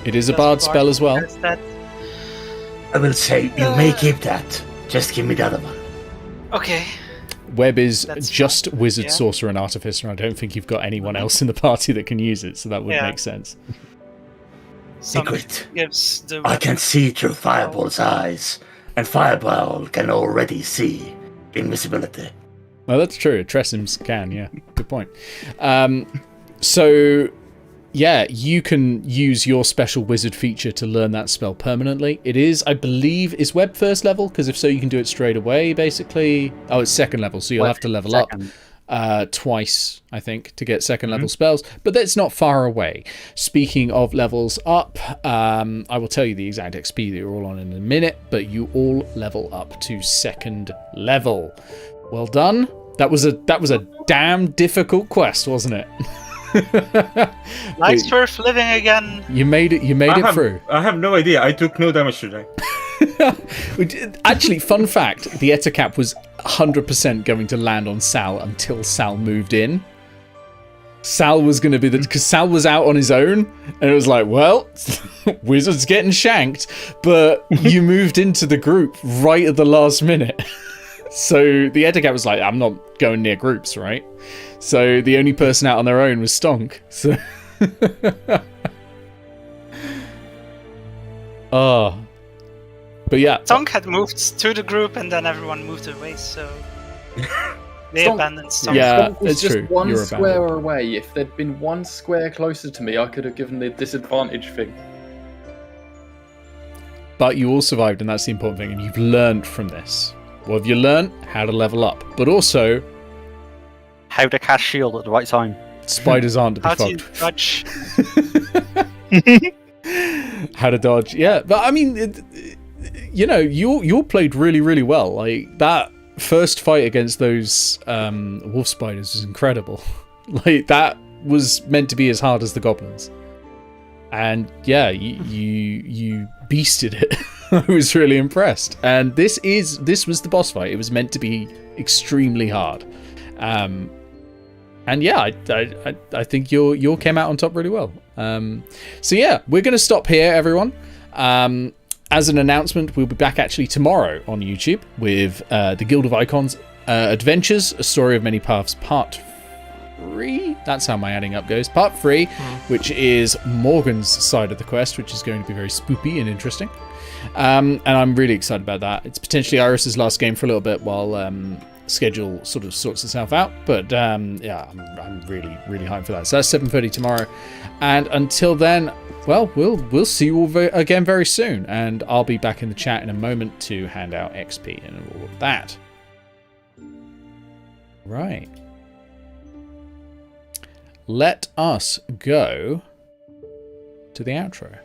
Speaker 1: It is a bard spell as well.
Speaker 6: I will say, you may keep that. Just give me the other one.
Speaker 7: Okay.
Speaker 1: Web is
Speaker 7: That's
Speaker 1: just
Speaker 7: fine.
Speaker 1: wizard,
Speaker 7: Yeah.
Speaker 1: sorcerer, and artificer. And I don't think you've got anyone else in the party that can use it, so that would make sense.
Speaker 6: Secret.
Speaker 7: Gives the
Speaker 6: I can see through Fireball's eyes, and Fireball can already see invisibility.
Speaker 1: Well, that's true. Tressums can, yeah. Good point. So, yeah, you can use your special wizard feature to learn that spell permanently. It is, I believe, is Web first level? Because if so, you can do it straight away, basically. Oh, it's second level, so you'll have to level up twice, I think, to get second level spells. But that's not far away. Speaking of levels up, I will tell you the exact XP that you're all on in a minute, but you all level up to second level. Well done. That was a damn difficult quest, wasn't it?
Speaker 7: Life's worth living again.
Speaker 1: You made it. You made it through.
Speaker 3: I have no idea. I took no damage today.
Speaker 1: Actually, fun fact: the Ettercap was 100% going to land on Sal until Sal moved in. Sal was going to be because Sal was out on his own, and it was like, well, wizard's getting shanked, but you moved into the group right at the last minute. So the Ettercap was like, I'm not going near groups, right? So the only person out on their own was Stonk. So but yeah,
Speaker 7: Stonk had moved to the group and then everyone moved away, so they abandoned Stonk.
Speaker 1: Yeah,
Speaker 5: Stonk was
Speaker 1: it's
Speaker 5: just
Speaker 1: true.
Speaker 5: one
Speaker 1: You're
Speaker 5: square
Speaker 1: abandoned.
Speaker 5: away. If there'd been one square closer to me, I could have given the disadvantage thing.
Speaker 1: But you all survived, and that's the important thing. And you've learned from this. What have you learned? How to level up, but also
Speaker 4: How to cast shield at the right time.
Speaker 1: spiders aren't to be
Speaker 7: How to
Speaker 1: fucked.
Speaker 7: dodge?
Speaker 1: How to dodge? Yeah, but I mean, you all played really, really well. Like that first fight against those wolf spiders was incredible. Like that was meant to be as hard as the goblins, and yeah, you beasted it. I was really impressed. And this was the boss fight. It was meant to be extremely hard. And yeah, I think you came out on top really well. So yeah, we're going to stop here, everyone. As an announcement, we'll be back actually tomorrow on YouTube with the Guild of Icons Adventures, A Story of Many Paths, Part 3. That's how my adding up goes. Part 3, which is Morgan's side of the quest, which is going to be very spoopy and interesting. And I'm really excited about that. It's potentially Iris's last game for a little bit while schedule sort of sorts itself out. But yeah, I'm really, really hyped for that. So that's 7:30 tomorrow. And until then, well, we'll see you all again very soon. And I'll be back in the chat in a moment to hand out XP and all of that. Right. Let us go to the outro.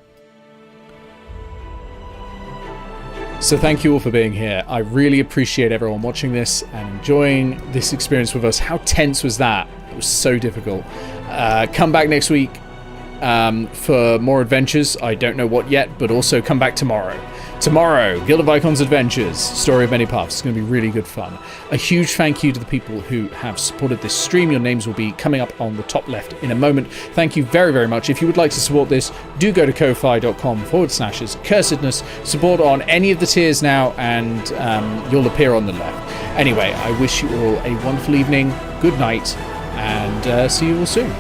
Speaker 1: So thank you all for being here. I really appreciate everyone watching this and enjoying this experience with us. How tense was that? It was so difficult. Come back next week for more adventures. I don't know what yet, but also come back tomorrow. Tomorrow, Guild of Icons Adventures, Story of Many Paths. It's going to be really good fun. A huge thank you to the people who have supported this stream. Your names will be coming up on the top left in a moment. Thank you very, very much. If you would like to support this, do go to ko-fi.com/HisCursedness. Support on any of the tiers now, and you'll appear on the left. Anyway, I wish you all a wonderful evening, good night, and see you all soon.